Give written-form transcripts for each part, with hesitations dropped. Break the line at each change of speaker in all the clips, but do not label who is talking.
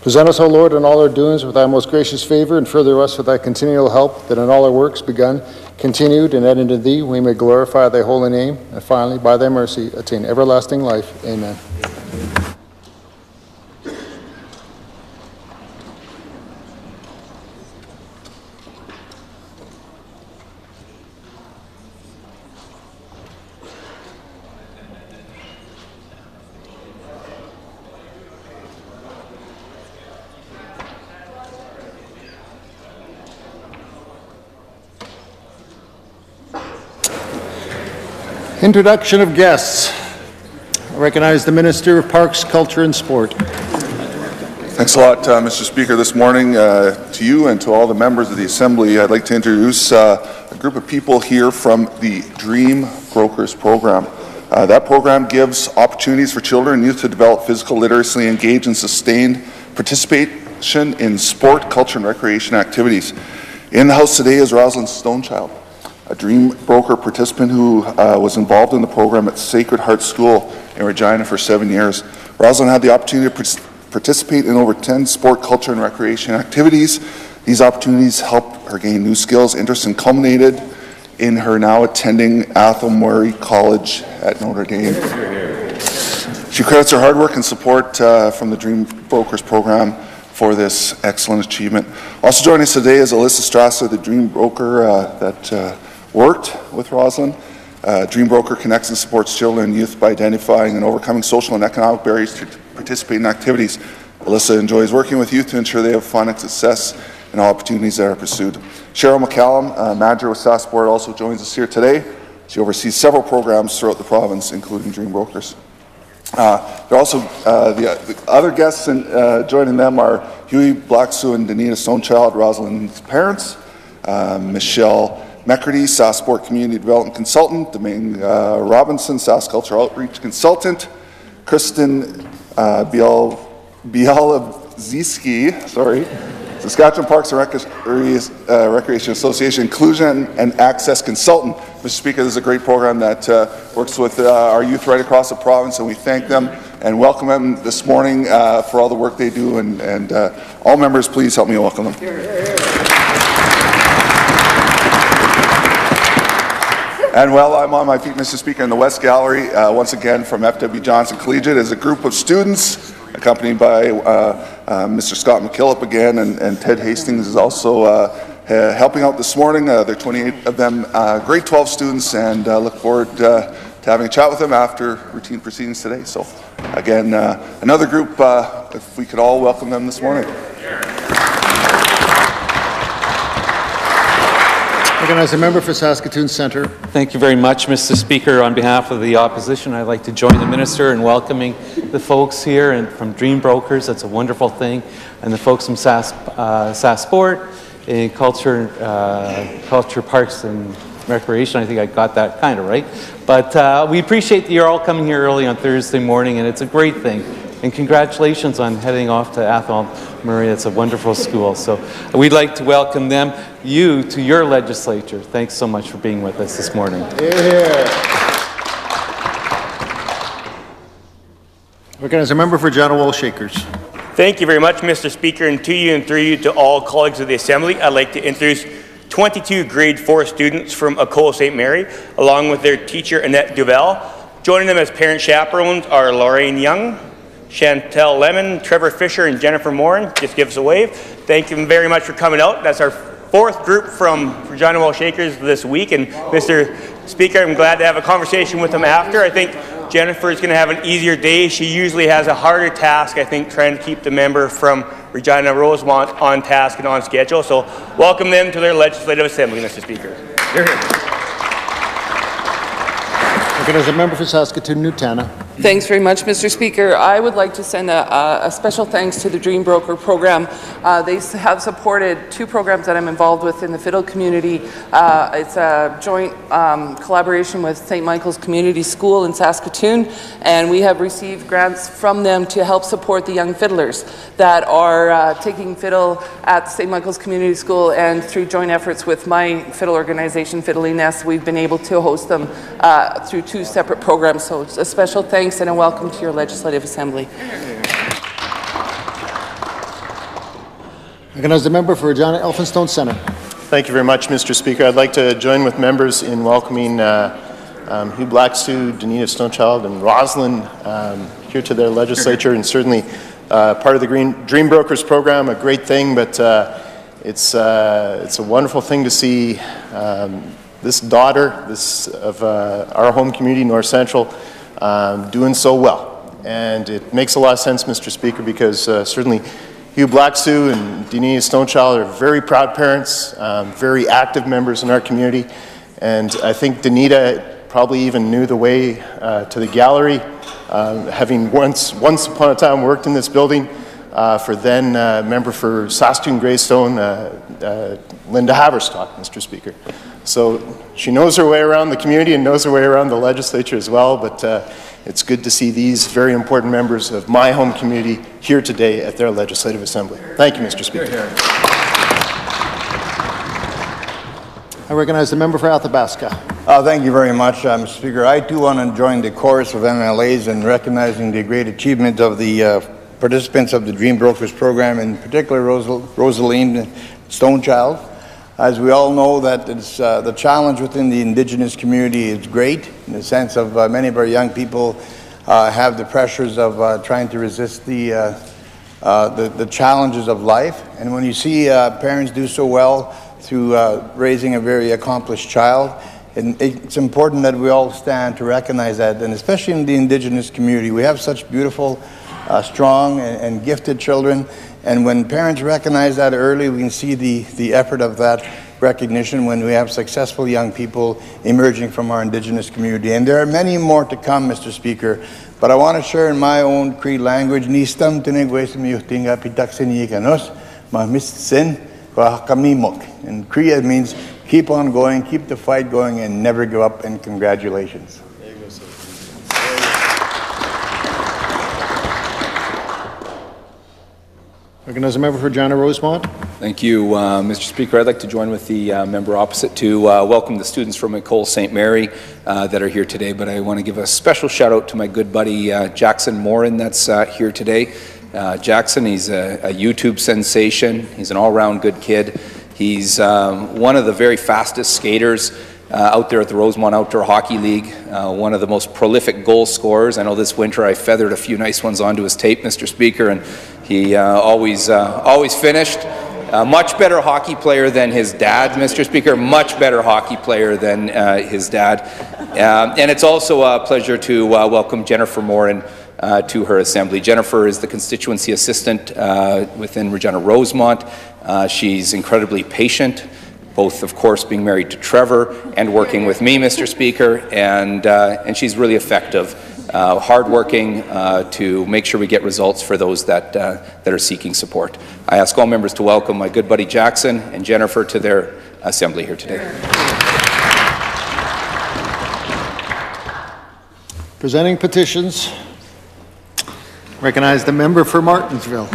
Present us, O Lord, in all our doings with thy most gracious favor, and further us with thy continual help, that in all our works begun, continued, and ended in thee, we may glorify thy holy name, and finally, by thy mercy, attain everlasting life. Amen. Introduction of guests. I recognize the Minister of Parks, Culture and Sport.
Thanks a lot, Mr. Speaker. This morning, to you and to all the members of the Assembly, I'd like to introduce a group of people here from the Dream Brokers program. That program gives opportunities for children and youth to develop physical literacy, engage in sustained participation in sport, culture and recreation activities. In the House today is Rosalind Stonechild, a Dream Broker participant who was involved in the program at Sacred Heart School in Regina for 7 years. Rosalind had the opportunity to participate in over 10 sport, culture, and recreation activities. These opportunities helped her gain new skills, interests, and culminated in her now attending Athol Murray College at Notre Dame. She credits her hard work and support from the Dream Brokers program for this excellent achievement. Also joining us today is Alyssa Strasser, the Dream Broker that worked with Rosalind. Dream Broker connects and supports children and youth by identifying and overcoming social and economic barriers to participate in activities. Alyssa enjoys working with youth to ensure they have fun and success in all opportunities that are pursued. Cheryl McCallum, manager with SAS Sport, also joins us here today. She oversees several programs throughout the province, including Dream Brokers. There are also the other guests, and joining them are Huey Blacksue and Danita Stonechild, Rosalind's parents, Michelle McCurdy, SAS Sport Community Development Consultant, Domaine Robinson, SAS Culture Outreach Consultant, Kristen Bialowski, Saskatchewan Parks and Recreation Association Inclusion and Access Consultant. Mr. Speaker, this is a great program that works with our youth right across the province, and we thank them and welcome them this morning for all the work they do. And all members, please help me welcome them. And while I'm on my feet, Mr. Speaker, in the West Gallery, once again from FW Johnson Collegiate, is a group of students accompanied by Mr. Scott McKillop again, and Ted Hastings is also helping out this morning. There are 28 of them, grade 12 students, and look forward to having a chat with them after routine proceedings today. So again, another group, if we could all welcome them this morning.
Recognize a member for Saskatoon Centre.
Thank you very much, Mr. Speaker. On behalf of the opposition, I'd like to join the Minister in welcoming the folks here and from Dream Brokers. That's a wonderful thing. And the folks from SAS Sport and Culture, Parks and Recreation. I think I got that kind of right. But we appreciate that you're all coming here early on Thursday morning, and it's a great thing. And congratulations on heading off to Athol Murray. It's a wonderful school. So we'd like to welcome you to your legislature. Thanks so much for being with us this morning.
Yeah. Recognize a member for Janawol Shakers.
Thank you very much, Mr. Speaker, and to you and through you to all colleagues of the Assembly. I'd like to introduce 22 grade 4 students from Ecole St. Mary, along with their teacher Annette Duval. Joining them as parent chaperones are Lorraine Young, Chantel Lemon, Trevor Fisher, and Jennifer Morin. Just give us a wave. Thank you very much for coming out. That's our fourth group from Regina Shakers this week. And Mr. Speaker, I'm glad to have a conversation with them after. I think Jennifer is going to have an easier day. She usually has a harder task, I think, trying to keep the member from Regina Rosemont on task and on schedule. So welcome them to their Legislative Assembly, Mr. Speaker.
As a member for Saskatoon Nutana.
Thanks very much, Mr. Speaker. I would like to send a special thanks to the Dream Broker program. They have supported 2 programs that I'm involved with in the fiddle community. It's a joint collaboration with St. Michael's Community School in Saskatoon, and we have received grants from them to help support the young fiddlers that are taking fiddle at St. Michael's Community School, and through joint efforts with my fiddle organization, Fiddly Nest, we've been able to host them through 2 separate programs. So it's a special thanks and a welcome to your Legislative Assembly.
Recognize the member for Regina Elphinstone Centre.
Thank you very much, Mr. Speaker. I'd like to join with members in welcoming Hugh Blackstew, Danita Stonechild, and Rosalind here to their legislature, and certainly part of the Dream Brokers program, a great thing, but it's a wonderful thing to see this daughter of our home community, North Central, doing so well. And it makes a lot of sense, Mr. Speaker, because certainly Hugh Blackstew and Danita Stonechild are very proud parents, very active members in our community, and I think Danita probably even knew the way to the gallery, having once upon a time worked in this building for then member for Saskatoon Greystone, Linda Haverstock, Mr. Speaker. So she knows her way around the community and knows her way around the legislature as well, but it's good to see these very important members of my home community here today at their Legislative Assembly. Thank you, Mr. Speaker.
I recognize the member for Athabasca.
Thank you very much, Mr. Speaker. I too want to join the chorus of MLAs in recognizing the great achievement of the participants of the Dream Brokers program, in particular Rosalind Stonechild. As we all know, that it's, the challenge within the Indigenous community is great, in the sense of many of our young people have the pressures of trying to resist the challenges of life. And when you see parents do so well through raising a very accomplished child, and it's important that we all stand to recognize that, and especially in the Indigenous community. We have such beautiful, strong and gifted children, and when parents recognize that early, we can see the effort of that recognition when we have successful young people emerging from our Indigenous community. And there are many more to come, Mr. Speaker, but I want to share in my own Cree language, Nistam tinegwesimiyuhtinga pitaksiniikanos, mahmissin kwakamimok. And Cree means keep on going, keep the fight going, and never give up, and congratulations. There you go, sir.
Recognize the member for Regina Rosemont.
Thank you, Mr. Speaker. I'd like to join with the member opposite to welcome the students from Ecole St. Mary that are here today, but I want to give a special shout out to my good buddy Jackson Morin that's here today. Jackson, he's a YouTube sensation. He's an all-round good kid. He's one of the very fastest skaters out there at the Rosemont Outdoor Hockey League, one of the most prolific goal scorers. I know this winter I feathered a few nice ones onto his tape, Mr. Speaker, and he always finished. A much better hockey player than his dad, Mr. Speaker, much better hockey player than his dad. And it's also a pleasure to welcome Jennifer Morin to her assembly. Jennifer is the constituency assistant within Regina Rosemont. She's incredibly patient, both, of course, being married to Trevor and working with me, Mr. Speaker, and she's really effective, hardworking to make sure we get results for those that are seeking support. I ask all members to welcome my good buddy Jackson and Jennifer to their assembly here today.
Presenting petitions. Recognize the member for Martensville.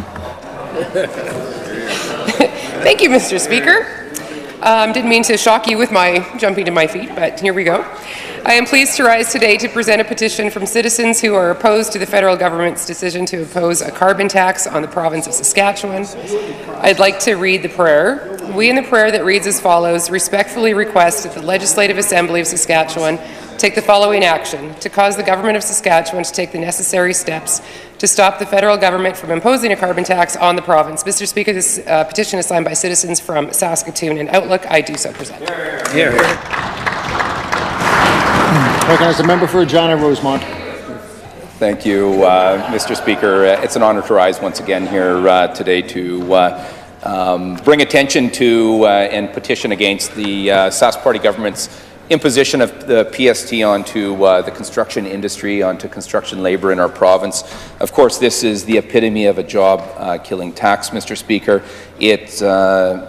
Thank you, Mr. Speaker. Didn't mean to shock you with my jumping to my feet, but here we go. I am pleased to rise today to present a petition from citizens who are opposed to the federal government's decision to impose a carbon tax on the province of Saskatchewan. I'd like to read the prayer. We in the prayer that reads as follows, respectfully request that the Legislative Assembly of Saskatchewan take the following action: to cause the government of Saskatchewan to take the necessary steps to stop the federal government from imposing a carbon tax on the province. Mr. Speaker, this petition is signed by citizens from Saskatoon and Outlook. I do so present.
Here.
Recognize the member for Regina Rosemont.
Thank you, Mr. Speaker. It's an honor to rise once again here today to bring attention to and petition against the Sask Party government's imposition of the PST onto the construction industry, onto construction labor in our province. Of course, this is the epitome of a job-killing tax, Mr. Speaker. It,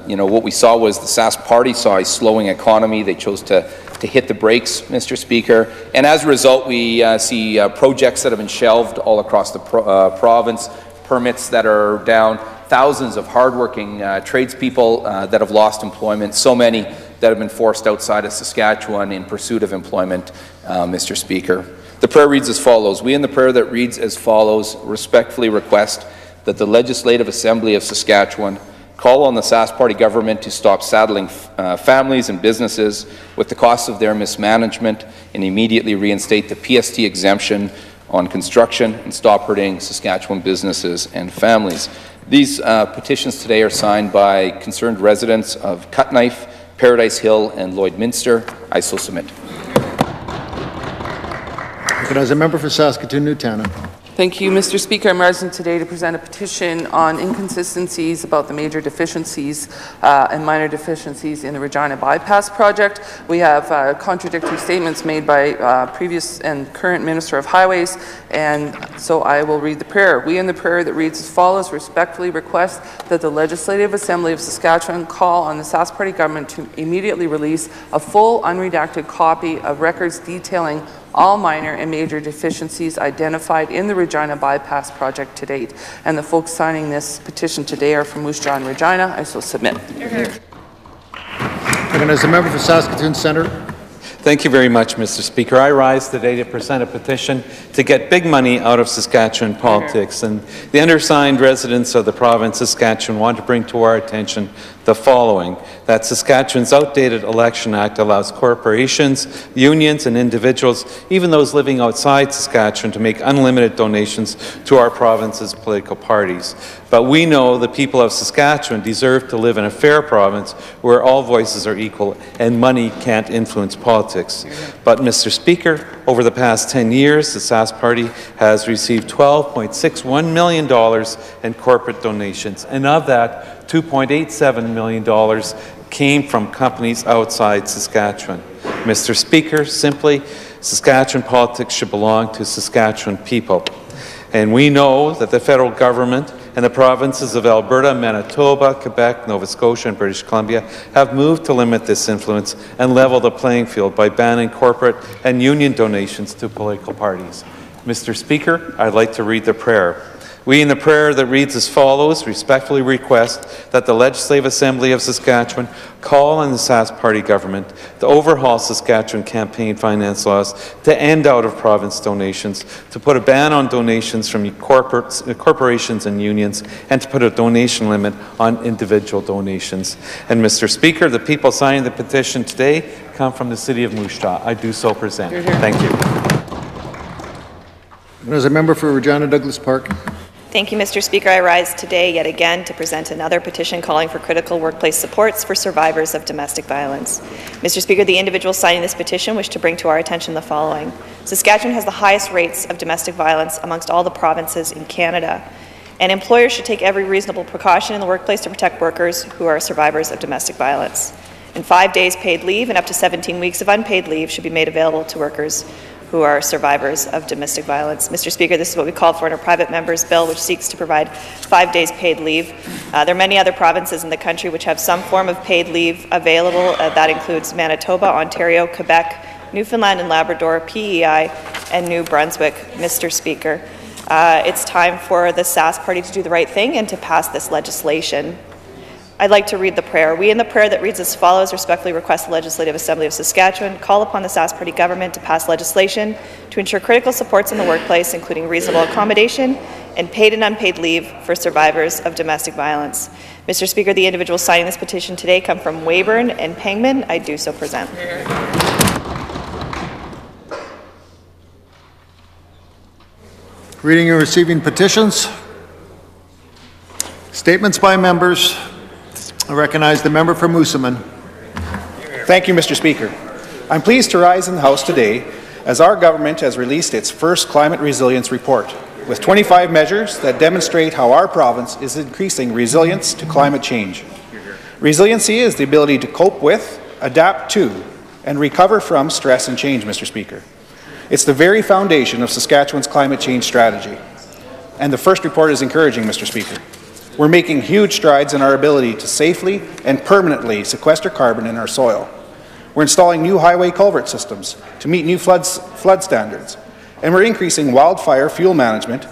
you know, what we saw was the Sask Party saw a slowing economy. They chose to hit the brakes, Mr. Speaker. And as a result, we see projects that have been shelved all across the province, permits that are down, thousands of hardworking tradespeople that have lost employment, so many that have been forced outside of Saskatchewan in pursuit of employment, Mr. Speaker. The prayer reads as follows. We in the prayer that reads as follows respectfully request that the Legislative Assembly of Saskatchewan call on the Sask Party government to stop saddling families and businesses with the cost of their mismanagement and immediately reinstate the PST exemption on construction and stop hurting Saskatchewan businesses and families. These petitions today are signed by concerned residents of Cutknife, Paradise Hill, and Lloydminster. I so submit.
Recognize a member for Saskatoon-Newtown.
Thank you, Mr. Speaker. I'm rising today to present a petition on inconsistencies about the major deficiencies and minor deficiencies in the Regina Bypass project. We have contradictory statements made by previous and current Minister of Highways, and so I will read the prayer. We in the prayer that reads as follows: respectfully request that the Legislative Assembly of Saskatchewan call on the Sask Party government to immediately release a full unredacted copy of records detailing all minor and major deficiencies identified in the Regina Bypass project to date. And the folks signing this petition today are from Moose Jaw and Regina. I so submit.
Recognize the member for Saskatoon Centre.
Thank you very much, Mr. Speaker. I rise today to present a petition to get big money out of Saskatchewan politics. And the undersigned residents of the province of Saskatchewan want to bring to our attention the following: that Saskatchewan's outdated Election Act allows corporations, unions, and individuals, even those living outside Saskatchewan, to make unlimited donations to our province's political parties. But we know the people of Saskatchewan deserve to live in a fair province where all voices are equal and money can't influence politics. But, Mr. Speaker, over the past 10 years, the Sask Party has received $12.61 million in corporate donations, and of that, $2.87 million came from companies outside Saskatchewan. Mr. Speaker, simply, Saskatchewan politics should belong to Saskatchewan people. And we know that the federal government and the provinces of Alberta, Manitoba, Quebec, Nova Scotia, and British Columbia have moved to limit this influence and level the playing field by banning corporate and union donations to political parties. Mr. Speaker, I'd like to read the prayer. We in the prayer that reads as follows respectfully request that the Legislative Assembly of Saskatchewan call on the Sask Party government to overhaul Saskatchewan campaign finance laws, to end out-of-province donations, to put a ban on donations from corporations and unions, and to put a donation limit on individual donations. And Mr. Speaker, the people signing the petition today come from the City of Moose Jaw. I do so present. Thank you.
As a member for Regina Douglas Park.
Thank you, Mr. Speaker. I rise today yet again to present another petition calling for critical workplace supports for survivors of domestic violence. Mr. Speaker, the individuals signing this petition wish to bring to our attention the following. Saskatchewan has the highest rates of domestic violence amongst all the provinces in Canada, and employers should take every reasonable precaution in the workplace to protect workers who are survivors of domestic violence. And 5 days paid leave and up to 17 weeks of unpaid leave should be made available to workers who are survivors of domestic violence. Mr. Speaker, this is what we call for in our private member's bill, which seeks to provide 5 days paid leave. There are many other provinces in the country which have some form of paid leave available. That includes Manitoba, Ontario, Quebec, Newfoundland and Labrador, PEI, and New Brunswick. Mr. Speaker, it's time for the Sask Party to do the right thing and to pass this legislation. I'd like to read the prayer. We in the prayer that reads as follows respectfully request the Legislative Assembly of Saskatchewan call upon the Sask Party government to pass legislation to ensure critical supports in the workplace, including reasonable accommodation and paid and unpaid leave for survivors of domestic violence. Mr. Speaker, the individuals signing this petition today come from Weyburn and Pangman. I do so present.
Reading and receiving petitions. Statements by members. I recognize the member for Moosomin.
Thank you, Mr. Speaker. I'm pleased to rise in the House today as our government has released its first climate resilience report with 25 measures that demonstrate how our province is increasing resilience to climate change. Resiliency is the ability to cope with, adapt to, and recover from stress and change, Mr. Speaker. It's the very foundation of Saskatchewan's climate change strategy. And the first report is encouraging, Mr. Speaker. We're making huge strides in our ability to safely and permanently sequester carbon in our soil. We're installing new highway culvert systems to meet new flood standards. And we're increasing wildfire fuel management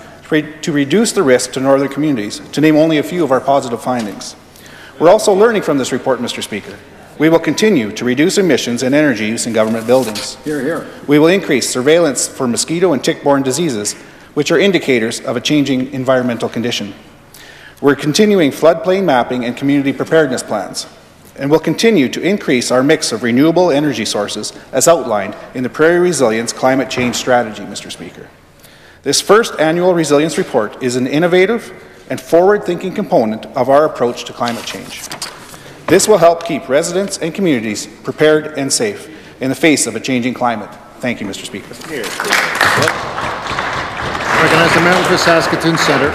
to reduce the risk to northern communities, to name only a few of our positive findings. We're also learning from this report, Mr. Speaker. We will continue to reduce emissions and energy use in government buildings.
Hear, hear.
We will increase surveillance for mosquito and tick-borne diseases, which are indicators of a changing environmental condition. We're continuing floodplain mapping and community preparedness plans, and will continue to increase our mix of renewable energy sources as outlined in the Prairie Resilience Climate Change Strategy, Mr. Speaker. This first annual resilience report is an innovative and forward-thinking component of our approach to climate change. This will help keep residents and communities prepared and safe in the face of a changing climate. Thank you, Mr. Speaker.
Recognize the member for Saskatoon Centre.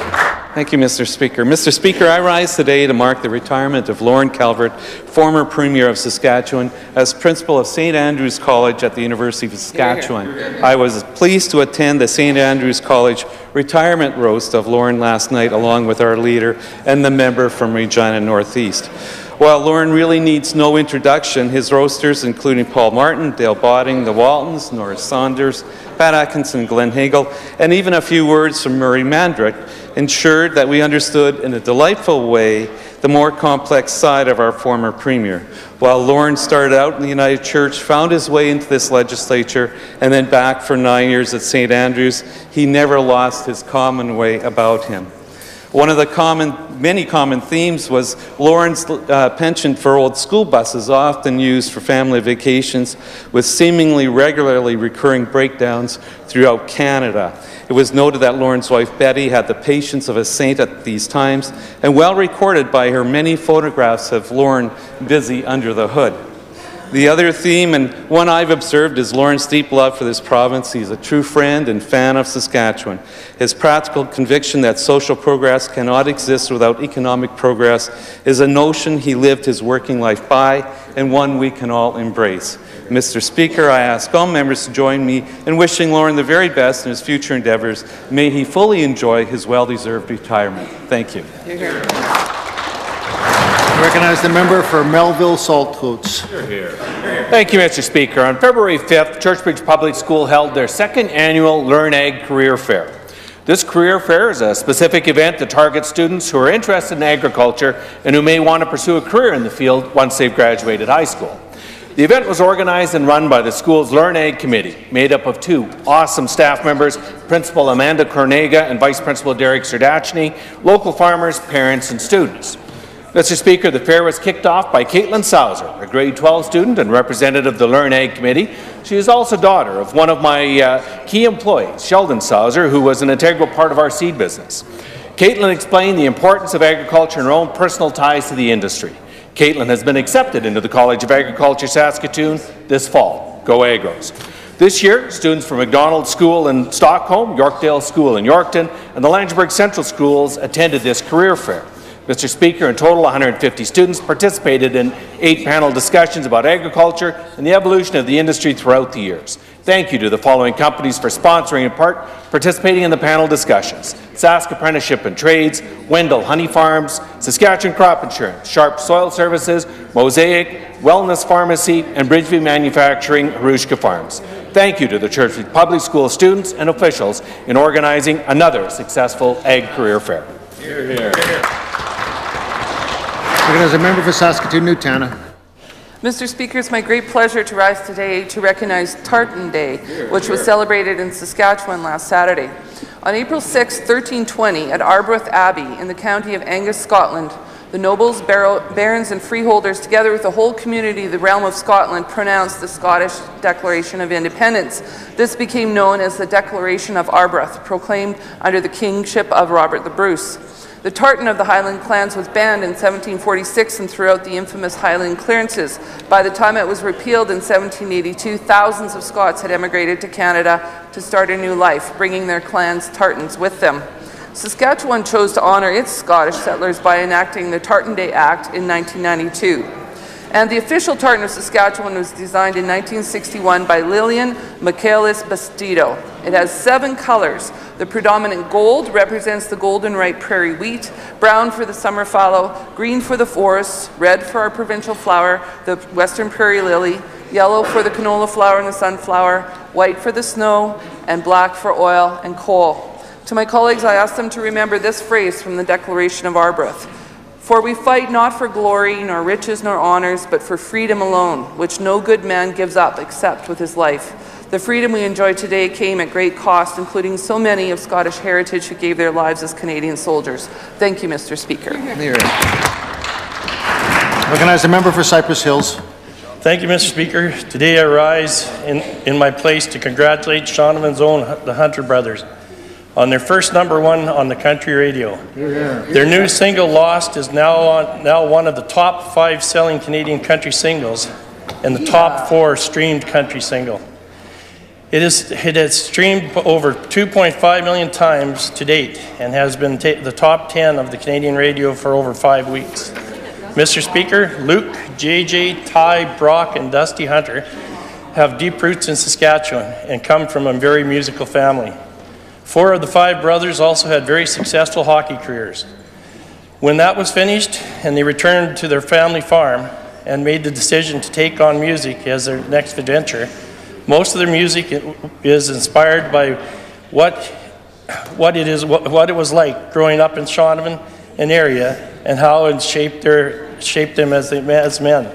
Thank you, Mr. Speaker. Mr. Speaker, I rise today to mark the retirement of Lauren Calvert, former Premier of Saskatchewan, as Principal of St. Andrews College at the University of Saskatchewan. I was pleased to attend the St. Andrews College retirement roast of Lauren last night, along with our leader and the member from Regina Northeast. While Lauren really needs no introduction, his roasters, including Paul Martin, Dale Botting, the Waltons, Norris Saunders, Pat Atkinson, Glenn Hagel, and even a few words from Murray Mandrick, ensured that we understood in a delightful way the more complex side of our former Premier. While Lauren started out in the United Church, found his way into this legislature, and then back for 9 years at St. Andrews, he never lost his common way about him. One of the many common themes was Lauren's penchant for old school buses, often used for family vacations, with seemingly regularly recurring breakdowns throughout Canada. It was noted that Lauren's wife Betty had the patience of a saint at these times, and well recorded by her many photographs of Lauren busy under the hood. The other theme, and one I've observed, is Lauren's deep love for this province. He's a true friend and fan of Saskatchewan. His practical conviction that social progress cannot exist without economic progress is a notion he lived his working life by, and one we can all embrace. Mr. Speaker, I ask all members to join me in wishing Lauren the very best in his future endeavours. May he fully enjoy his well-deserved retirement. Thank you.
I recognize the member for Melville Saltcoats.
Thank you, Mr. Speaker. On February 5th, Churchbridge Public School held their second annual Learn Ag Career Fair. This career fair is a specific event that targets students who are interested in agriculture and who may want to pursue a career in the field once they've graduated high school. The event was organized and run by the school's Learn Ag Committee, made up of two awesome staff members, Principal Amanda Cornega and Vice Principal Derek Serdachny, local farmers, parents, and students. Mr. Speaker, the fair was kicked off by Caitlin Sauser, a grade 12 student and representative of the Learn Ag Committee. She is also daughter of one of my key employees, Sheldon Sauser, who was an integral part of our seed business. Caitlin explained the importance of agriculture and her own personal ties to the industry. Caitlin has been accepted into the College of Agriculture Saskatoon this fall. Go Agros. This year, students from McDonald School in Stockholm, Yorkdale School in Yorkton, and the Langeberg Central Schools attended this career fair. Mr. Speaker, in total 150 students participated in 8 panel discussions about agriculture and the evolution of the industry throughout the years. Thank you to the following companies for sponsoring and participating in the panel discussions: Sask Apprenticeship and Trades, Wendell Honey Farms, Saskatchewan Crop Insurance, Sharp Soil Services, Mosaic, Wellness Pharmacy, and Bridgeview Manufacturing, Harushka Farms. Thank you to the Churchbridge Public School students and officials in organizing another successful Ag Career Fair.
Hear, hear. As a member for Saskatoon Newtana.
Mr. Speaker, it's my great pleasure to rise today to recognize Tartan Day, which was celebrated in Saskatchewan last Saturday. On April 6, 1320, at Arbroath Abbey in the county of Angus, Scotland, the nobles, barons and freeholders, together with the whole community of the realm of Scotland, pronounced the Scottish Declaration of Independence. This became known as the Declaration of Arbroath, proclaimed under the kingship of Robert the Bruce. The tartan of the Highland clans was banned in 1746 and throughout the infamous Highland clearances. By the time it was repealed in 1782, thousands of Scots had emigrated to Canada to start a new life, bringing their clans' tartans with them. Saskatchewan chose to honour its Scottish settlers by enacting the Tartan Day Act in 1992. And the official tartan of Saskatchewan was designed in 1961 by Lillian Michaelis Bastido. It has 7 colours. The predominant gold represents the golden ripe prairie wheat, brown for the summer fallow, green for the forests, red for our provincial flower, the western prairie lily, yellow for the canola flower and the sunflower, white for the snow, and black for oil and coal. To my colleagues, I ask them to remember this phrase from the Declaration of Arbroath: "For we fight not for glory, nor riches, nor honours, but for freedom alone, which no good man gives up except with his life." The freedom we enjoy today came at great cost, including so many of Scottish heritage who gave their lives as Canadian soldiers. Thank you, Mr. Speaker.
Recognize the member for Cypress Hills.
Thank you, Mr. Speaker. Today I rise in my place to congratulate Shaughnavan's own, the Hunter brothers, on their first #1 on the country radio. Their new single, Lost, is now one of the top 5 selling Canadian country singles and the top 4 streamed country single. It has streamed over 2.5 million times to date and has been the top 10 of the Canadian radio for over 5 weeks. Mr. Speaker, Luke, JJ, Ty, Brock, and Dusty Hunter have deep roots in Saskatchewan and come from a very musical family. 4 of the 5 brothers also had very successful hockey careers. When that was finished and they returned to their family farm and made the decision to take on music as their next adventure, most of their music is inspired by what it was like growing up in Shaughnavan and area and how it shaped them as men.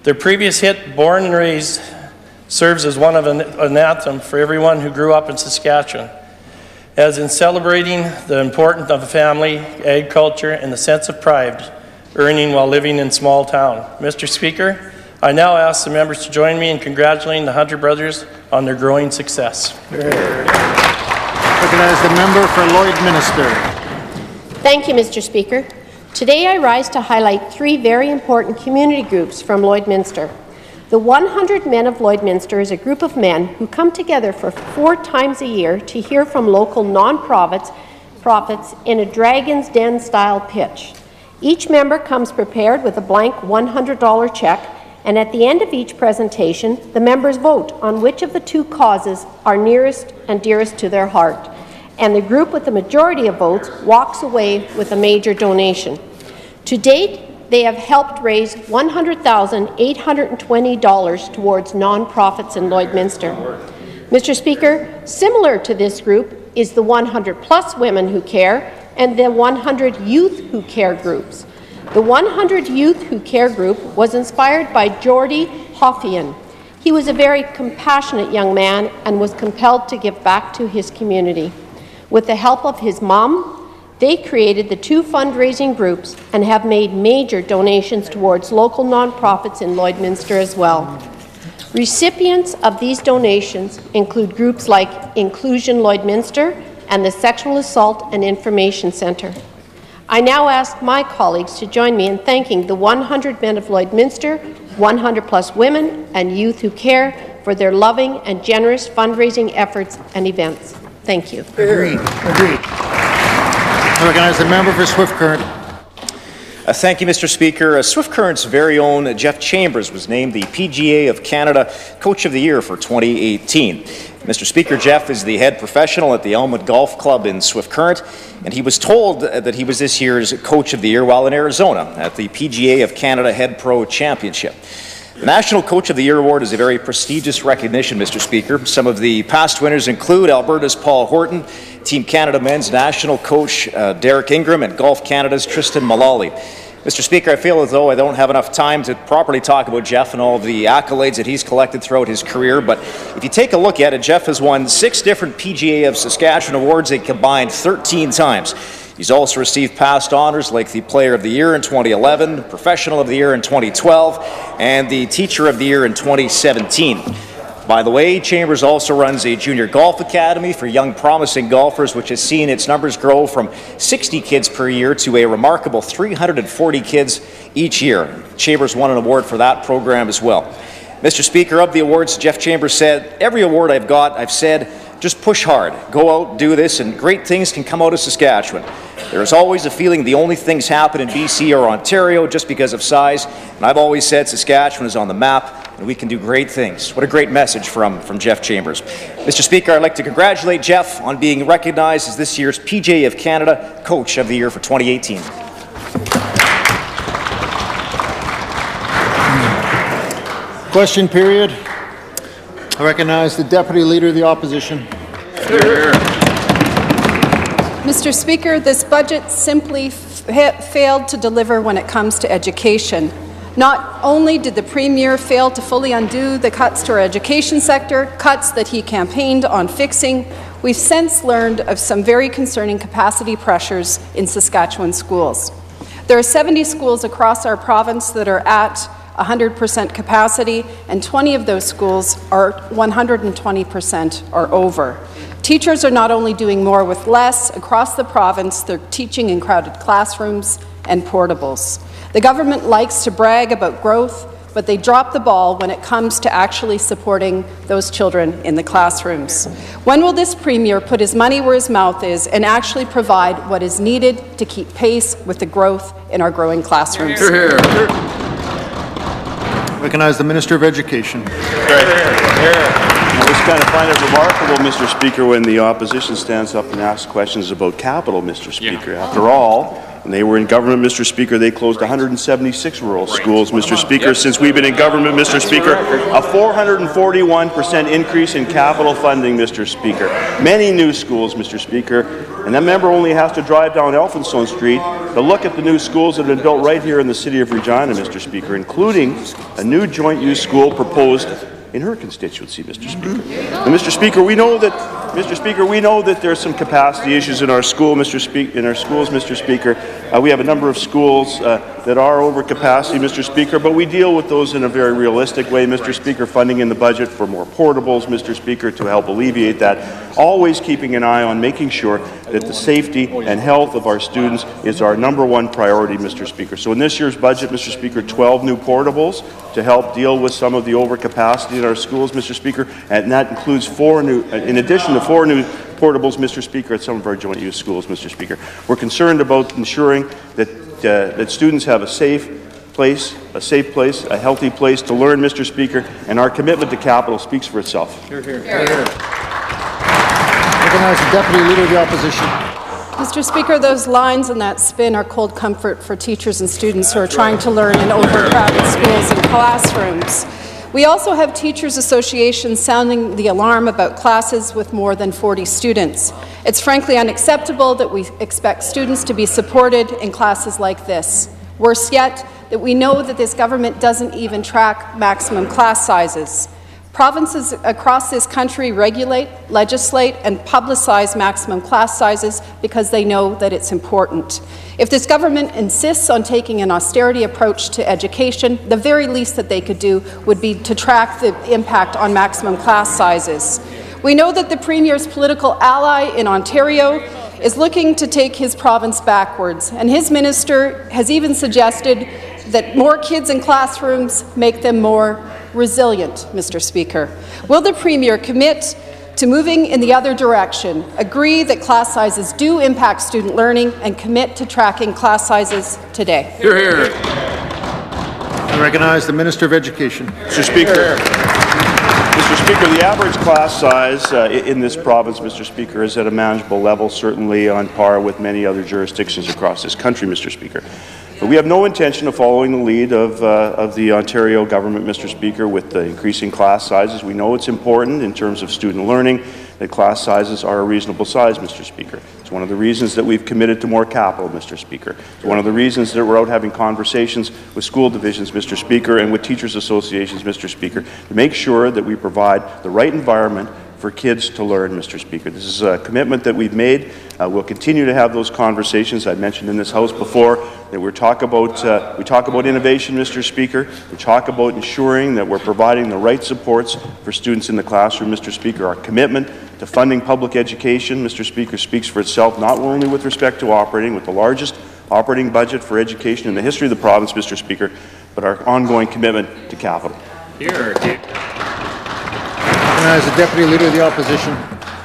Their previous hit, Born and Raised, serves as one of an anthem for everyone who grew up in Saskatchewan, as in celebrating the importance of a family, agriculture, and the sense of pride earning while living in small town. Mr. Speaker, I now ask the members to join me in congratulating the Hunter brothers on their growing success.
Recognize the member for Lloydminster.
Thank you, Mr. Speaker. Today I rise to highlight 3 very important community groups from Lloydminster. The 100 Men of Lloydminster is a group of men who come together for 4 times a year to hear from local non-profits in a Dragon's Den-style pitch. Each member comes prepared with a blank $100 check, and at the end of each presentation, the members vote on which of the 2 causes are nearest and dearest to their heart. And the group with the majority of votes walks away with a major donation. To date, they have helped raise $100,820 towards non-profits in Lloydminster. Mr. Speaker, similar to this group is the 100+ Women Who Care and the 100 Youth Who Care groups. The 100 Youth Who Care group was inspired by Jordy Hoffian. He was a very compassionate young man and was compelled to give back to his community. With the help of his mom, they created the 2 fundraising groups and have made major donations towards local nonprofits in Lloydminster as well. Recipients of these donations include groups like Inclusion Lloydminster and the Sexual Assault and Information Centre. I now ask my colleagues to join me in thanking the 100 Men of Lloydminster, 100+ Women and Youth Who Care for their loving and generous fundraising efforts and events. Thank you.
Agreed. I recognize the member for Swift Current.
Thank you, Mr. Speaker. Swift Current's very own Jeff Chambers was named the PGA of Canada Coach of the Year for 2018. Mr. Speaker, Jeff is the head professional at the Elmwood Golf Club in Swift Current, and he was told that he was this year's Coach of the Year while in Arizona at the PGA of Canada Head Pro Championship. The National Coach of the Year Award is a very prestigious recognition, Mr. Speaker. Some of the past winners include Alberta's Paul Horton, Team Canada Men's National Coach Derek Ingram, and Golf Canada's Tristan Mullally. Mr. Speaker, I feel as though I don't have enough time to properly talk about Jeff and all of the accolades that he's collected throughout his career, but if you take a look at it, Jeff has won 6 different PGA of Saskatchewan awards, a combined 13 times. He's also received past honors like the Player of the Year in 2011, Professional of the Year in 2012, and the Teacher of the Year in 2017. By the way, Chambers also runs a junior golf academy for young promising golfers, which has seen its numbers grow from 60 kids per year to a remarkable 340 kids each year. Chambers won an award for that program as well. Mr. Speaker, of the awards, Jeff Chambers said, "Every award I've got, I've said, just push hard, go out, do this, and great things can come out of Saskatchewan. There's always a feeling the only things happen in BC or Ontario just because of size, and I've always said Saskatchewan is on the map, and we can do great things." What a great message from Jeff Chambers. Mr. Speaker, I'd like to congratulate Jeff on being recognized as this year's PGA of Canada Coach of the Year for 2018.
Question period. I recognize the Deputy Leader of the Opposition.
Mr. Speaker, this budget simply failed to deliver when it comes to education. Not only did the Premier fail to fully undo the cuts to our education sector, cuts that he campaigned on fixing, we've since learned of some very concerning capacity pressures in Saskatchewan schools. There are 70 schools across our province that are at 100% capacity, and 20 of those schools are 120% or over. Teachers are not only doing more with less across the province, they're teaching in crowded classrooms and portables. The government likes to brag about growth, but they drop the ball when it comes to actually supporting those children in the classrooms. When will this Premier put his money where his mouth is and actually provide what is needed to keep pace with the growth in our growing classrooms?
Hear, hear. Recognize the Minister of Education.
I just kind of find it remarkable, Mr. Speaker, when the opposition stands up and asks questions about capital, Mr. Speaker. After all, when they were in government, Mr. Speaker, they closed 176 rural schools, Mr. Speaker. Since we've been in government, Mr. Speaker, a 441% increase in capital funding, Mr. Speaker. Many new schools, Mr. Speaker, and that member only has to drive down Elphinstone Street to look at the new schools that have been built right here in the city of Regina, Mr. Speaker, including a new joint-use school proposed in her constituency, Mr. Speaker. And Mr. Speaker, we know that there's some capacity issues in our school, Mr. Speaker. We have a number of schools that are over capacity, Mr. Speaker, but we deal with those in a very realistic way, Mr. Speaker, funding in the budget for more portables, Mr. Speaker, to help alleviate that, always keeping an eye on making sure that the safety and health of our students is our #1 priority, Mr. Speaker. So in this year's budget, Mr. Speaker, 12 new portables to help deal with some of the overcapacity in our schools, Mr. Speaker, and that includes in addition to 4 new portables, Mr. Speaker, at some of our joint-use schools, Mr. Speaker. We're concerned about ensuring that students have a safe place, a healthy place to learn, Mr. Speaker, and our commitment to capital speaks for itself.
Hear, hear. Hear, hear. Recognize the Deputy Leader of the Opposition.
Mr. Speaker, those lines and that spin are cold comfort for teachers and students who are trying to learn in overcrowded schools and classrooms. We also have teachers' associations sounding the alarm about classes with more than 40 students. It's frankly unacceptable that we expect students to be supported in classes like this. Worse yet, that we know that this government doesn't even track maximum class sizes. Provinces across this country regulate, legislate, and publicize maximum class sizes because they know that it's important. If this government insists on taking an austerity approach to education, the very least that they could do would be to track the impact on maximum class sizes. We know that the Premier's political ally in Ontario is looking to take his province backwards, and his minister has even suggested that more kids in classrooms make them more resilient, Mr. Speaker. Will the Premier commit to moving in the other direction, agree that class sizes do impact student learning, and commit to tracking class sizes today?
Hear, hear. I recognize the Minister of Education.
Mr. Speaker. Mr. Speaker, the average class size in this province, Mr. Speaker, is at a manageable level, certainly on par with many other jurisdictions across this country, Mr. Speaker. But we have no intention of following the lead of the Ontario government, Mr. Speaker, with the increasing class sizes. We know it's important in terms of student learning that class sizes are a reasonable size, Mr. Speaker. It's one of the reasons that we've committed to more capital, Mr. Speaker. It's one of the reasons that we're out having conversations with school divisions, Mr. Speaker, and with teachers' associations, Mr. Speaker, to make sure that we provide the right environment for kids to learn, Mr. Speaker. This is a commitment that we've made. We'll continue to have those conversations. I mentioned in this House before that we talk about innovation, Mr. Speaker. We talk about ensuring that we're providing the right supports for students in the classroom, Mr. Speaker. Our commitment to funding public education, Mr. Speaker, speaks for itself, not only with respect to operating with the largest operating budget for education in the history of the province, Mr. Speaker, but our ongoing commitment to capital.
Here. As the Deputy Leader of the Opposition.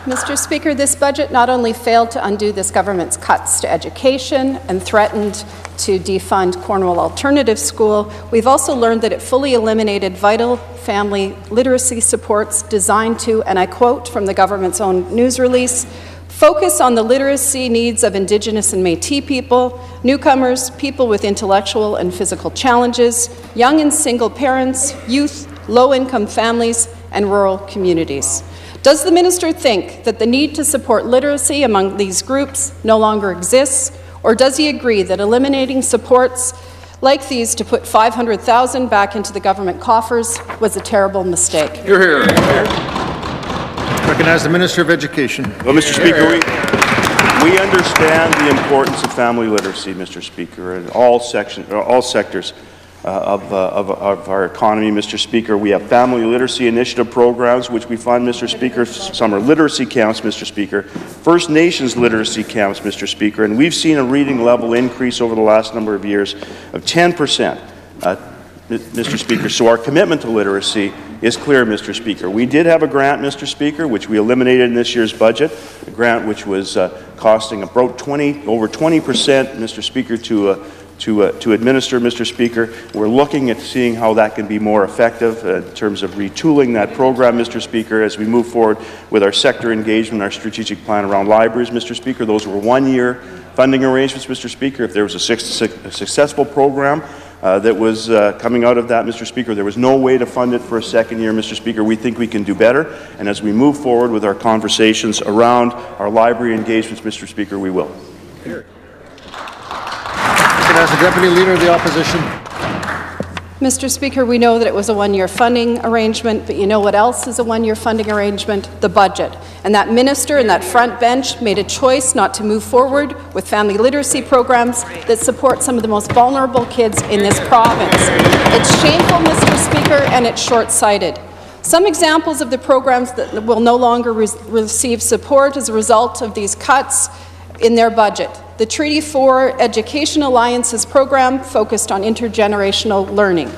Mr. Speaker, this budget not only failed to undo this government's cuts to education and threatened to defund Cornwall Alternative School, we've also learned that it fully eliminated vital family literacy supports designed to, and I quote from the government's own news release, focus on the literacy needs of Indigenous and Métis people, newcomers, people with intellectual and physical challenges, young and single parents, youth, low-income families, and rural communities. Does the minister think that the need to support literacy among these groups no longer exists, or does he agree that eliminating supports Like these, to put $500,000 back into the government coffers was a terrible mistake.
Hear, hear. Recognize the Minister of Education.
Well, Mr. Speaker, we understand the importance of family literacy, Mr. Speaker, in all sectors of our economy, Mr. Speaker. We have family literacy initiative programs, which we fund, Mr. Speaker. Some are literacy camps, Mr. Speaker. First Nations literacy camps, Mr. Speaker. And we've seen a reading level increase over the last number of years of 10%, Mr. Speaker. So our commitment to literacy is clear, Mr. Speaker. We did have a grant, Mr. Speaker, which we eliminated in this year's budget, a grant which was costing about over 20%, Mr. Speaker, to administer, Mr. Speaker. We're looking at seeing how that can be more effective in terms of retooling that program, Mr. Speaker, as we move forward with our sector engagement, our strategic plan around libraries, Mr. Speaker. Those were one-year funding arrangements, Mr. Speaker. If there was a successful program that was coming out of that, Mr. Speaker, there was no way to fund it for a second year, Mr. Speaker. We think we can do better, and as we move forward with our conversations around our library engagements, Mr. Speaker, we will.
As the Deputy Leader of the Opposition.
Mr. Speaker, we know that it was a one-year funding arrangement, but you know what else is a one-year funding arrangement? The budget. And that minister in that front bench made a choice not to move forward with family literacy programs that support some of the most vulnerable kids in this province. It's shameful, Mr. Speaker, and it's short-sighted. Some examples of the programs that will no longer receive support as a result of these cuts in their budget. The Treaty 4 Education Alliances program focused on intergenerational learning.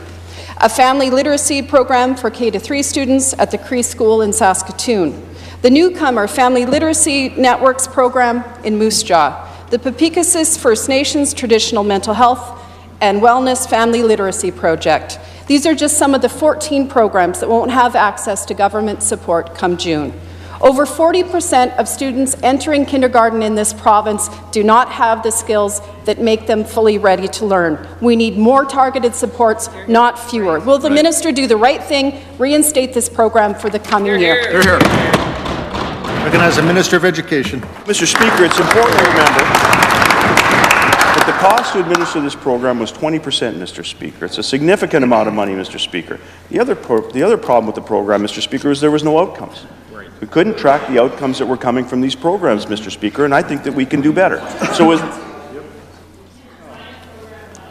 A family literacy program for K-3 students at the Cree School in Saskatoon. The newcomer Family Literacy Networks program in Moose Jaw. The Papikasis First Nations Traditional Mental Health and Wellness Family Literacy Project. These are just some of the 14 programs that won't have access to government support come June. Over 40% of students entering kindergarten in this province do not have the skills that make them fully ready to learn. We need more targeted supports, not fewer. Will the minister do the right thing, reinstate this program for the coming year?
Hear, hear. Recognize the Minister of Education.
Mr. Speaker, it's important to remember that the cost to administer this program was 20%, Mr. Speaker. It's a significant amount of money, Mr. Speaker. The other problem with the program, Mr. Speaker, is there was no outcomes. We couldn't track the outcomes that were coming from these programs, Mr. Speaker, and I think that we can do better.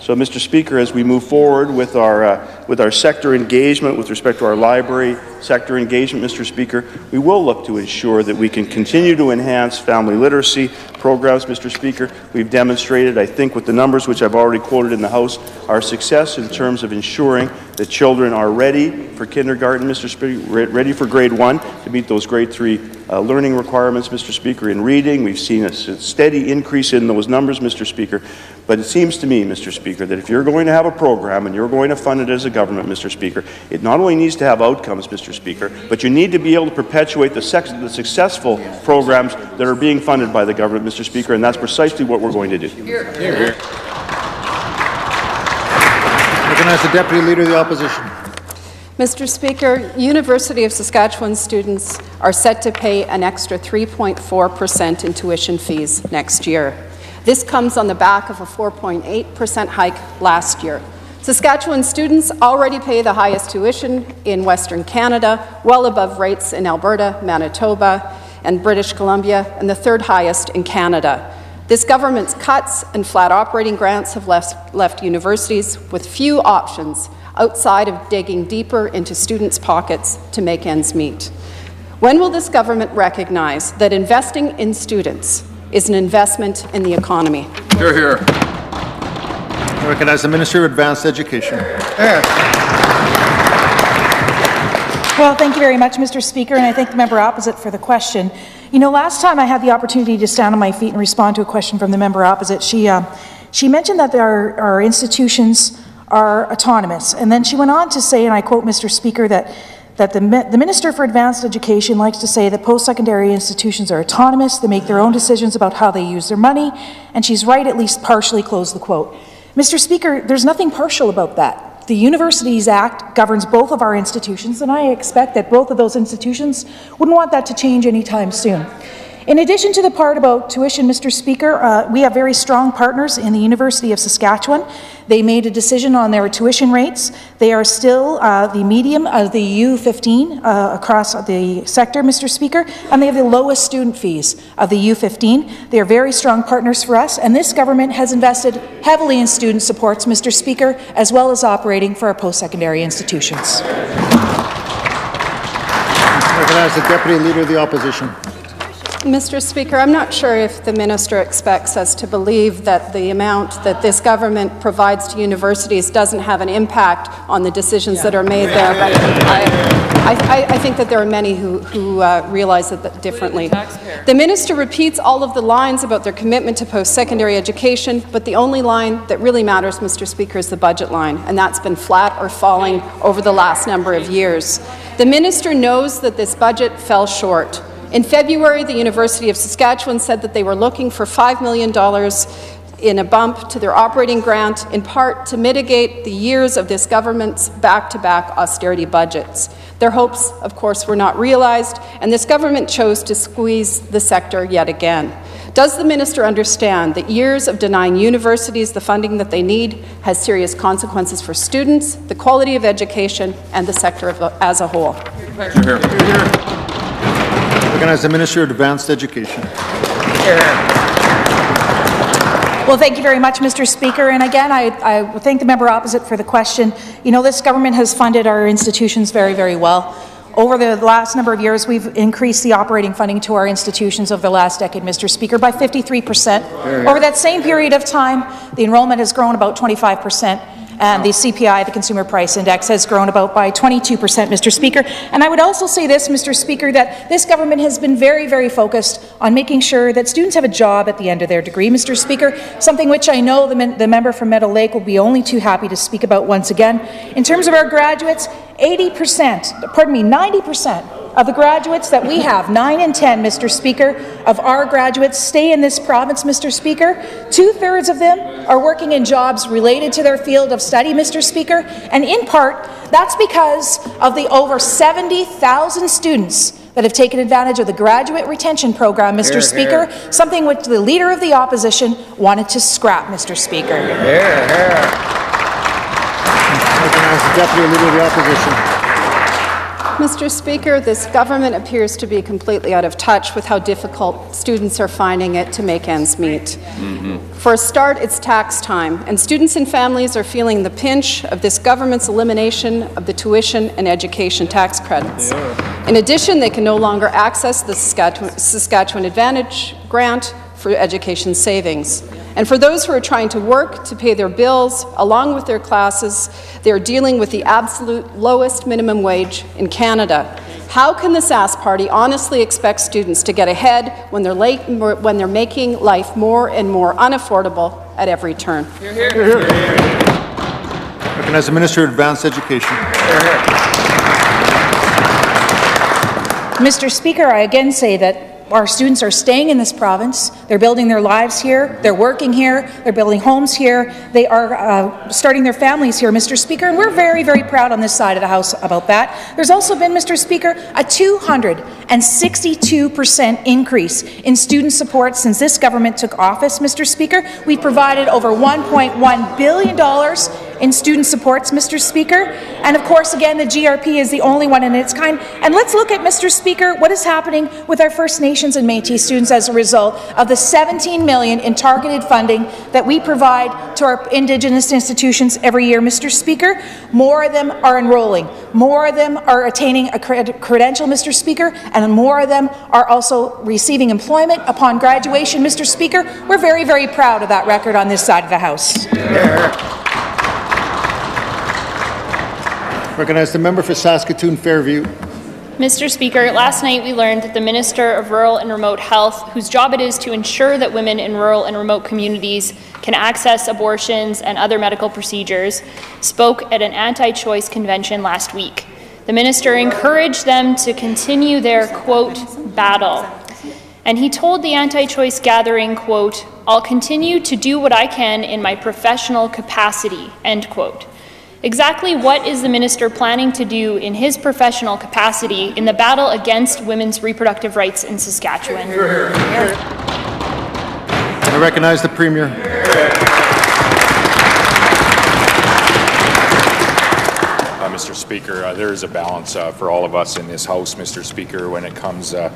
So, Mr. Speaker, as we move forward with our sector engagement with respect to our library sector engagement, Mr. Speaker, we will look to ensure that we can continue to enhance family literacy programs, Mr. Speaker. We've demonstrated, I think, with the numbers which I've already quoted in the House, our success in terms of ensuring that children are ready for kindergarten, Mr. Speaker, ready for grade 1 to meet those grade 3 learning requirements, Mr. Speaker. In reading, we've seen a steady increase in those numbers, Mr. Speaker. But it seems to me, Mr. Speaker, that if you're going to have a program and you're going to fund it as a government, Mr. Speaker, it not only needs to have outcomes, Mr. Speaker, but you need to be able to perpetuate the successful programs that are being funded by the government, Mr. Speaker, and that's precisely what we're going to do.
Hear, hear. Recognize the Deputy Leader of the Opposition.
Mr. Speaker, University of Saskatchewan students are set to pay an extra 3.4% in tuition fees next year. This comes on the back of a 4.8% hike last year. Saskatchewan students already pay the highest tuition in Western Canada, well above rates in Alberta, Manitoba, and British Columbia, and the third highest in Canada. This government's cuts and flat operating grants have left universities with few options outside of digging deeper into students' pockets to make ends meet. When will this government recognize that investing in students is an investment in the economy?
Hear, hear. I recognize the Minister of Advanced Education.
Well, thank you very much, Mr. Speaker, and I thank the member opposite for the question. You know, last time I had the opportunity to stand on my feet and respond to a question from the member opposite, she mentioned that our institutions are autonomous, and then she went on to say, and I quote, Mr. Speaker, that the Minister for Advanced Education likes to say that post-secondary institutions are autonomous, they make their own decisions about how they use their money, and she's right, at least partially, close the quote. Mr. Speaker, there's nothing partial about that. The Universities Act governs both of our institutions, and I expect that both of those institutions wouldn't want that to change anytime soon. In addition to the part about tuition, Mr. Speaker, we have very strong partners in the University of Saskatchewan. They made a decision on their tuition rates. They are still the medium of the U15 across the sector, Mr. Speaker, and they have the lowest student fees of the U15. They are very strong partners for us, and this government has invested heavily in student supports, Mr. Speaker, as well as operating for our post-secondary institutions.
I recognize the Deputy Leader of the Opposition.
Mr. Speaker, I'm not sure if the minister expects us to believe that the amount that this government provides to universities doesn't have an impact on the decisions that are made there. But I think that there are many who realize that differently. The minister repeats all of the lines about their commitment to post-secondary education, but the only line that really matters, Mr. Speaker, is the budget line, and that's been flat or falling over the last number of years. The minister knows that this budget fell short. In February, the University of Saskatchewan said that they were looking for $5 million in a bump to their operating grant, in part to mitigate the years of this government's back-to-back austerity budgets. Their hopes, of course, were not realized, and this government chose to squeeze the sector yet again. Does the minister understand that years of denying universities the funding that they need has serious consequences for students, the quality of education, and the sector as a whole?
Recognize the Minister of Advanced Education.
Well, thank you very much, Mr. Speaker. And again, I thank the member opposite for the question. You know, this government has funded our institutions very, very well. Over the last number of years, we've increased the operating funding to our institutions over the last decade, Mr. Speaker, by 53%. Over that same period of time, the enrollment has grown about 25%. And the CPI, the Consumer Price Index, has grown about by 22%, Mr. Speaker. And I would also say this, Mr. Speaker, that this government has been very, very focused on making sure that students have a job at the end of their degree, Mr. Speaker, something which I know the member from Meadow Lake will be only too happy to speak about once again. In terms of our graduates, 90% of the graduates that we have, 9 in 10, Mr. Speaker, of our graduates stay in this province, Mr. Speaker. 2/3 of them are working in jobs related to their field of study, Mr. Speaker, and in part, that's because of the over 70,000 students that have taken advantage of the graduate retention program, Mr. Speaker, something which the Leader of the Opposition wanted to scrap, Mr. Speaker.
Recognize the Deputy Leader of the Opposition.
Mr. Speaker, this government appears to be completely out of touch with how difficult students are finding it to make ends meet. For a start, it's tax time, and students and families are feeling the pinch of this government's elimination of the tuition and education tax credits. In addition, they can no longer access the Saskatchewan Advantage grant for education savings. And for those who are trying to work to pay their bills along with their classes, they are dealing with the absolute lowest minimum wage in Canada. How can the Sask Party honestly expect students to get ahead when they're making life more and more unaffordable at every turn?
Recognize the Minister of Advanced Education.
Mr. Speaker, I again say that our students are staying in this province. They're building their lives here. They're working here. They're building homes here. They are starting their families here, Mr. Speaker, and we're very, very proud on this side of the House about that. There's also been, Mr. Speaker, a 262% increase in student support since this government took office, Mr. Speaker. We've provided over $1.1 billion in student supports, Mr. Speaker. And of course, again, the GRP is the only one in its kind. And let's look at, Mr. Speaker, what is happening with our First Nations and Métis students as a result of the $17 million in targeted funding that we provide to our Indigenous institutions every year, Mr. Speaker. More of them are enrolling. More of them are attaining a credential, Mr. Speaker, and more of them are also receiving employment upon graduation, Mr. Speaker. We're very, very proud of that record on this side of the House.
Recognize the member for Saskatoon Fairview.
Mr. Speaker, last night we learned that the Minister of Rural and Remote Health, whose job it is to ensure that women in rural and remote communities can access abortions and other medical procedures, spoke at an anti-choice convention last week. The minister encouraged them to continue their, quote, battle. And he told the anti-choice gathering, quote, "I'll continue to do what I can in my professional capacity," end quote. Exactly what is the minister planning to do in his professional capacity in the battle against women's reproductive rights in Saskatchewan?
I recognize the Premier.
Mr. Speaker, there is a balance for all of us in this House, Mr. Speaker, when it comes to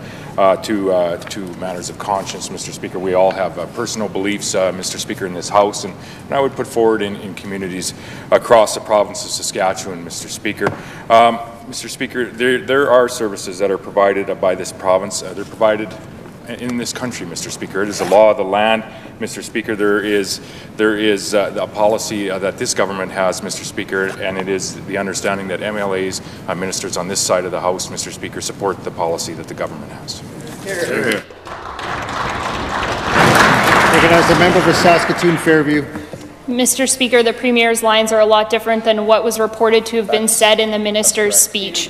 matters of conscience, Mr. Speaker. We all have personal beliefs, Mr. Speaker, in this House, and I would put forward in communities across the province of Saskatchewan, Mr. Speaker. Mr. Speaker, there are services that are provided by this province. They're provided in this country, Mr. Speaker. It is the law of the land, Mr. Speaker. There is a policy that this government has, Mr. Speaker, and it is the understanding that MLAs, ministers on this side of the House, Mr. Speaker, support the policy that the government has.
Recognize the member for Saskatoon Fairview.
Mr. Speaker, the Premier's lines are a lot different than what was reported to have been said in the minister's speech.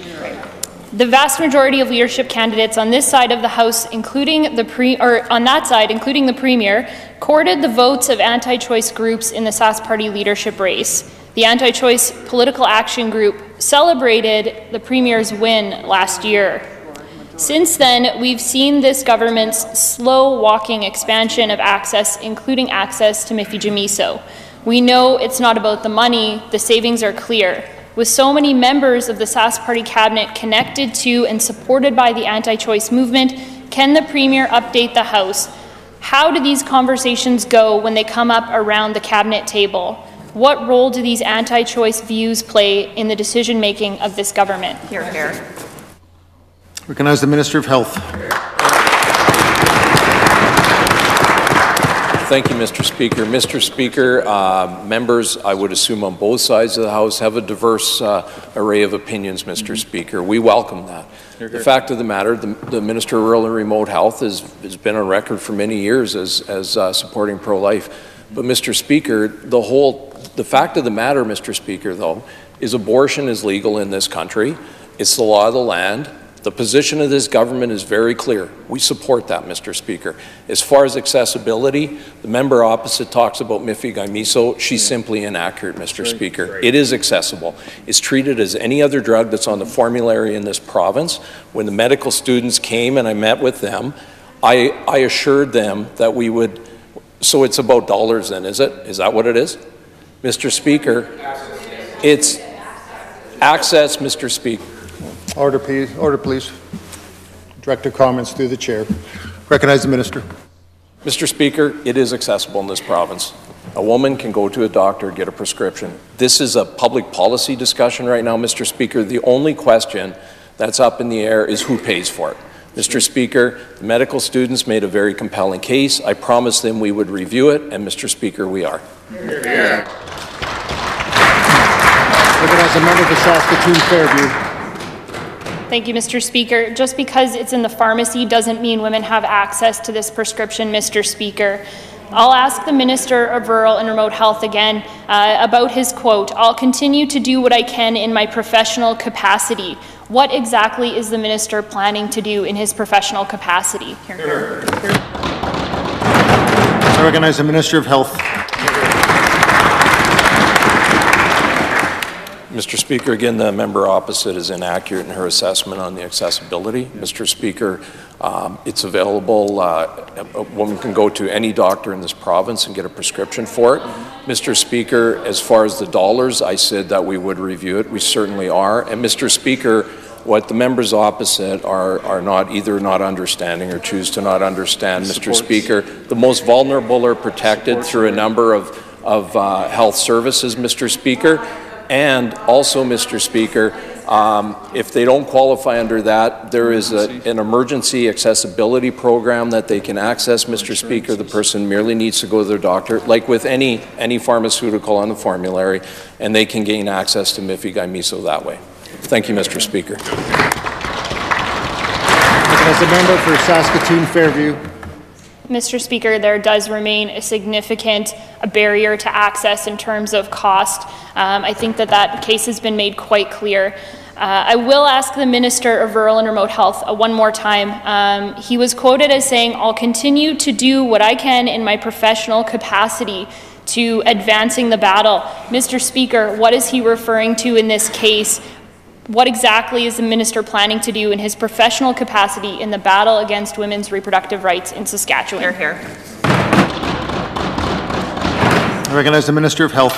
The vast majority of leadership candidates on this side of the House, including the Premier, courted the votes of anti-choice groups in the Sask Party leadership race. The anti-choice political action group celebrated the Premier's win last year. Since then, we've seen this government's slow-walking expansion of access, including access to Mifegymiso. We know it's not about the money, the savings are clear. With so many members of the Sask Party cabinet connected to and supported by the anti-choice movement, can the Premier update the House? How do these conversations go when they come up around the cabinet table? What role do these anti-choice views play in the decision-making of this government?
Hear, hear.
Recognize the Minister of Health.
Thank you, Mr. Speaker. Mr. Speaker, members, I would assume on both sides of the House, have a diverse array of opinions, Mr. Speaker. We welcome that. The fact of the matter, the Minister of Rural and Remote Health has been on record for many years as supporting pro-life. But, Mr. Speaker, the fact of the matter, Mr. Speaker, though, is abortion is legal in this country. It's the law of the land. The position of this government is very clear. We support that, Mr. Speaker. As far as accessibility, the member opposite talks about Mifegymiso. She's simply inaccurate, Mr. Speaker. It is accessible. It's treated as any other drug that's on the formulary in this province. When the medical students came and I met with them, I assured them that we would, so it's about dollars then, is it? Is that what it is? Mr. Speaker, it's access, Mr. Speaker.
Order, please. Order, please. Director comments through the chair. Recognize the Minister.
Mr. Speaker, it is accessible in this province. A woman can go to a doctor, get a prescription. This is a public policy discussion right now, Mr. Speaker. The only question that's up in the air is who pays for it. Mr. Speaker, the medical students made a very compelling case. I promised them we would review it, and Mr. Speaker, we are.
Recognize the member for Saskatoon Fairview.
Thank you, Mr. Speaker. Just because it's in the pharmacy doesn't mean women have access to this prescription, Mr. Speaker. I'll ask the Minister of Rural and Remote Health again about his quote, "I'll continue to do what I can in my professional capacity." What exactly is the Minister planning to do in his professional capacity?
I recognize the Minister of Health.
Mr. Speaker, again, the member opposite is inaccurate in her assessment on the accessibility. Mr. Speaker, it's available. A woman can go to any doctor in this province and get a prescription for it. Mr. Speaker, as far as the dollars, I said that we would review it. We certainly are. And Mr. Speaker, what the members opposite are not either not understanding or choose to not understand, Mr. Speaker, the most vulnerable are protected through a number of health services, Mr. Speaker. And also, Mr. Speaker, if they don't qualify under that, there is an emergency accessibility program that they can access, Mr. Speaker. The person merely needs to go to their doctor, like with any pharmaceutical on the formulary, and they can gain access to Mifegymiso that way. Thank you, Mr. Speaker.
As a member for Saskatoon Fairview.
Mr. Speaker, there does remain a significant barrier to access in terms of cost. I think that case has been made quite clear. I will ask the Minister of Rural and Remote Health one more time. He was quoted as saying, "I'll continue to do what I can in my professional capacity." to advancing the battle. Mr. Speaker, what is he referring to in this case? What exactly is the minister planning to do in his professional capacity in the battle against women's reproductive rights in Saskatchewan?
Hear, hear.
I recognize the Minister of Health.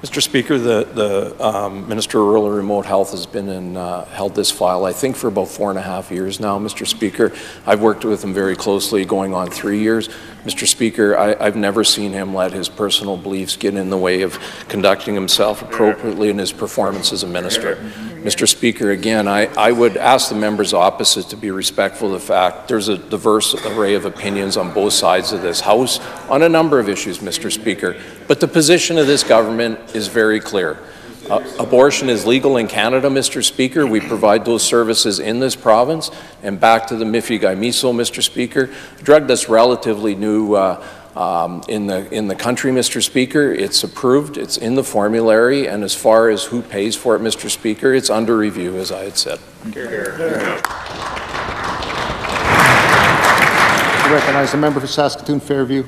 Mr. Speaker, the Minister of Rural and Remote Health has been held this file, I think, for about 4.5 years now, Mr. Speaker. I've worked with him very closely, going on 3 years. Mr. Speaker, I've never seen him let his personal beliefs get in the way of conducting himself appropriately in his performance as a minister. Mr. Speaker, again, I would ask the members opposite to be respectful of the fact there's a diverse array of opinions on both sides of this House on a number of issues, Mr. Speaker. But the position of this government is very clear. Abortion is legal in Canada, Mr. Speaker. We provide those services in this province. And back to the mifegammiso, Mr. Speaker, a drug that's relatively new in the country, Mr. Speaker. It's approved, it's in the formulary, and as far as who pays for it, Mr. Speaker, it's under review, as I had said.
I recognize the member for Saskatoon Fairview.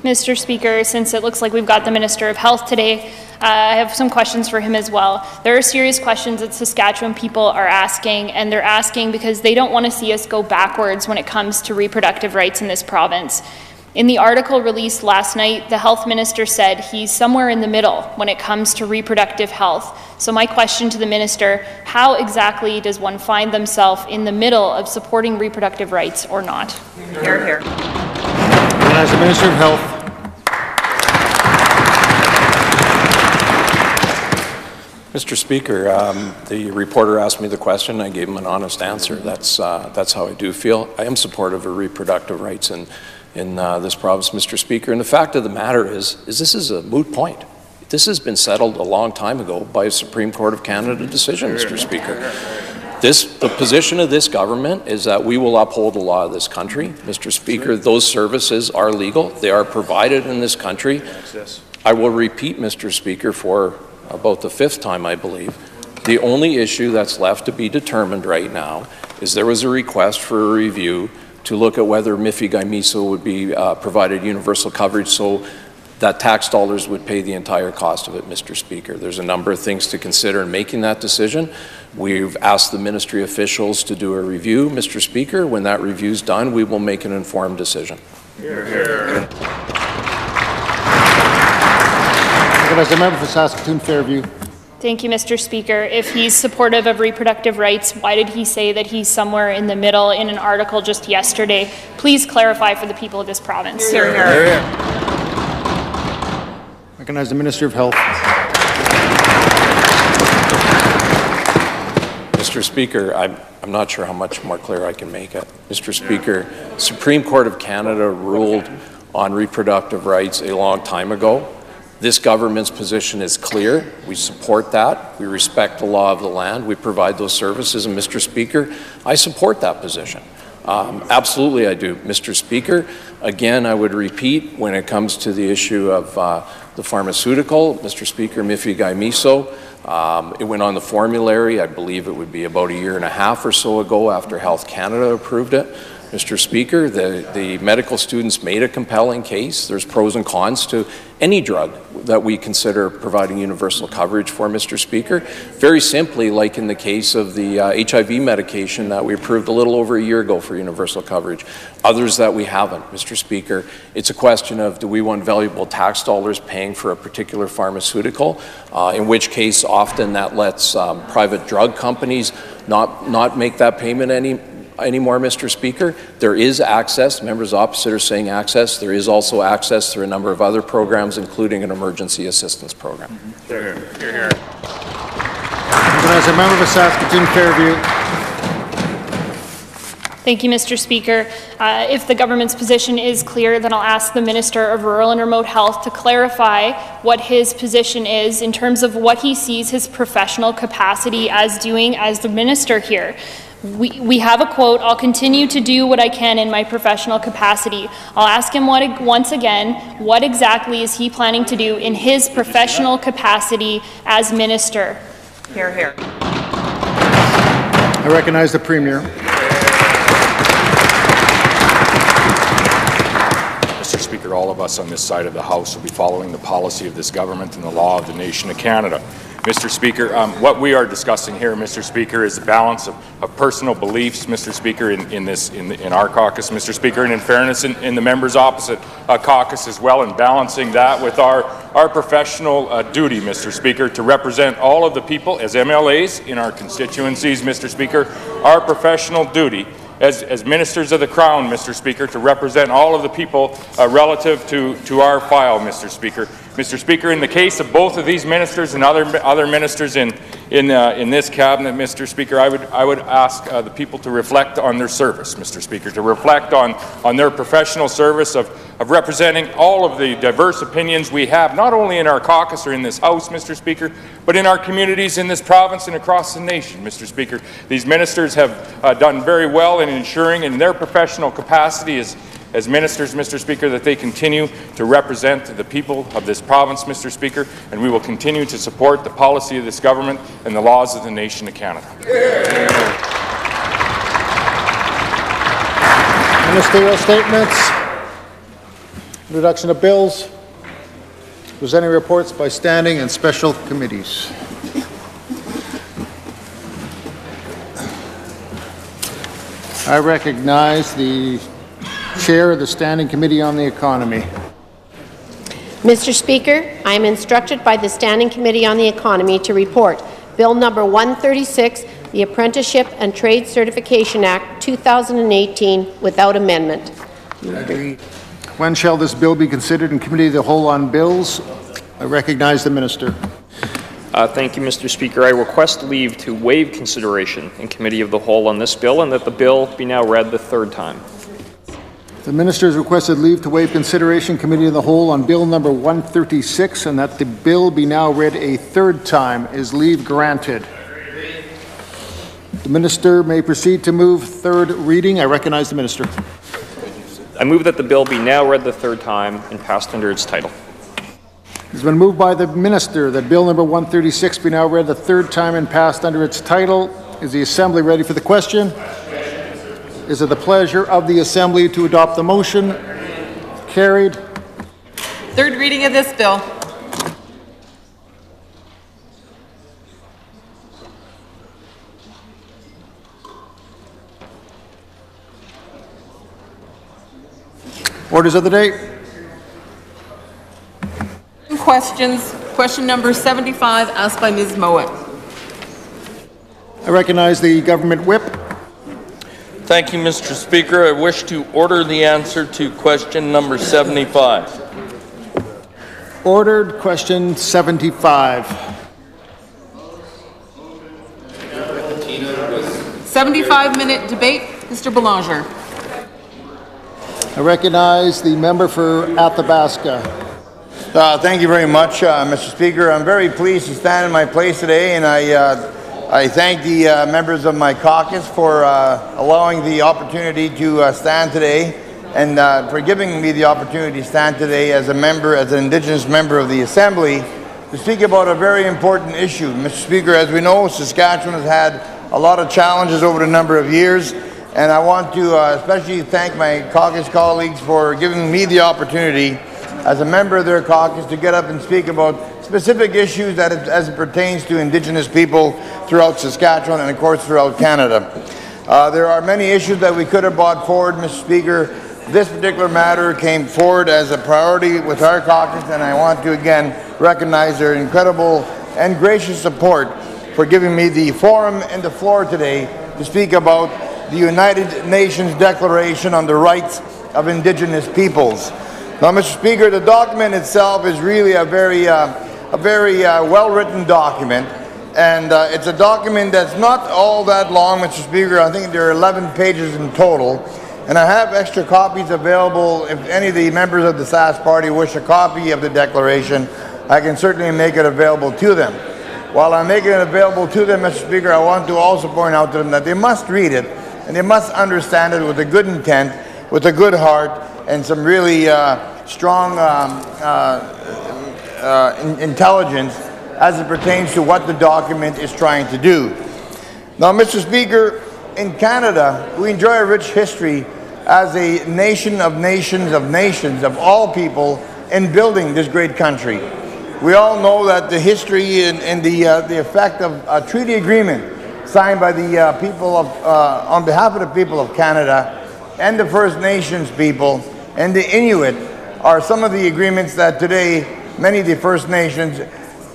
Mr. Speaker, since it looks like we've got the Minister of Health today, I have some questions for him as well. There are serious questions that Saskatchewan people are asking, and they're asking because they don't want to see us go backwards when it comes to reproductive rights in this province. In the article released last night, the Health Minister said he's somewhere in the middle when it comes to reproductive health. So my question to the Minister, how exactly does one find themselves in the middle of supporting reproductive rights or not?
Hear, hear.
As the Minister of Health.
Mr. Speaker, the reporter asked me the question. I gave him an honest answer. That's how I do feel. I am supportive of reproductive rights in this province, Mr. Speaker. And the fact of the matter is this is a moot point. This has been settled a long time ago by a Supreme Court of Canada decision, Mr. Speaker. The position of this government is that we will uphold the law of this country. Mr. Speaker, those services are legal. They are provided in this country. I will repeat, Mr. Speaker, for about the 5th time, I believe. The only issue that's left to be determined right now is there was a request for a review to look at whether mifegammiso would be provided universal coverage so that tax dollars would pay the entire cost of it, Mr. Speaker. There's a number of things to consider in making that decision. We've asked the ministry officials to do a review, Mr. Speaker. When that review's done, we will make an informed decision.
Hear, hear. As a member for Saskatoon Fairview.
Thank you, Mr. Speaker. If he's supportive of reproductive rights, why did he say that he's somewhere in the middle in an article just yesterday? Please clarify for the people of this province.
Hear, hear.
Recognize the Minister of Health.
Mr. Speaker, I'm not sure how much more clear I can make it. Mr. Speaker, Supreme Court of Canada ruled on reproductive rights a long time ago. This government's position is clear. We support that. We respect the law of the land. We provide those services. And Mr. Speaker, I support that position. Absolutely I do. Mr. Speaker, again, I would repeat when it comes to the issue of the pharmaceutical, Mr. Speaker, mifegammiso, it went on the formulary, I believe it would be about 1.5 years or so ago after Health Canada approved it. Mr. Speaker, the medical students made a compelling case. There's pros and cons to any drug that we consider providing universal coverage for, Mr. Speaker. Very simply, like in the case of the HIV medication that we approved a little over 1 year ago for universal coverage, others that we haven't, Mr. Speaker. It's a question of, do we want valuable tax dollars paying for a particular pharmaceutical, in which case often that lets private drug companies not make that payment anymore, Mr. Speaker. There is access. Members opposite are saying access. There is also access through a number of other programs, including an emergency assistance program.
Hear, hear. As a member of Saskatoon Fairview.
Thank you, Mr. Speaker. If the government's position is clear, then I'll ask the Minister of Rural and Remote Health to clarify what his position is in terms of what he sees his professional capacity as doing as the minister here. We have a quote, "I'll continue to do what I can in my professional capacity." I'll ask him once again, what exactly is he planning to do in his professional capacity as minister?
Hear, hear.
I recognize the Premier.
Mr. Speaker, all of us on this side of the House will be following the policy of this government and the law of the nation of Canada. Mr. Speaker, what we are discussing here, Mr. Speaker, is the balance of personal beliefs, Mr. Speaker, in our caucus, Mr. Speaker, and in fairness, in the members opposite caucus as well, and balancing that with our professional duty, Mr. Speaker, to represent all of the people as MLAs in our constituencies, Mr. Speaker, our professional duty as ministers of the Crown, Mr. Speaker, to represent all of the people relative to our file, Mr. Speaker. Mr. Speaker, in the case of both of these ministers and other ministers in this cabinet, Mr. Speaker, I would ask the people to reflect on their service, Mr. Speaker, to reflect on their professional service of representing all of the diverse opinions we have, not only in our caucus or in this House, Mr. Speaker, but in our communities in this province and across the nation, Mr. Speaker. These ministers have done very well in ensuring in their professional capacity as ministers, Mr. Speaker, that they continue to represent the people of this province, Mr. Speaker, and we will continue to support the policy of this government and the laws of the nation of Canada.
Ministerial statements, introduction of bills, presenting reports by standing and special committees. I recognize the Chair of the Standing Committee on the Economy.
Mr. Speaker, I am instructed by the Standing Committee on the Economy to report Bill number 136, the Apprenticeship and Trade Certification Act 2018, without amendment.
When shall this bill be considered in Committee of the Whole on Bills? I recognize the Minister.
Thank you, Mr. Speaker. I request leave to waive consideration in Committee of the Whole on this bill and that the bill be now read the third time.
The Minister has requested leave to waive consideration Committee of the Whole on Bill number 136 and that the bill be now read a third time. Is leave granted? The Minister may proceed to move third reading. I recognize the Minister.
I move that the bill be now read the third time and passed under its title.
It has been moved by the Minister that Bill number 136 be now read the third time and passed under its title. Is the Assembly ready for the question? Is it the pleasure of the Assembly to adopt the motion? Carried.
Third reading of this bill.
Orders of the day.
Questions. Question number 75, asked by Ms. Mowat.
I recognize the Government Whip.
Thank you, Mr. Speaker. I wish to order the answer to question number 75.
Ordered. Question 75.
75-minute debate. Mr. Belanger.
I recognize the member for Athabasca.
Thank you very much, Mr. Speaker. I'm very pleased to stand in my place today, and I thank the members of my caucus for allowing the opportunity to stand today and for giving me the opportunity to stand today as a member, as an Indigenous member of the Assembly, to speak about a very important issue. Mr. Speaker, as we know, Saskatchewan has had a lot of challenges over a number of years, and I want to especially thank my caucus colleagues for giving me the opportunity as a member of their caucus to get up and speak about specific issues that as it pertains to Indigenous people throughout Saskatchewan and of course throughout Canada. There are many issues that we could have brought forward, Mr. Speaker. This particular matter came forward as a priority with our caucus, and I want to again recognize their incredible and gracious support for giving me the forum and the floor today to speak about the United Nations Declaration on the Rights of Indigenous Peoples. Now, Mr. Speaker, the document itself is really a very well-written document, and it's a document that's not all that long, Mr. Speaker. I think there are 11 pages in total, and I have extra copies available. If any of the members of the SAS Party wish a copy of the declaration, I can certainly make it available to them. While I'm making it available to them, Mr. Speaker, I want to also point out to them that they must read it, and they must understand it with a good intent, with a good heart, and some really strong intelligence as it pertains to what the document is trying to do. Now, Mr. Speaker, in Canada, we enjoy a rich history as a nation of nations of all people in building this great country. We all know that the history and the effect of a treaty agreement signed by the people of, on behalf of the people of Canada and the First Nations people and the Inuit are some of the agreements that today many of the First Nations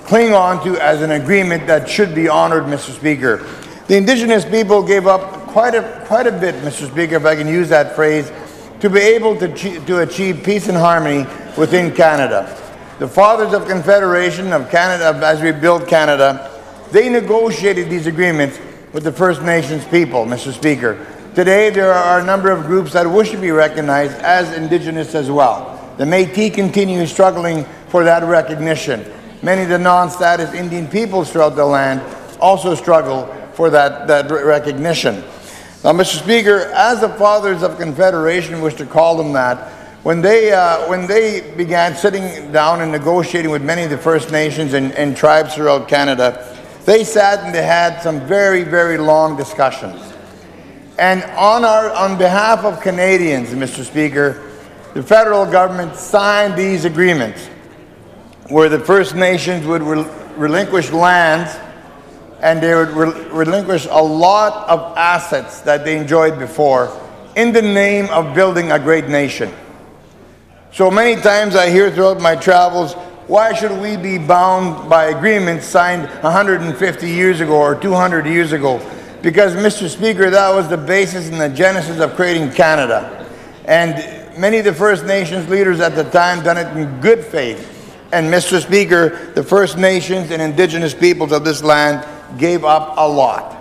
cling on to as an agreement that should be honored, Mr. Speaker. The Indigenous people gave up quite a bit, Mr. Speaker, if I can use that phrase, to be able to achieve peace and harmony within Canada. The Fathers of Confederation of Canada, as we built Canada, they negotiated these agreements with the First Nations people, Mr. Speaker. Today, there are a number of groups that wish to be recognized as Indigenous as well. The Métis continue struggling for that recognition. Many of the non-status Indian peoples throughout the land also struggle for that recognition. Now, Mr. Speaker, as the Fathers of Confederation wish to call them that, when they began sitting down and negotiating with many of the First Nations and tribes throughout Canada, they sat and they had some very, very long discussions. And on behalf of Canadians, Mr. Speaker, the federal government signed these agreements where the First Nations would relinquish lands and they would relinquish a lot of assets that they enjoyed before in the name of building a great nation. So many times I hear throughout my travels, why should we be bound by agreements signed 150 years ago or 200 years ago? Because, Mr. Speaker, that was the basis and the genesis of creating Canada. And many of the First Nations leaders at the time done it in good faith. And, Mr. Speaker, the First Nations and Indigenous peoples of this land gave up a lot.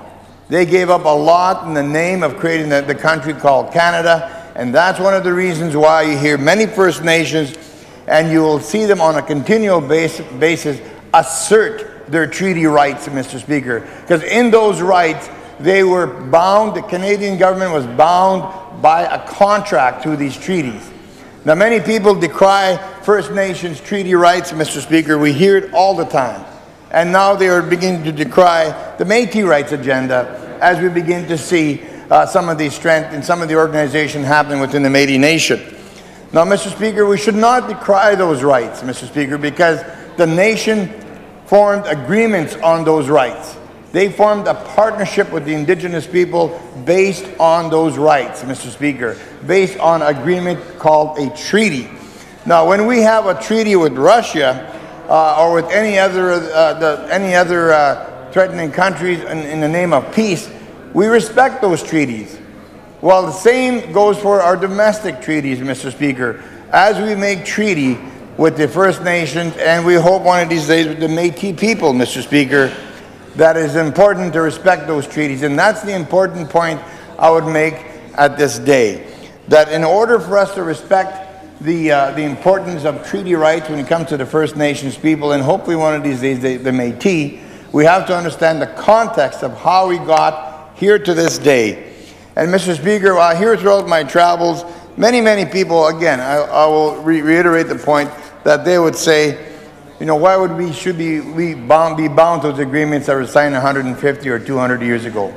They gave up a lot in the name of creating the country called Canada. And that's one of the reasons why you hear many First Nations, and you will see them on a continual basis assert their treaty rights, Mr. Speaker. Because in those rights, they were bound, the Canadian government was bound by a contract to these treaties. Now, many people decry First Nations treaty rights, Mr. Speaker. We hear it all the time. And now they are beginning to decry the Métis rights agenda as we begin to see some of the strength and some of the organization happening within the Métis Nation. Now, Mr. Speaker, we should not decry those rights, Mr. Speaker, because the nation formed agreements on those rights. They formed a partnership with the Indigenous people based on those rights, Mr. Speaker, based on an agreement called a treaty. Now, when we have a treaty with Russia or with any other threatening countries in the name of peace, we respect those treaties. Well, the same goes for our domestic treaties, Mr. Speaker. As we make treaty with the First Nations, and we hope one of these days with the Métis people, Mr. Speaker, that is important to respect those treaties. And that's the important point I would make at this day. That in order for us to respect the importance of treaty rights when it comes to the First Nations people, and hopefully one of these days the Métis, we have to understand the context of how we got here to this day. And Mr. Speaker, I hear throughout my travels, many people, again, I will reiterate the point that they would say, you know, why would we be bound to those agreements that were signed 150 or 200 years ago?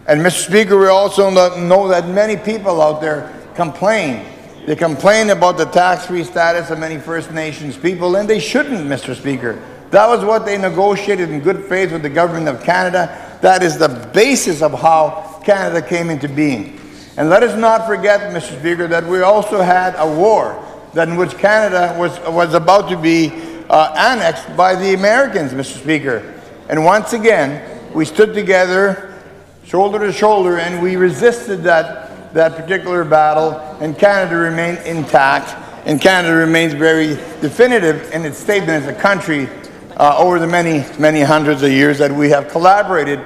And Mr. Speaker, we also know that many people out there complain. They complain about the tax-free status of many First Nations people, and they shouldn't, Mr. Speaker. That was what they negotiated in good faith with the government of Canada. That is the basis of how Canada came into being. And let us not forget, Mr. Speaker, that we also had a war in which Canada was about to be annexed by the Americans, Mr. Speaker. And once again, we stood together, shoulder to shoulder, and we resisted that particular battle, and Canada remained intact, and Canada remains very definitive in its statement as a country over the many hundreds of years that we have collaborated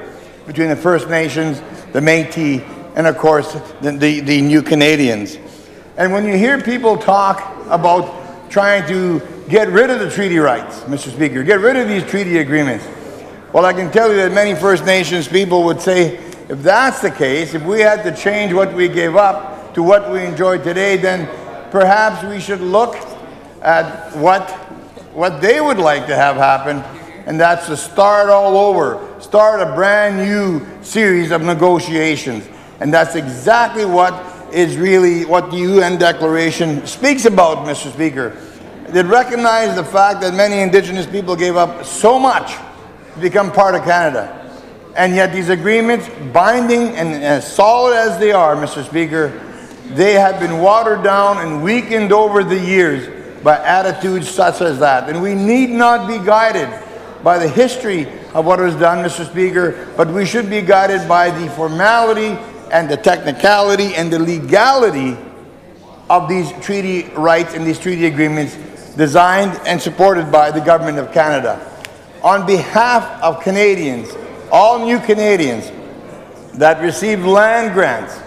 between the First Nations, the Métis, and of course the new Canadians. And when you hear people talk about trying to get rid of the treaty rights, Mr. Speaker, get rid of these treaty agreements, well, I can tell you that many First Nations people would say, if that's the case, if we had to change what we gave up to what we enjoy today, then perhaps we should look at what they would like to have happen, and that's to start all over, start a brand new series of negotiations. And that's exactly what is really what the UN Declaration speaks about, Mr. Speaker. It recognized the fact that many Indigenous people gave up so much to become part of Canada. And yet these agreements, binding and as solid as they are, Mr. Speaker, they have been watered down and weakened over the years by attitudes such as that. And we need not be guided by the history of what was done, Mr. Speaker, but we should be guided by the formality and the technicality and the legality of these treaty rights and these treaty agreements designed and supported by the Government of Canada. On behalf of Canadians, all new Canadians that received land grants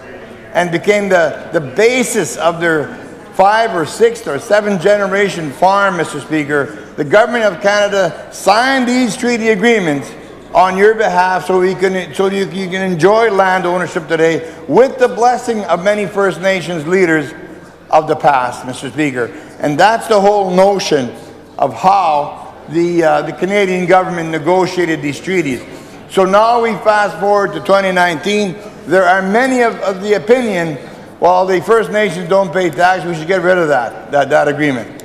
and became the basis of their 5th or 6th or 7th generation farm, Mr. Speaker, the Government of Canada signed these treaty agreements on your behalf so you can enjoy land ownership today with the blessing of many First Nations leaders of the past, Mr. Speaker. And that's the whole notion of how the Canadian government negotiated these treaties. So now we fast forward to 2019. There are many of the opinion, well, the First Nations don't pay tax, we should get rid of that agreement.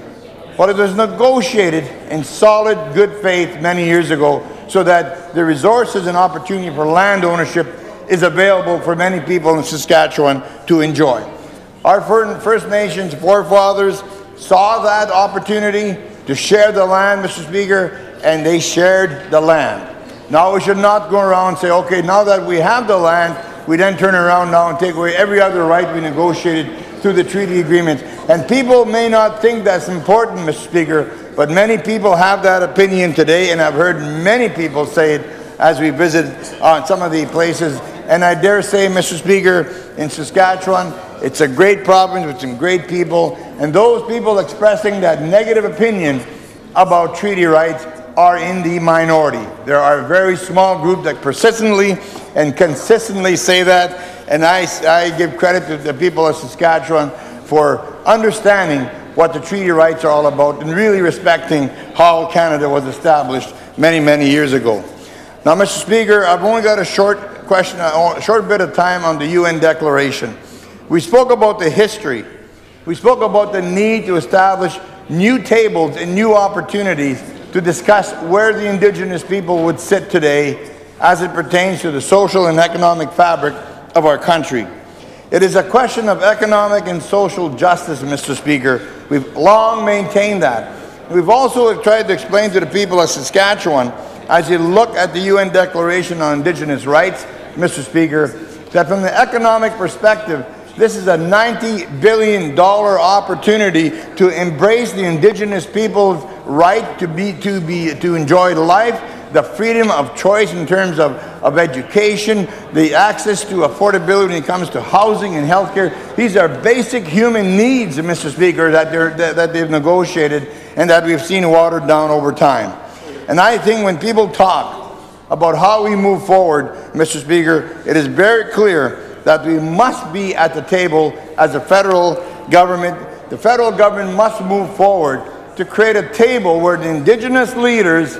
Well, it was negotiated in solid good faith many years ago so that the resources and opportunity for land ownership is available for many people in Saskatchewan to enjoy. Our First Nations forefathers saw that opportunity to share the land, Mr. Speaker, and they shared the land. Now we should not go around and say, okay, now that we have the land, we then turn around now and take away every other right we negotiated through the treaty agreements. And people may not think that's important, Mr. Speaker, but many people have that opinion today, and I've heard many people say it as we visit some of the places. And I dare say, Mr. Speaker, in Saskatchewan, it's a great province with some great people, and those people expressing that negative opinion about treaty rights are in the minority. There are a very small group that persistently and consistently say that, and I give credit to the people of Saskatchewan for understanding what the treaty rights are all about and really respecting how Canada was established many, many years ago. Now, Mr. Speaker, I've only got a short bit of time on the UN Declaration. We spoke about the history. We spoke about the need to establish new tables and new opportunities to discuss where the Indigenous people would sit today as it pertains to the social and economic fabric of our country. It is a question of economic and social justice, Mr. Speaker. We've long maintained that. We've also tried to explain to the people of Saskatchewan, as you look at the UN Declaration on Indigenous Rights, Mr. Speaker, that from the economic perspective, this is a $90 billion opportunity to embrace the Indigenous people's right to enjoy life, the freedom of choice in terms of education, the access to affordability when it comes to housing and health care. These are basic human needs, Mr. Speaker, that they've negotiated and that we've seen watered down over time. And I think when people talk about how we move forward, Mr. Speaker, it is very clear that we must be at the table as a federal government. The federal government must move forward to create a table where the Indigenous leaders,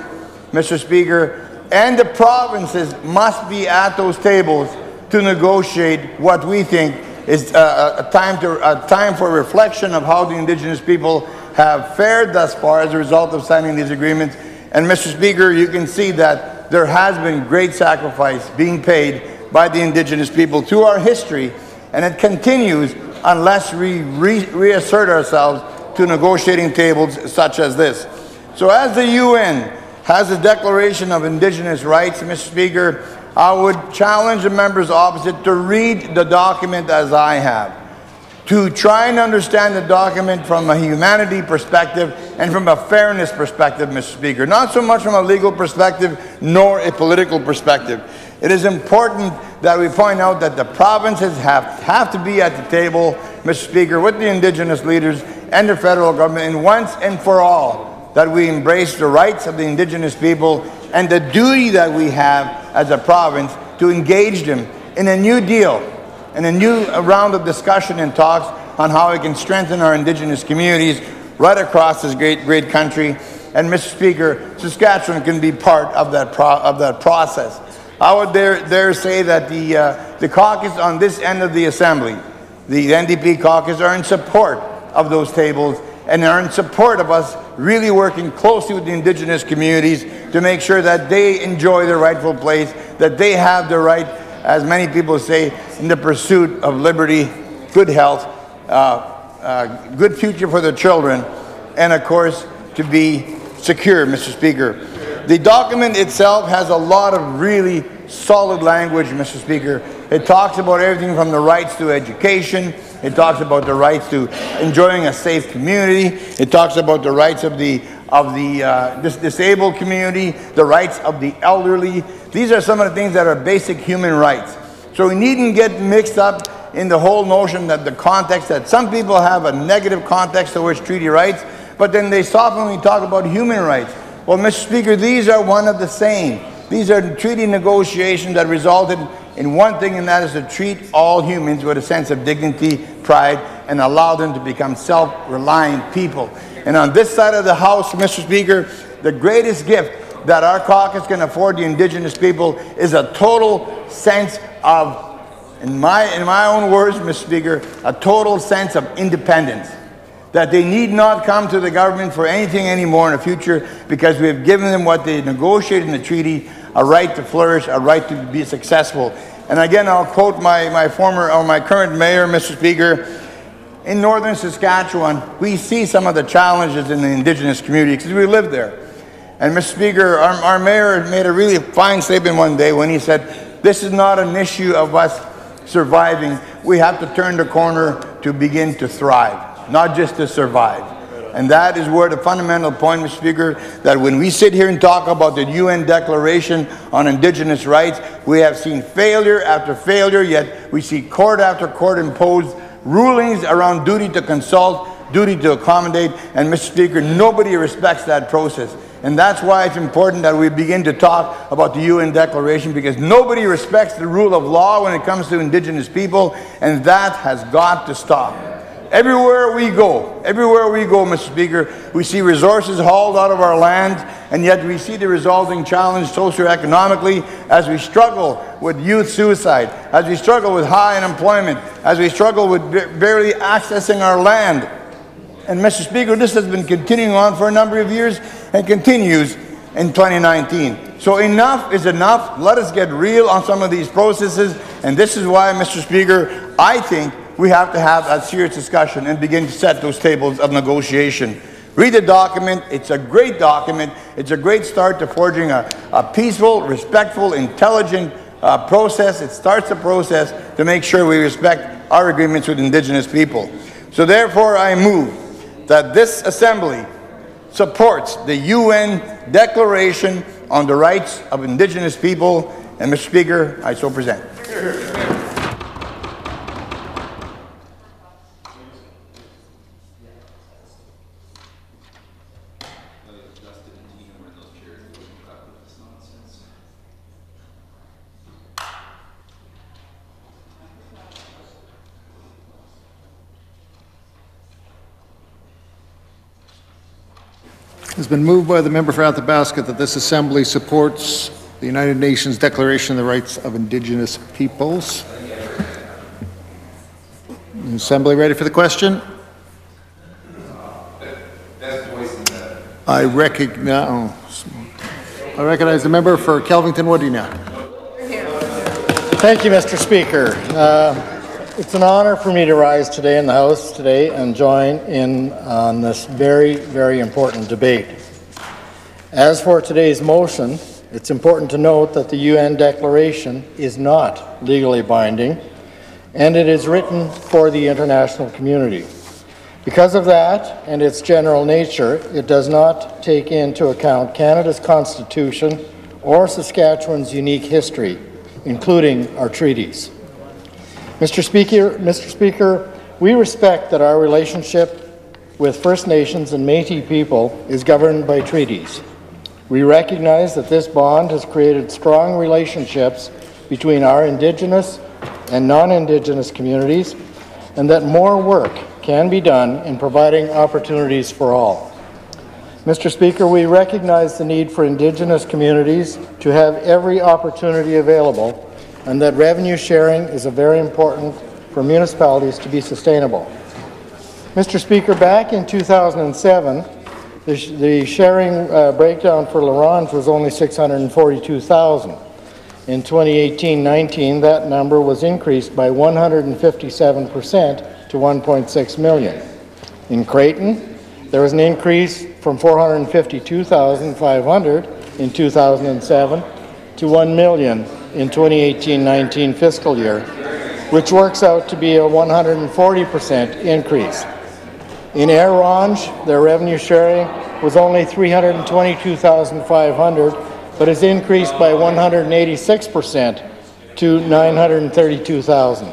Mr. Speaker, and the provinces must be at those tables to negotiate what we think is a time for reflection of how the Indigenous people have fared thus far as a result of signing these agreements. And Mr. Speaker, you can see that there has been great sacrifice being paid by the Indigenous people through our history, and it continues unless we reassert ourselves to negotiating tables such as this. So as the UN has a Declaration of Indigenous Rights, Mr. Speaker, I would challenge the members opposite to read the document as I have, to try and understand the document from a humanity perspective and from a fairness perspective, Mr. Speaker, not so much from a legal perspective nor a political perspective. It is important that we point out that the provinces have to be at the table, Mr. Speaker, with the Indigenous leaders and the federal government, and once and for all, that we embrace the rights of the Indigenous people and the duty that we have as a province to engage them in a new deal, in a new round of discussion and talks on how we can strengthen our Indigenous communities right across this great country. And, Mr. Speaker, Saskatchewan can be part of that process. I would dare say that the caucus on this end of the Assembly, the NDP caucus are in support of those tables and are in support of us really working closely with the Indigenous communities to make sure that they enjoy their rightful place, that they have the right, as many people say, in the pursuit of liberty, good health, good future for their children, and of course, to be secure, Mr. Speaker. The document itself has a lot of really solid language, Mr. Speaker. It talks about everything from the rights to education. It talks about the rights to enjoying a safe community. It talks about the rights of the disabled community, the rights of the elderly. These are some of the things that are basic human rights. So we needn't get mixed up in the whole notion that the context, that some people have a negative context towards treaty rights, but then they soften when we talk about human rights. Well, Mr. Speaker, these are one of the same. These are treaty negotiations that resulted in one thing, and that is to treat all humans with a sense of dignity, pride, and allow them to become self-reliant people. And on this side of the House, Mr. Speaker, the greatest gift that our caucus can afford the Indigenous people is a total sense of, in my own words, Mr. Speaker, a total sense of independence. That they need not come to the government for anything anymore in the future because we have given them what they negotiated in the treaty, a right to flourish, a right to be successful. And again, I'll quote my current mayor, Mr. Speaker. In northern Saskatchewan, we see some of the challenges in the Indigenous community because we live there. And Mr. Speaker, our mayor made a really fine statement one day when he said, this is not an issue of us surviving. We have to turn the corner to begin to thrive, not just to survive. And that is where the fundamental point, Mr. Speaker, that when we sit here and talk about the UN Declaration on Indigenous Rights, we have seen failure after failure, yet we see court after court impose rulings around duty to consult, duty to accommodate, and Mr. Speaker, nobody respects that process. And that's why it's important that we begin to talk about the UN Declaration, because nobody respects the rule of law when it comes to Indigenous people, and that has got to stop. Everywhere we go, Mr. Speaker, we see resources hauled out of our land, and yet we see the resulting challenge socioeconomically as we struggle with youth suicide, as we struggle with high unemployment, as we struggle with barely accessing our land. And Mr. Speaker, this has been continuing on for a number of years and continues in 2019. So enough is enough. Let us get real on some of these processes, and this is why, Mr. Speaker, I think we have to have a serious discussion and begin to set those tables of negotiation. Read the document. It's a great document. It's a great start to forging a peaceful, respectful, intelligent process. It starts a process to make sure we respect our agreements with Indigenous people. So therefore, I move that this Assembly supports the UN Declaration on the Rights of Indigenous People. And Mr. Speaker, I so present.
It has been moved by the member for Athabasca that this Assembly supports the United Nations Declaration on the Rights of Indigenous Peoples. The Assembly ready for the question? I recognize the member for Kelvington Woody now.
Thank you, Mr. Speaker. It's an honor for me to rise today in the House today and join in on this very, very important debate. As for today's motion, it's important to note that the UN Declaration is not legally binding, and it is written for the international community. Because of that and its general nature, it does not take into account Canada's Constitution or Saskatchewan's unique history, including our treaties. Mr. Speaker, we respect that our relationship with First Nations and Métis people is governed by treaties. We recognize that this bond has created strong relationships between our Indigenous and non-Indigenous communities, and that more work can be done in providing opportunities for all. Mr. Speaker, we recognize the need for Indigenous communities to have every opportunity available, and that revenue sharing is a very important for municipalities to be sustainable. Mr. Speaker, back in 2007, the sharing breakdown for LaRange was only $642,000. In 2018-19, that number was increased by 157% to $1.6 million. In Creighton, there was an increase from $452,500 in 2007 to $1 million in 2018-19 fiscal year, which works out to be a 140% increase. In Air Ronge, their revenue sharing was only $322,500, but has increased by 186% to $932,000.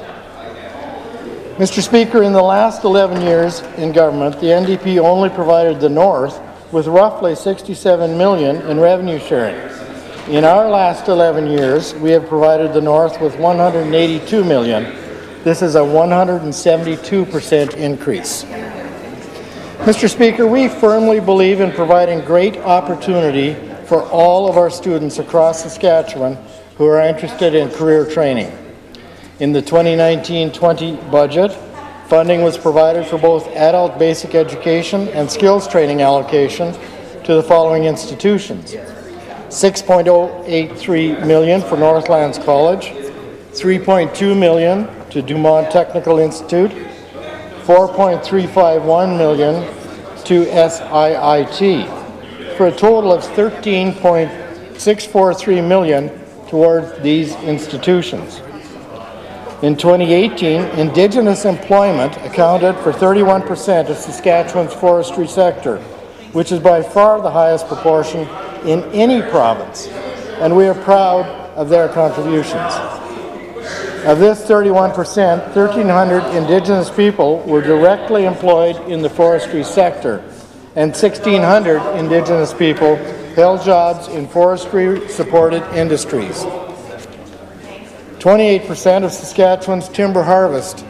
Mr. Speaker, in the last 11 years in government, the NDP only provided the North with roughly $67 million in revenue sharing. In our last 11 years, we have provided the North with $182 million. This is a 172% increase. Mr. Speaker, we firmly believe in providing great opportunity for all of our students across Saskatchewan who are interested in career training. In the 2019-20 budget, funding was provided for both adult basic education and skills training allocation to the following institutions: $6.083 million for Northlands College, $3.2 million to Dumont Technical Institute, $4.351 million to SIIT, for a total of $13.643 million towards these institutions. In 2018, Indigenous employment accounted for 31% of Saskatchewan's forestry sector, which is by far the highest proportion in any province, and we are proud of their contributions. Of this 31%, 1,300 Indigenous people were directly employed in the forestry sector, and 1,600 Indigenous people held jobs in forestry-supported industries. 28% of Saskatchewan's timber harvest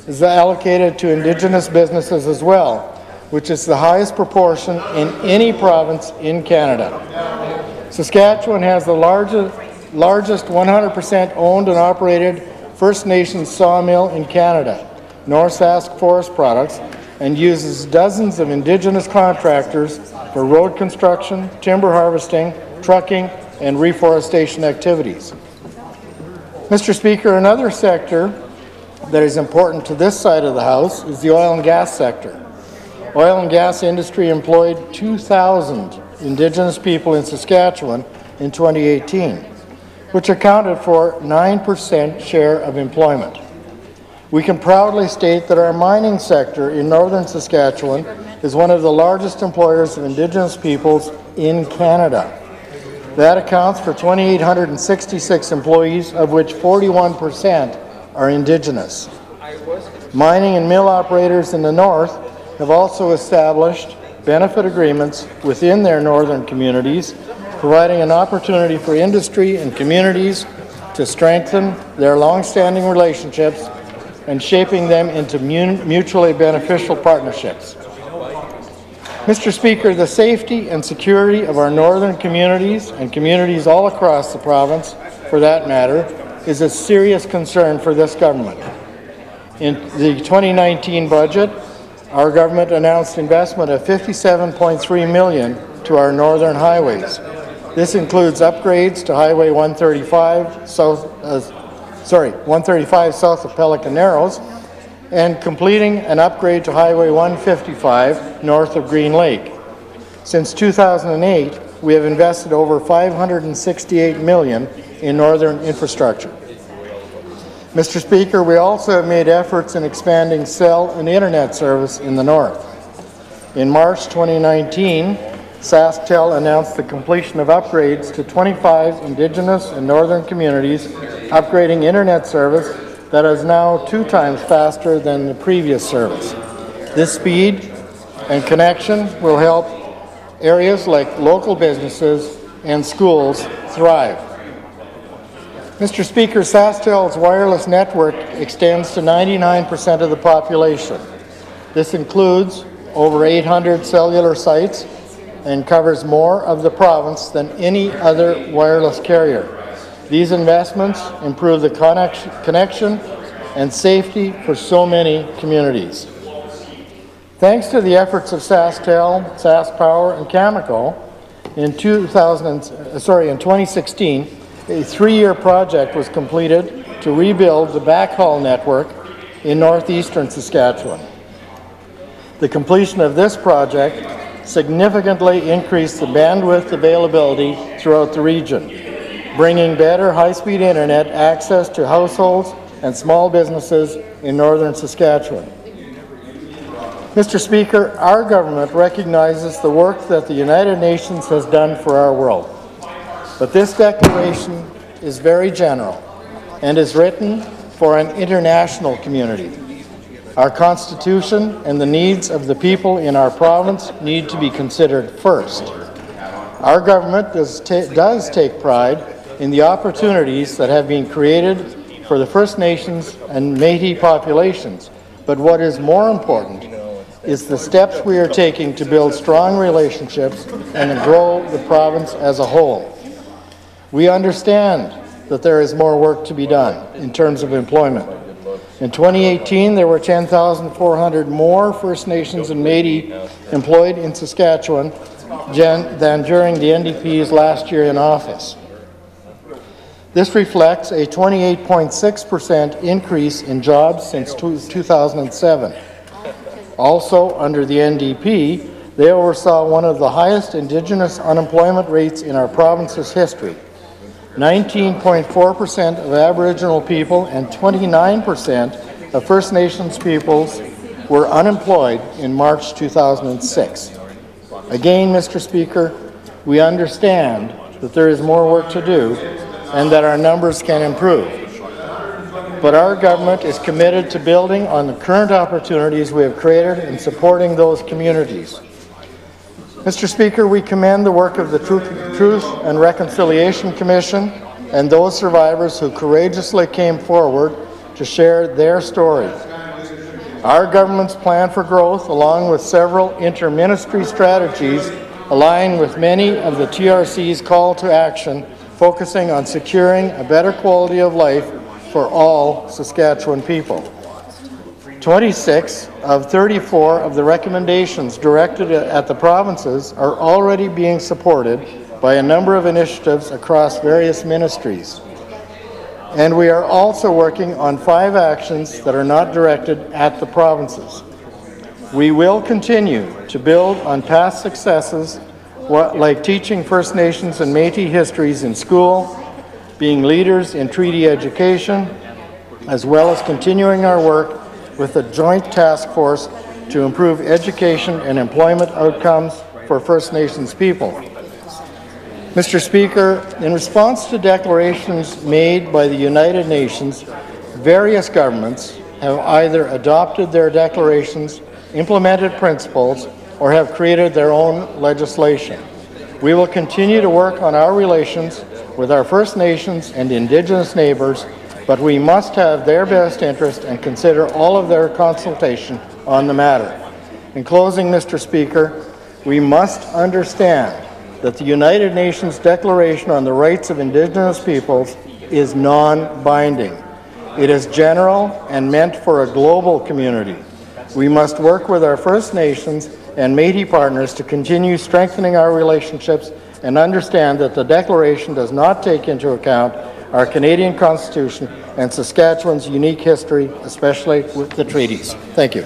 is allocated to Indigenous businesses as well, which is the highest proportion in any province in Canada. Saskatchewan has the largest 100% owned and operated First Nations sawmill in Canada, North Sask Forest Products, and uses dozens of Indigenous contractors for road construction, timber harvesting, trucking, and reforestation activities. Mr. Speaker, another sector that is important to this side of the House is the oil and gas sector. Oil and gas industry employed 2,000 Indigenous people in Saskatchewan in 2018, which accounted for 9% share of employment. We can proudly state that our mining sector in northern Saskatchewan is one of the largest employers of Indigenous peoples in Canada. That accounts for 2,866 employees, of which 41% are Indigenous. Mining and mill operators in the north have also established benefit agreements within their northern communities, providing an opportunity for industry and communities to strengthen their long-standing relationships and shaping them into mutually beneficial partnerships. Mr. Speaker, the safety and security of our northern communities and communities all across the province, for that matter, is a serious concern for this government. In the 2019 budget, our government announced investment of $57.3 million to our northern highways. This includes upgrades to Highway 135 south of Pelican Narrows, and completing an upgrade to Highway 155 north of Green Lake. Since 2008, we have invested over $568 million in northern infrastructure. Mr. Speaker, we also have made efforts in expanding cell and internet service in the north. In March 2019, SaskTel announced the completion of upgrades to 25 Indigenous and northern communities, upgrading internet service that is now 2 times faster than the previous service. This speed and connection will help areas like local businesses and schools thrive. Mr. Speaker, SaskTel's wireless network extends to 99% of the population. This includes over 800 cellular sites and covers more of the province than any other wireless carrier. These investments improve the connection and safety for so many communities. Thanks to the efforts of SaskTel, SaskPower, and Cameco, in 2016, a 3-year project was completed to rebuild the backhaul network in northeastern Saskatchewan. The completion of this project significantly increased the bandwidth availability throughout the region, bringing better high-speed internet access to households and small businesses in northern Saskatchewan. Mr. Speaker, our government recognizes the work that the United Nations has done for our world. But this declaration is very general and is written for an international community. Our Constitution and the needs of the people in our province need to be considered first. Our government does take pride in the opportunities that have been created for the First Nations and Métis populations, but what is more important is the steps we are taking to build strong relationships and grow the province as a whole. We understand that there is more work to be done in terms of employment. In 2018, there were 10,400 more First Nations and Métis employed in Saskatchewan than during the NDP's last year in office. This reflects a 28.6% increase in jobs since 2007. Also, under the NDP, they oversaw one of the highest Indigenous unemployment rates in our province's history. 19.4% of Aboriginal people and 29% of First Nations peoples were unemployed in March 2006. Again, Mr. Speaker, we understand that there is more work to do and that our numbers can improve. But our government is committed to building on the current opportunities we have created and supporting those communities. Mr. Speaker, we commend the work of the Truth and Reconciliation Commission and those survivors who courageously came forward to share their story. Our government's plan for growth, along with several inter-ministry strategies, align with many of the TRC's call to action, focusing on securing a better quality of life for all Saskatchewan people. 26 of 34 of the recommendations directed at the provinces are already being supported by a number of initiatives across various ministries. And we are also working on 5 actions that are not directed at the provinces. We will continue to build on past successes like teaching First Nations and Métis histories in school, being leaders in treaty education, as well as continuing our work with a joint task force to improve education and employment outcomes for First Nations people. Mr. Speaker, in response to declarations made by the United Nations, various governments have either adopted their declarations, implemented principles, or have created their own legislation. We will continue to work on our relations with our First Nations and Indigenous neighbours, but we must have their best interest and consider all of their consultation on the matter. In closing, Mr. Speaker, we must understand that the United Nations Declaration on the Rights of Indigenous Peoples is non-binding. It is general and meant for a global community. We must work with our First Nations and Métis partners to continue strengthening our relationships and understand that the Declaration does not take into account our Canadian Constitution and Saskatchewan's unique history, especially with the treaties. Thank you.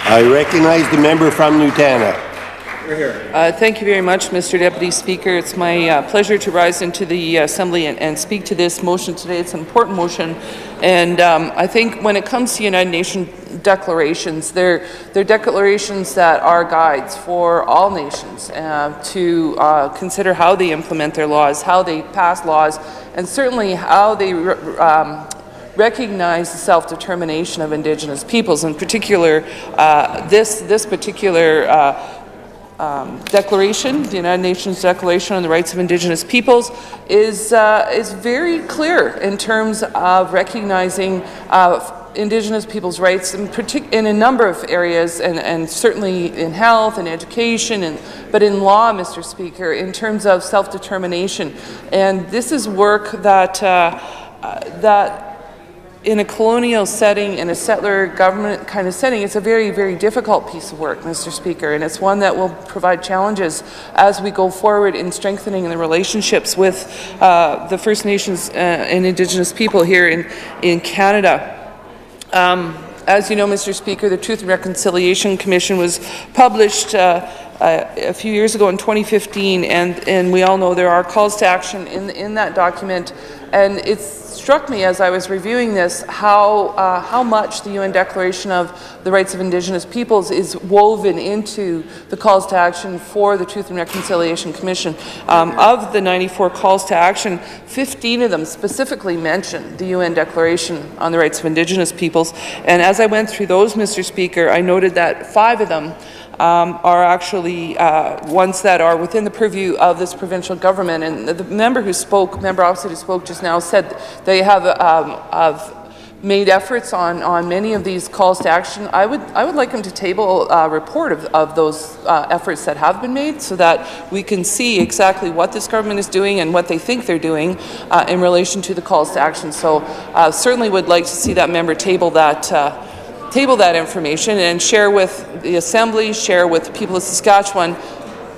I recognize the member from Nutana.
Thank you very much, Mr. Deputy Speaker. It's my pleasure to rise into the Assembly and speak to this motion today. It's an important motion, and I think when it comes to United Nations declarations, they're declarations that are guides for all nations to consider how they implement their laws, how they pass laws, and certainly how they recognize the self-determination of Indigenous peoples. In particular, this particular declaration, the United Nations Declaration on the Rights of Indigenous Peoples, is very clear in terms of recognizing Indigenous people's rights in a number of areas, and certainly in health and education, but in law, Mr. Speaker, in terms of self-determination. And this is work that in a colonial setting, in a settler government kind of setting, it's a very, very difficult piece of work, Mr. Speaker, and it's one that will provide challenges as we go forward in strengthening the relationships with the First Nations and Indigenous people here in Canada. As you know, Mr. Speaker, the Truth and Reconciliation Commission was published a few years ago in 2015, and we all know there are calls to action in that document, and it's struck me as I was reviewing this how much the UN Declaration of the Rights of Indigenous Peoples is woven into the calls to action for the Truth and Reconciliation Commission. Of the 94 calls to action, 15 of them specifically mention the UN Declaration on the Rights of Indigenous Peoples, and as I went through those, Mr. Speaker, I noted that 5 of them are actually ones that are within the purview of this provincial government. And the member opposite who spoke just now said they have made efforts on many of these calls to action. I would like them to table a report of those efforts that have been made so that we can see exactly what this government is doing and what they think they're doing in relation to the calls to action. So certainly would like to see that member table that information and share with the Assembly, share with the people of Saskatchewan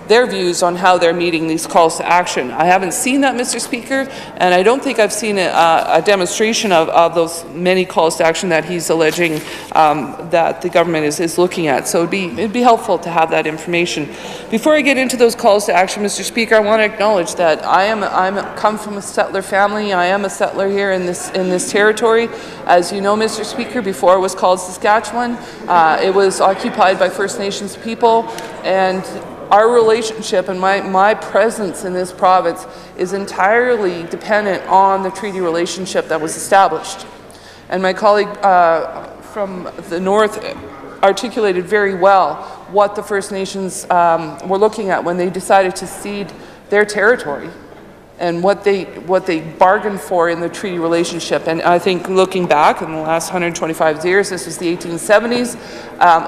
their views on how they're meeting these calls to action. I haven't seen that, Mr. Speaker, and I don't think I've seen a demonstration of those many calls to action that he's alleging that the government is looking at. So it'd be helpful to have that information. Before I get into those calls to action, Mr. Speaker, I want to acknowledge that I come from a settler family. I am a settler here in this territory. As you know, Mr. Speaker, before it was called Saskatchewan, it was occupied by First Nations people, and our relationship and my presence in this province is entirely dependent on the treaty relationship that was established. And my colleague from the north articulated very well what the First Nations were looking at when they decided to cede their territory and what they bargained for in the treaty relationship. And I think looking back in the last 125 years, this was the 1870s,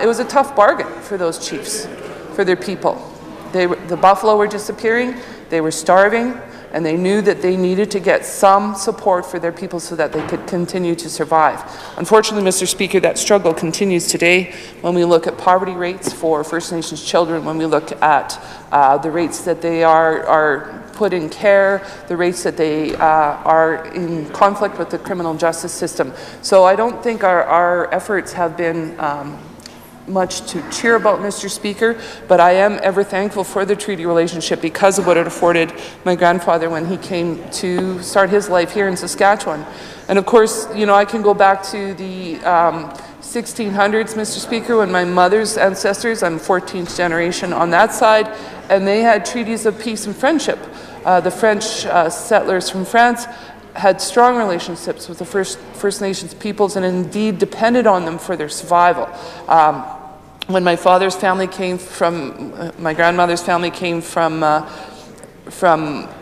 it was a tough bargain for those chiefs, for their people. The buffalo were disappearing, they were starving, and they knew that they needed to get some support for their people so that they could continue to survive. Unfortunately, Mr. Speaker, that struggle continues today when we look at poverty rates for First Nations children, when we look at the rates that they are put in care, the rates that they are in conflict with the criminal justice system. So I don't think our efforts have been much to cheer about, Mr. Speaker, but I am ever thankful for the treaty relationship because of what it afforded my grandfather when he came to start his life here in Saskatchewan. And of course, you know, I can go back to the 1600s, Mr. Speaker, when my mother's ancestors, I'm 14th generation on that side, and they had treaties of peace and friendship. The French settlers from France had strong relationships with the First Nations peoples and indeed depended on them for their survival. When my father's family came from, my grandmother's family came from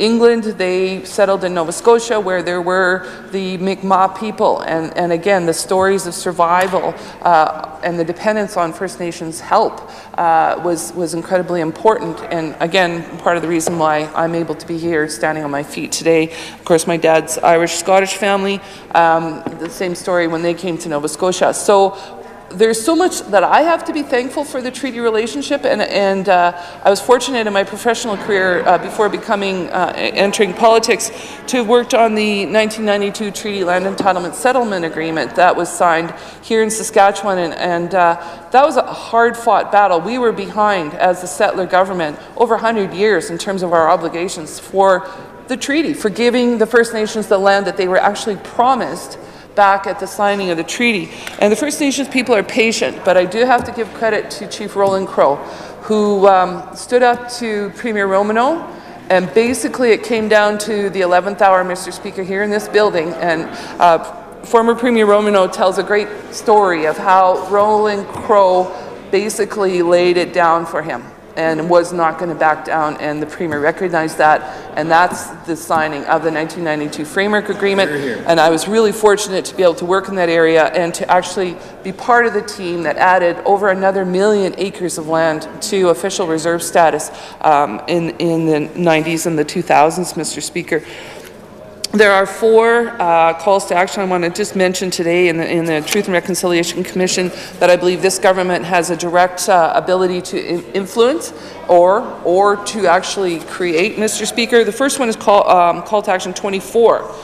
England, they settled in Nova Scotia where there were the Mi'kmaq people. And again, the stories of survival and the dependence on First Nations help was incredibly important. And again, part of the reason why I'm able to be here standing on my feet today. Of course, my dad's Irish-Scottish family, the same story when they came to Nova Scotia. So there's so much that I have to be thankful for the treaty relationship, and I was fortunate in my professional career before entering politics to have worked on the 1992 Treaty Land Entitlement Settlement Agreement that was signed here in Saskatchewan, and that was a hard-fought battle. We were behind as the settler government over 100 years in terms of our obligations for the treaty, for giving the First Nations the land that they were actually promised back at the signing of the treaty. And the First Nations people are patient, but I do have to give credit to Chief Roland Crow, who stood up to Premier Romano, and basically it came down to the 11th hour, Mr. Speaker, here in this building, and former Premier Romano tells a great story of how Roland Crow basically laid it down for him and was not going to back down, and the Premier recognized that, and that's the signing of the 1992 Framework Agreement. And I was really fortunate to be able to work in that area and to actually be part of the team that added over another 1 million acres of land to official reserve status in the 90s and the 2000s, Mr. Speaker. There are 4 calls to action I want to just mention today in the Truth and Reconciliation Commission that I believe this government has a direct ability to influence or to actually create, Mr. Speaker. The first one is call to action 24.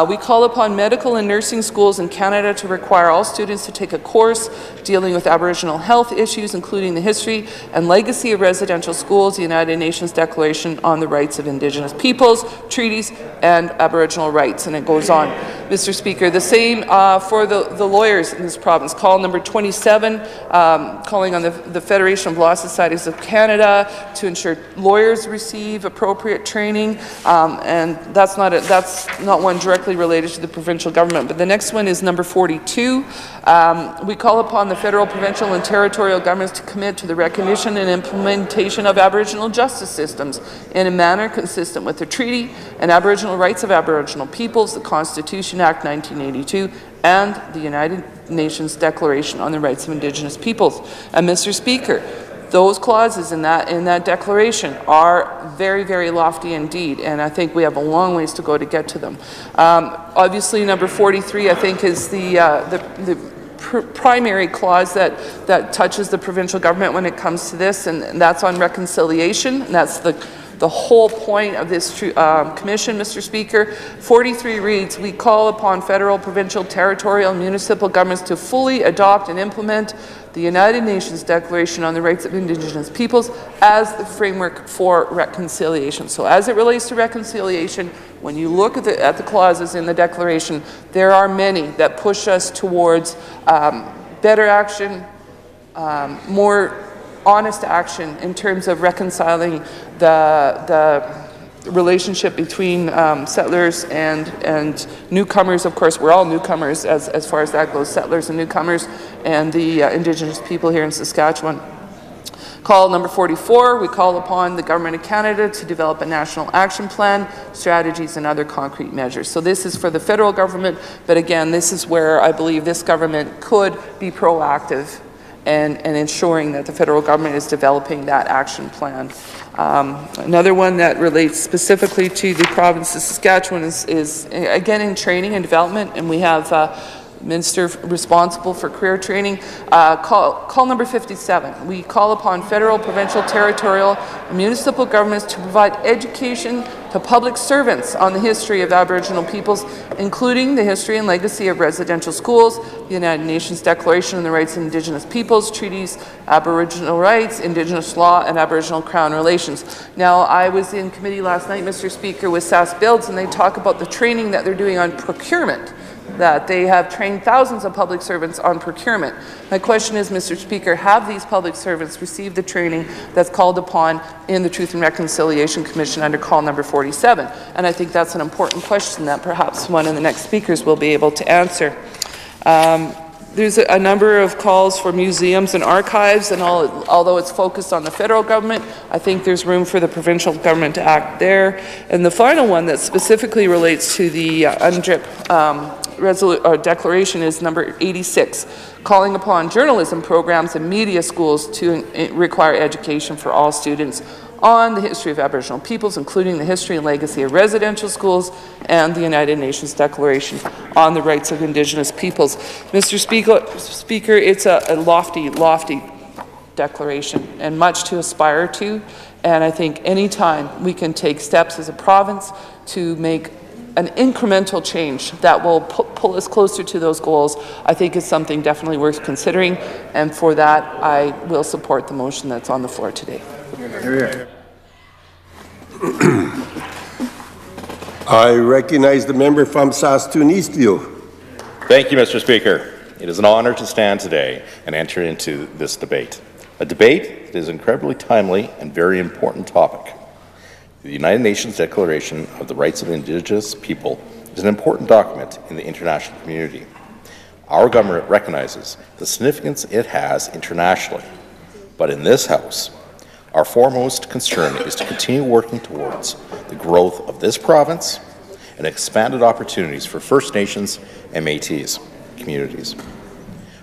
We call upon medical and nursing schools in Canada to require all students to take a course dealing with Aboriginal health issues, including the history and legacy of residential schools, the United Nations Declaration on the Rights of Indigenous Peoples, treaties, and Aboriginal rights. And it goes on. Mr. Speaker, the same for the lawyers in this province. Call number 27, calling on the Federation of Law Societies of Canada to ensure lawyers receive appropriate training, and that's not one directly related to the provincial government. But the next one is number 42. We call upon the federal, provincial, and territorial governments to commit to the recognition and implementation of Aboriginal justice systems in a manner consistent with the treaty and Aboriginal rights of Aboriginal peoples, the Constitution Act 1982, and the United Nations Declaration on the Rights of Indigenous Peoples. And Mr. Speaker, those clauses in that declaration are very, very lofty indeed, and I think we have a long ways to go to get to them. Obviously, number 43, I think, is the primary clause that touches the provincial government when it comes to this, and that's on reconciliation, and that's the whole point of this commission, Mr. Speaker. 43 reads, we call upon federal, provincial, territorial, and municipal governments to fully adopt and implement the United Nations Declaration on the Rights of Indigenous Peoples as the framework for reconciliation. So as it relates to reconciliation, when you look at the clauses in the declaration, there are many that push us towards better action, more honest action in terms of reconciling the relationship between settlers and newcomers. Of course, we're all newcomers as far as that goes, settlers and newcomers, and the Indigenous people here in Saskatchewan. Call number 44, we call upon the Government of Canada to develop a national action plan, strategies, and other concrete measures. So this is for the federal government, but again, this is where I believe this government could be proactive and ensuring that the federal government is developing that action plan. Another one that relates specifically to the province of Saskatchewan is again in training and development, and we have Minister responsible for career training. Call number 57. We call upon federal, provincial, territorial, and municipal governments to provide education to public servants on the history of Aboriginal peoples, including the history and legacy of residential schools, the United Nations Declaration on the Rights of Indigenous Peoples, treaties, Aboriginal rights, Indigenous law, and Aboriginal Crown relations. Now, I was in committee last night, Mr. Speaker, with SAS Builds, and they talk about the training that they're doing on procurement, that they have trained thousands of public servants on procurement. My question is, Mr. Speaker, have these public servants received the training that's called upon in the Truth and Reconciliation Commission under call number 47? And I think that's an important question that perhaps one of the next speakers will be able to answer. There's a number of calls for museums and archives, and although it's focused on the federal government, I think there's room for the provincial government to act there. And the final one that specifically relates to the UNDRIP declaration is number 86, calling upon journalism programs and media schools to require education for all students on the history of Aboriginal peoples, including the history and legacy of residential schools and the United Nations Declaration on the Rights of Indigenous Peoples. Mr. Speaker, it's a lofty, lofty declaration and much to aspire to, and I think any time we can take steps as a province to make an incremental change that will pull us closer to those goals, I think is something definitely worth considering, and for that I will support the motion that's on the floor today.
I recognize the member from Saskatoon Eastview.
Thank you, Mr. Speaker. It is an honor to stand today and enter into this debate. A debate that is an incredibly timely and very important topic. The United Nations Declaration of the Rights of Indigenous People is an important document in the international community. Our government recognizes the significance it has internationally, but in this House, our foremost concern is to continue working towards the growth of this province and expanded opportunities for First Nations and Métis communities.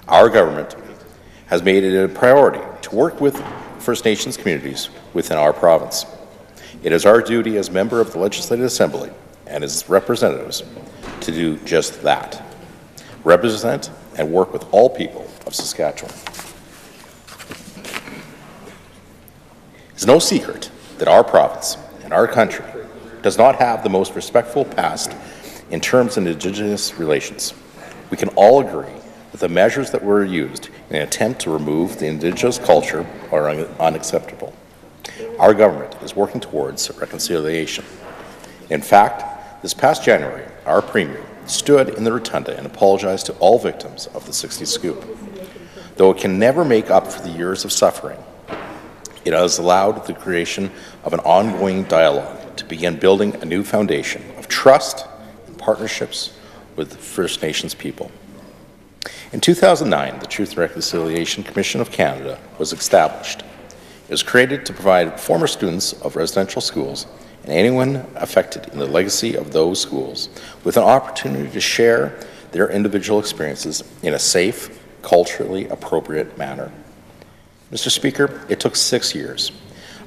Our government has made it a priority to work with First Nations communities within our province. It is our duty as member of the Legislative Assembly and its representatives to do just that, represent and work with all people of Saskatchewan. It's no secret that our province and our country does not have the most respectful past in terms of Indigenous relations. We can all agree that the measures that were used in an attempt to remove the Indigenous culture are unacceptable. Our government is working towards reconciliation. In fact, this past January, our Premier stood in the rotunda and apologized to all victims of the 60s scoop. Though it can never make up for the years of suffering, it has allowed the creation of an ongoing dialogue to begin building a new foundation of trust and partnerships with First Nations people. In 2009, the Truth and Reconciliation Commission of Canada was established. It was created to provide former students of residential schools and anyone affected in the legacy of those schools with an opportunity to share their individual experiences in a safe, culturally appropriate manner. Mr. Speaker, it took 6 years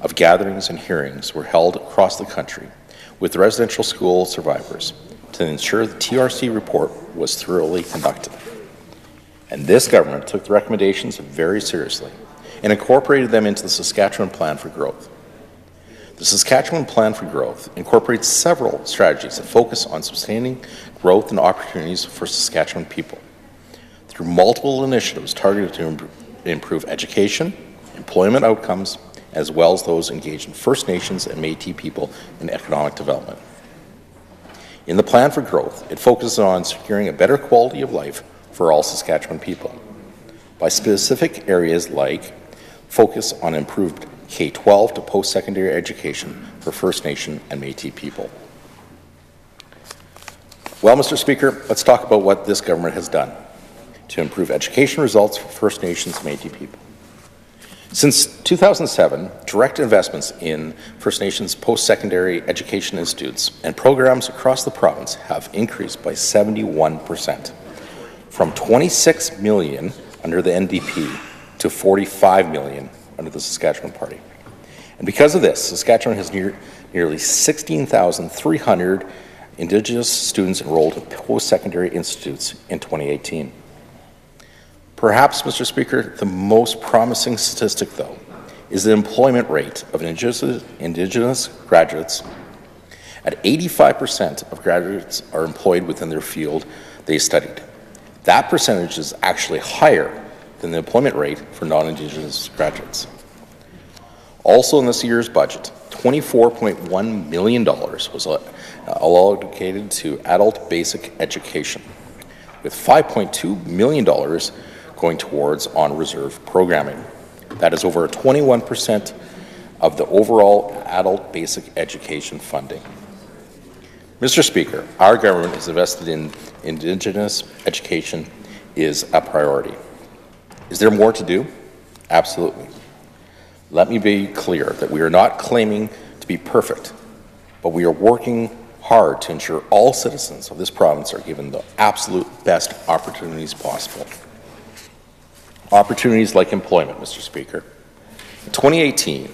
of gatherings and hearings were held across the country with residential school survivors to ensure the TRC report was thoroughly conducted. And this government took the recommendations very seriously and incorporated them into the Saskatchewan Plan for Growth. The Saskatchewan Plan for Growth incorporates several strategies that focus on sustaining growth and opportunities for Saskatchewan people through multiple initiatives targeted to improve education, employment outcomes, as well as those engaged in First Nations and Métis people in economic development. In the Plan for Growth, it focuses on securing a better quality of life for all Saskatchewan people by specific areas like focus on improved K-12 to post-secondary education for First Nation and Métis people. Well, Mr. Speaker, let's talk about what this government has done to improve education results for First Nations and Métis people. Since 2007, direct investments in First Nations post-secondary education institutes and programs across the province have increased by 71%, from $26 million under the NDP to $45 million under the Saskatchewan Party. And because of this, Saskatchewan has nearly 16,300 Indigenous students enrolled in post-secondary institutes in 2018. Perhaps, Mr. Speaker, the most promising statistic, though, is the employment rate of Indigenous graduates. At 85% of graduates are employed within their field they studied. That percentage is actually higher than the employment rate for non-Indigenous graduates. Also in this year's budget, $24.1 million was allocated to adult basic education, with $5.2 million going towards on-reserve programming. That is over 21% of the overall adult basic education funding. Mr. Speaker, our government is invested in Indigenous education is a priority. Is there more to do? Absolutely. Let me be clear that we are not claiming to be perfect, but we are working hard to ensure all citizens of this province are given the absolute best opportunities possible. Opportunities like employment, Mr. Speaker. In 2018,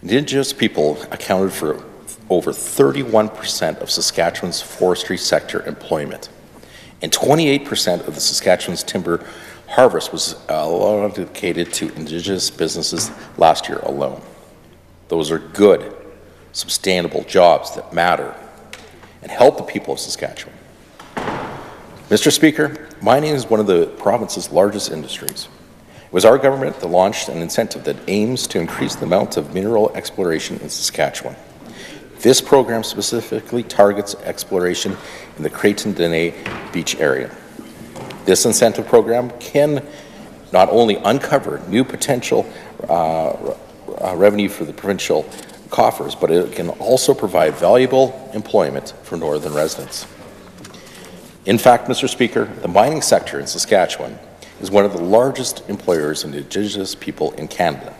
Indigenous people accounted for over 31% of Saskatchewan's forestry sector employment, and 28% of the Saskatchewan's timber harvest was allocated to Indigenous businesses last year alone. Those are good, sustainable jobs that matter and help the people of Saskatchewan. Mr. Speaker, mining is one of the province's largest industries. It was our government that launched an incentive that aims to increase the amount of mineral exploration in Saskatchewan. This program specifically targets exploration in the Creighton-Dene Beach area. This incentive program can not only uncover new potential revenue for the provincial coffers, but it can also provide valuable employment for northern residents. In fact, Mr. Speaker, the mining sector in Saskatchewan is one of the largest employers of Indigenous people in Canada.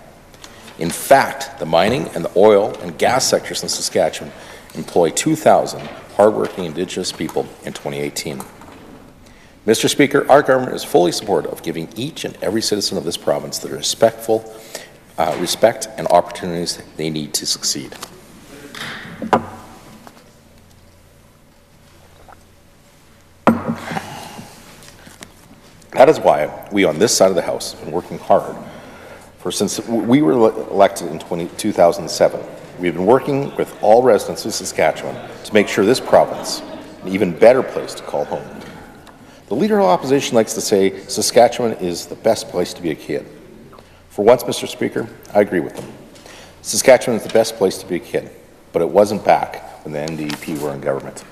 In fact, the mining and the oil and gas sectors in Saskatchewan employ 2,000 hardworking Indigenous people in 2018. Mr. Speaker, our government is fully supportive of giving each and every citizen of this province the respect and opportunities they need to succeed. That is why we on this side of the House have been working hard since we were elected in 2007. We've been working with all residents of Saskatchewan to make sure this province is an even better place to call home. The Leader of Opposition likes to say Saskatchewan is the best place to be a kid. For once, Mr. Speaker, I agree with them. Saskatchewan is the best place to be a kid, but it wasn't back when the NDP were in government.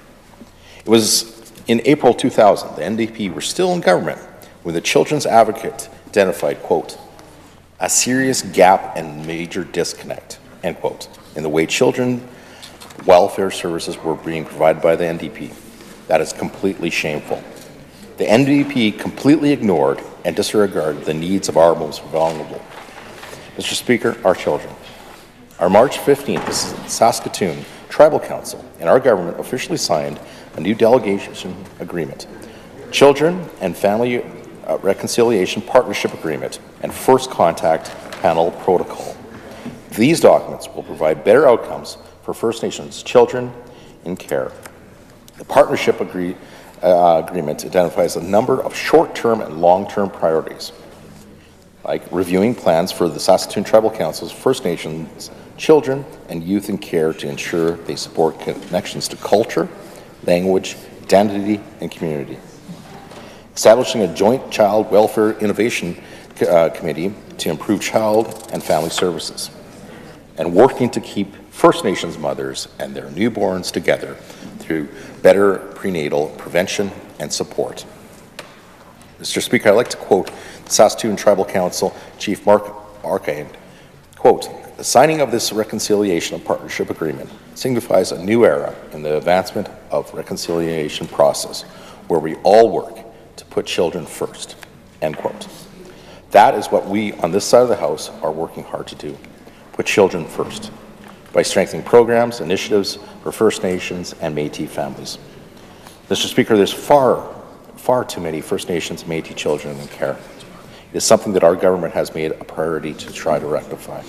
It was in April 2000, the NDP were still in government when the Children's Advocate identified, quote, a serious gap and major disconnect, end quote, in the way children welfare services were being provided by the NDP. That is completely shameful. The NDP completely ignored and disregarded the needs of our most vulnerable. Mr. Speaker, our children. On March 15th, the Saskatoon Tribal Council and our government officially signed a new delegation agreement, Children and Family Reconciliation Partnership Agreement, and First Contact Panel Protocol. These documents will provide better outcomes for First Nations children in care. The partnership agreement identifies a number of short-term and long-term priorities, like reviewing plans for the Saskatoon Tribal Council's First Nations children and youth in care to ensure they support connections to culture, language, identity, and community. Establishing a joint child welfare innovation committee to improve child and family services, and working to keep First Nations mothers and their newborns together through better prenatal prevention and support. Mr. Speaker, I'd like to quote the Saskatoon Tribal Council Chief Mark Arcade, quote, the signing of this reconciliation and partnership agreement signifies a new era in the advancement of reconciliation process where we all work to put children first, end quote. That is what we on this side of the House are working hard to do, put children first, by strengthening programs, initiatives for First Nations and Métis families. Mr. Speaker, there's far too many First Nations and Métis children in care. It is something that our government has made a priority to try to rectify.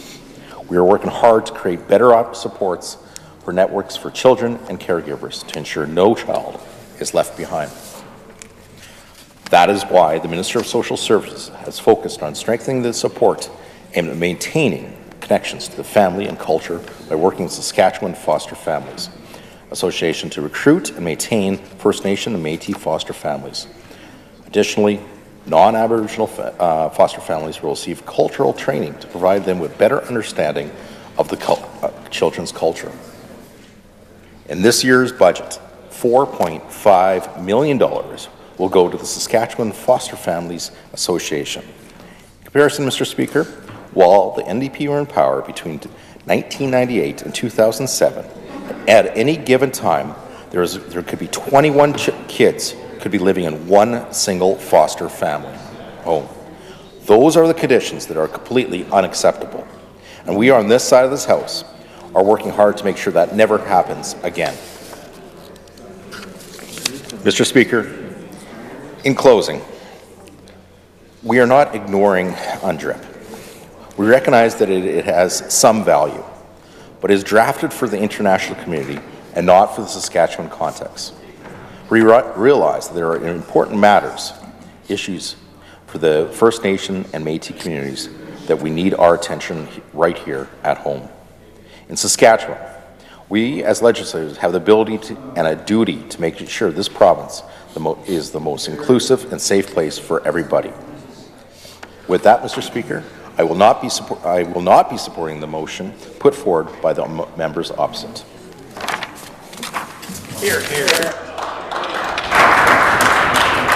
We are working hard to create better supports for networks for children and caregivers to ensure no child is left behind. That is why the Minister of Social Services has focused on strengthening the support and maintaining connections to the family and culture by working with Saskatchewan Foster Families Association to recruit and maintain First Nation and Métis foster families. Additionally, non-Aboriginal foster families will receive cultural training to provide them with better understanding of the children's culture. In this year's budget, $4.5 million will go to the Saskatchewan Foster Families Association. In comparison, Mr. Speaker, while the NDP were in power between 1998 and 2007, at any given time, there could be 21 kids could be living in one single foster family home. Those are the conditions that are completely unacceptable. And we on this side of this House are working hard to make sure that never happens again. Mr. Speaker, in closing, we are not ignoring UNDRIP. We recognize that it has some value, but is drafted for the international community and not for the Saskatchewan context. We realize that there are important matters, issues for the First Nation and Métis communities that we need our attention right here at home. In Saskatchewan, we as legislators have the ability and a duty to make sure this province is the most inclusive and safe place for everybody. With that, Mr. Speaker, I will not be supporting the motion put forward by the members opposite.
Here, here.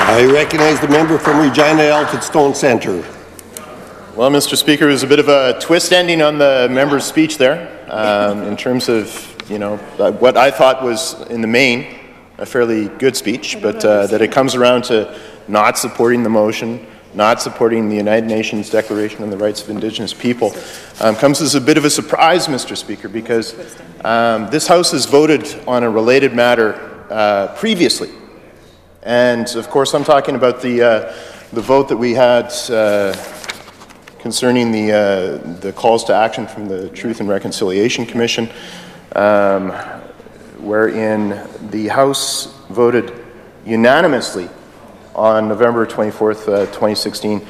I recognize the member from Regina Elphinstone Centre.
Well, Mr. Speaker, it was a bit of a twist ending on the member's speech there, in terms of, what I thought was, in the main, a fairly good speech, but that it comes around to not supporting the motion, not supporting the United Nations Declaration on the Rights of Indigenous People, comes as a bit of a surprise, Mr. Speaker, because this House has voted on a related matter previously. And, of course, I'm talking about the vote that we had concerning the calls to action from the Truth and Reconciliation Commission, wherein the House voted unanimously on November 24th, 2016,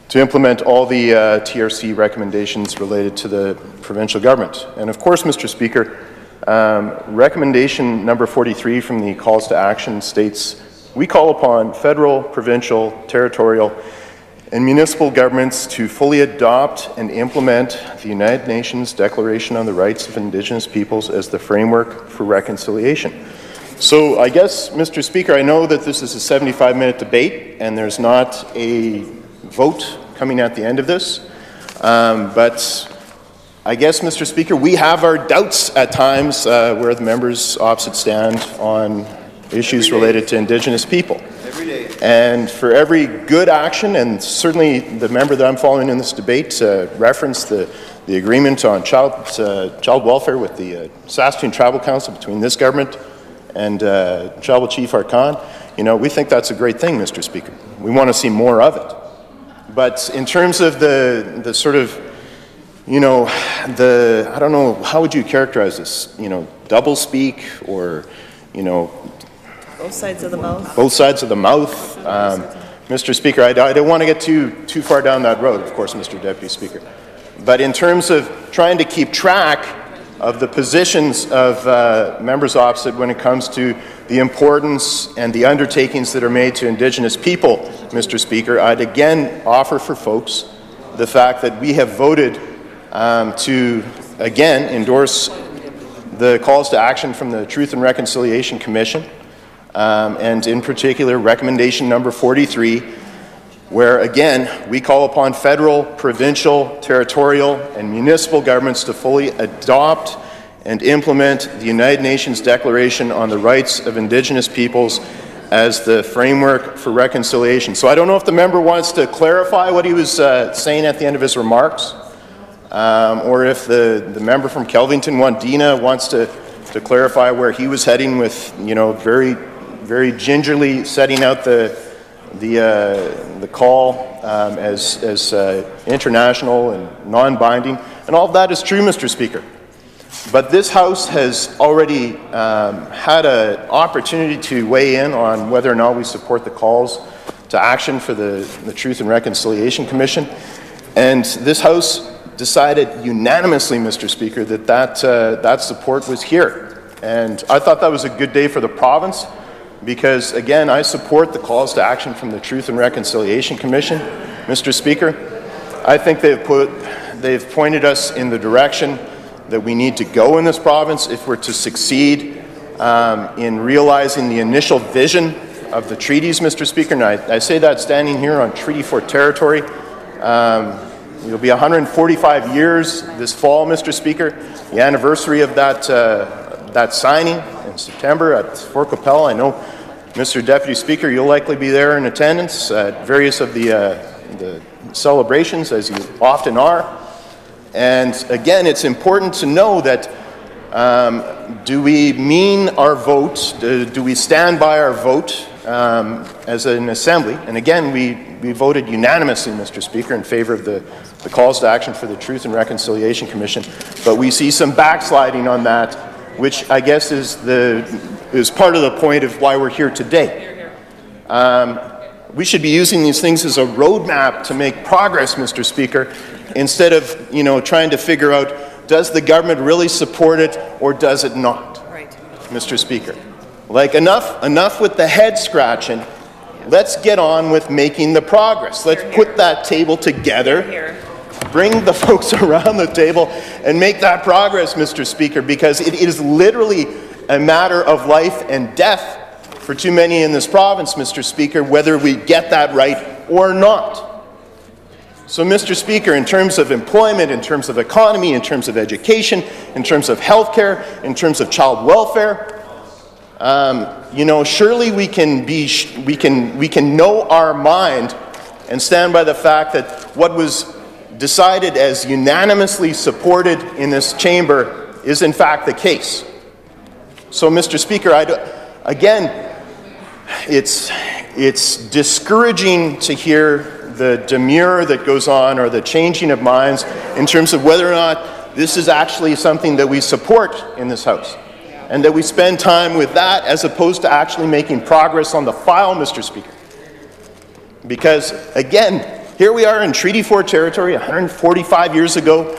to implement all the TRC recommendations related to the provincial government. And of course, Mr. Speaker, recommendation number 43 from the calls to action states, we call upon federal, provincial, territorial, and municipal governments to fully adopt and implement the United Nations Declaration on the Rights of Indigenous Peoples as the framework for reconciliation. So I guess, Mr. Speaker, I know that this is a 75-minute debate and there's not a vote coming at the end of this, but I guess, Mr. Speaker, we have our doubts at times where the members opposite stand on issues related to Indigenous people.
Every day.
And for every good action, and certainly the member that I'm following in this debate referenced the agreement on child welfare with the Saskatoon Tribal Council between this government and Tribal Chief Arkan. You know, we think that's a great thing, Mr. Speaker. We want to see more of it. But in terms of the sort of, you know, I don't know, how would you characterize this? You know, double speak or, you know,
Both sides of the mouth.
Both sides of the mouth. Mr. Speaker, I don't want to get too far down that road, of course, Mr. Deputy Speaker. But in terms of trying to keep track of the positions of members opposite when it comes to the importance and the undertakings that are made to Indigenous people, Mr. Speaker, I'd again offer for folks the fact that we have voted to, again, endorse the calls to action from the Truth and Reconciliation Commission, and in particular, recommendation number 43, where, again, we call upon federal, provincial, territorial, and municipal governments to fully adopt and implement the United Nations Declaration on the Rights of Indigenous Peoples as the framework for reconciliation. So I don't know if the member wants to clarify what he was saying at the end of his remarks, or if the member from Kelvington, Wandina, wants to clarify where he was heading with, you know, very gingerly setting out the call as international and non-binding, and all of that is true, Mr. Speaker. But this House has already had an opportunity to weigh in on whether or not we support the calls to action for the Truth and Reconciliation Commission, and this House decided unanimously, Mr. Speaker, that support was here. And I thought that was a good day for the province, because, again, I support the calls to action from the Truth and Reconciliation Commission, Mr. Speaker. I think they've pointed us in the direction that we need to go in this province if we're to succeed in realizing the initial vision of the treaties, Mr. Speaker. And I say that standing here on Treaty 4 territory. It'll be 145 years this fall, Mr. Speaker, the anniversary of that signing in September at Fort Capel. I know, Mr. Deputy Speaker, you'll likely be there in attendance at various of the celebrations, as you often are. And again, it's important to know that do we mean our vote, do we stand by our vote as an assembly? And again, we voted unanimously, Mr. Speaker, in favor of the calls to action for the Truth and Reconciliation Commission, but we see some backsliding on that, which I guess is part of the point of why we're here today. We should be using these things as a roadmap to make progress, Mr. Speaker, instead of, you know, trying to figure out, does the government really support it or does it not? Right. Mr. Speaker. Like, enough with the head scratching. Let's get on with making the progress. Let's put that table together, bring the folks around the table, and make that progress, Mr. Speaker, because it is literally a matter of life and death for too many in this province, Mr. Speaker, whether we get that right or not. So, Mr. Speaker, in terms of employment, in terms of economy, in terms of education, in terms of health care, in terms of child welfare, you know, surely we can know our mind and stand by the fact that what was decided as unanimously supported in this chamber is in fact the case. So, Mr. Speaker, again, it's discouraging to hear the demur that goes on or the changing of minds in terms of whether or not this is actually something that we support in this House, and that we spend time with that as opposed to actually making progress on the file, Mr. Speaker. Because, again, here we are in Treaty 4 territory 145 years ago.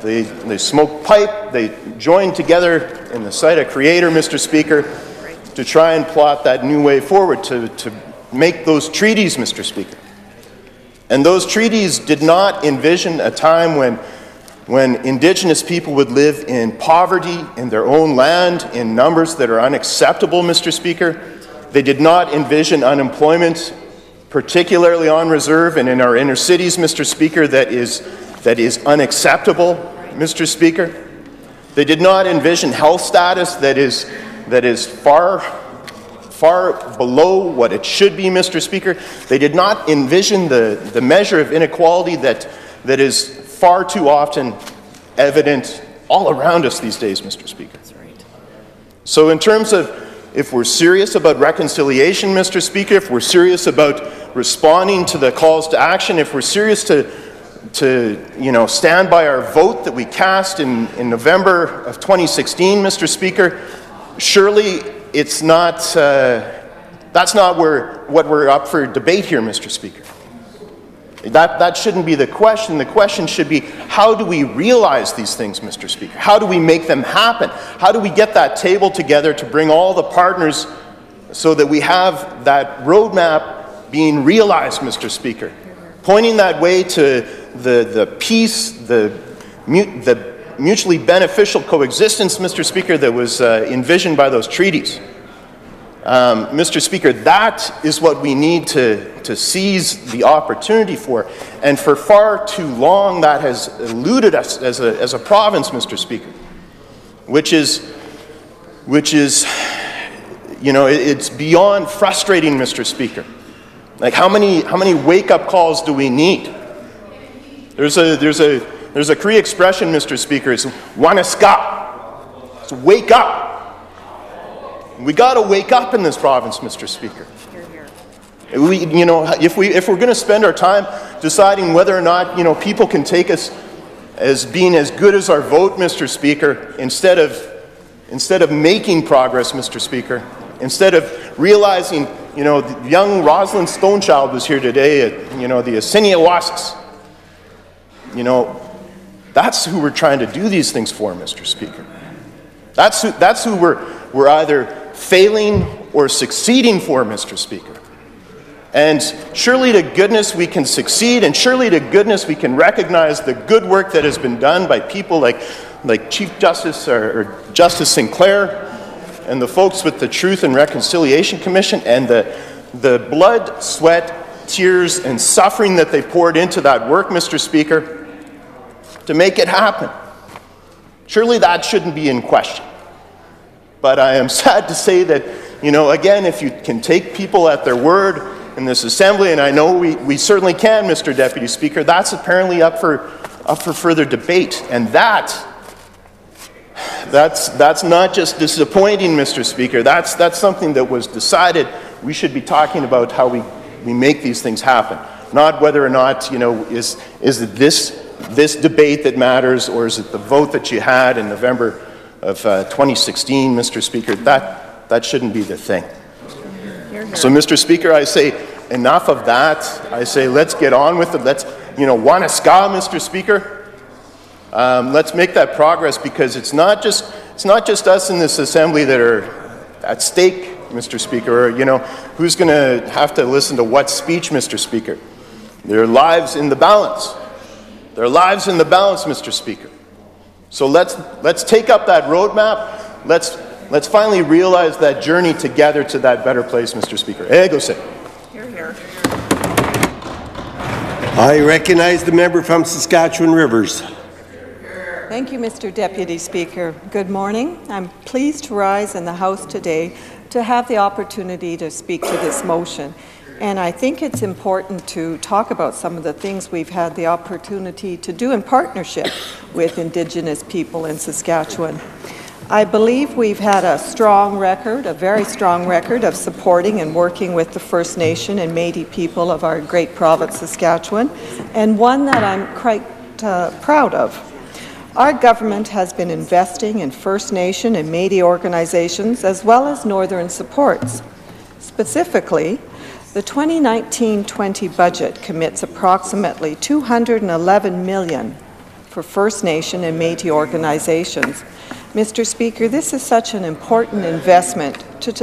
They smoked pipe, they joined together in the sight of Creator, Mr. Speaker, to try and plot that new way forward, to make those treaties, Mr. Speaker. And those treaties did not envision a time when Indigenous people would live in poverty in their own land in numbers that are unacceptable, Mr. Speaker. They did not envision unemployment, particularly on reserve and in our inner cities, Mr. Speaker, that is unacceptable, Mr. Speaker. They did not envision health status that is far below what it should be, Mr. Speaker. They did not envision the measure of inequality that is far too often evident all around us these days, Mr. Speaker. That's right. So in terms of, if we're serious about reconciliation, Mr. Speaker, if we're serious about responding to the calls to action, if we're serious to stand by our vote that we cast in November of 2016, Mr. Speaker, surely it's not, that's not what we're up for debate here, Mr. Speaker. That shouldn't be the question. The question should be, how do we realize these things, Mr. Speaker? How do we make them happen? How do we get that table together to bring all the partners so that we have that roadmap being realized, Mr. Speaker? Pointing that way to the peace, the mutually beneficial coexistence, Mr. Speaker, that was envisioned by those treaties. Mr. Speaker, that is what we need to seize the opportunity for. And for far too long, that has eluded us as a province, Mr. Speaker, which is, it's beyond frustrating, Mr. Speaker. Like, how many wake-up calls do we need? There's a Cree expression, Mr. Speaker. It's "wanaska." It's wake up. We got to wake up in this province, Mr. Speaker. If we're going to spend our time deciding whether or not people can take us as being as good as our vote, Mr. Speaker, instead of making progress, Mr. Speaker, instead of realizing, young Rosalind Stonechild was here today at the Assiniawasis. That's who we're trying to do these things for, Mr. Speaker. That's who we're either failing or succeeding for, Mr. Speaker. And surely to goodness we can succeed, and surely to goodness we can recognize the good work that has been done by people like Chief Justice or Justice Sinclair and the folks with the Truth and Reconciliation Commission, and the blood, sweat, tears, and suffering that they poured into that work, Mr. Speaker, to make it happen. Surely that shouldn't be in question. But I am sad to say that, again, if you can take people at their word in this assembly, and I know we certainly can, Mr. Deputy Speaker, that's apparently up for further debate. And that's not just disappointing, Mr. Speaker. That's something that was decided. We should be talking about how we make these things happen, not whether or not, is it this debate that matters, or is it the vote that you had in November of 2016, Mr. Speaker. That shouldn't be the thing. So, Mr. Speaker, I say enough of that. I say let's get on with it. Let's, wanaska, Mr. Speaker. Let's make that progress, because it's not just us in this assembly that are at stake, Mr. Speaker, or who's going to have to listen to what speech, Mr. Speaker. There are lives in the balance. There are lives in the balance, Mr. Speaker. So let's take up that roadmap. Let's finally realize that journey together to that better place, Mr. Speaker. Go sit.
Hear, hear.
I recognize the member from Saskatchewan Rivers.
Thank you, Mr. Deputy Speaker. Good morning. I'm pleased to rise in the House today to have the opportunity to speak to this motion. And I think it's important to talk about some of the things we've had the opportunity to do in partnership with Indigenous people in Saskatchewan. I believe we've had a strong record, a very strong record of supporting and working with the First Nation and Métis people of our great province, Saskatchewan, and one that I'm quite proud of. Our government has been investing in First Nation and Métis organizations as well as Northern supports. Specifically, The 2019-20 budget commits approximately $211 million for First Nation and Métis organizations. Mr. Speaker, this is such an important investment to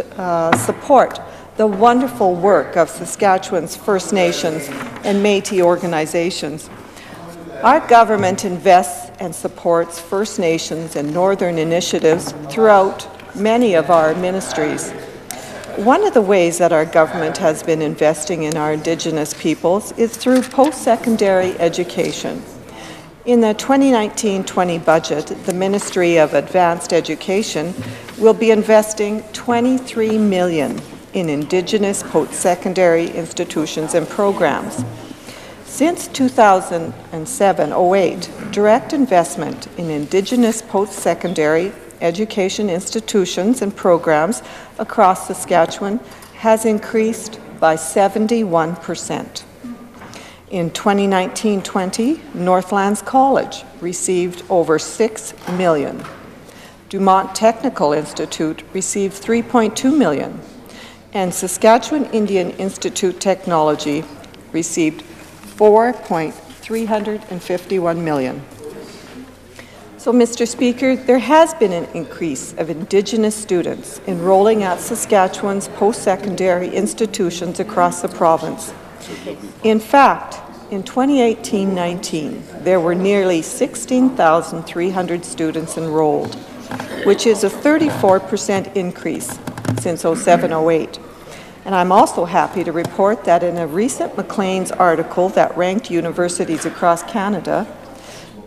support the wonderful work of Saskatchewan's First Nations and Métis organizations. Our government invests and supports First Nations and Northern initiatives throughout many of our ministries. One of the ways that our government has been investing in our Indigenous peoples is through post-secondary education. In the 2019-20 budget, the Ministry of Advanced Education will be investing $23 million in Indigenous post-secondary institutions and programs. Since 2007-08, direct investment in Indigenous post-secondary education institutions and programs across Saskatchewan has increased by 71%. In 2019-20, Northlands College received over $6 million. Dumont Technical Institute received $3.2 million, and Saskatchewan Indian Institute Technology received $4.351 million. So, Mr. Speaker, there has been an increase of Indigenous students enrolling at Saskatchewan's post-secondary institutions across the province. In fact, in 2018-19, there were nearly 16,300 students enrolled, which is a 34% increase since 07-08. And I'm also happy to report that in a recent Maclean's article that ranked universities across Canada,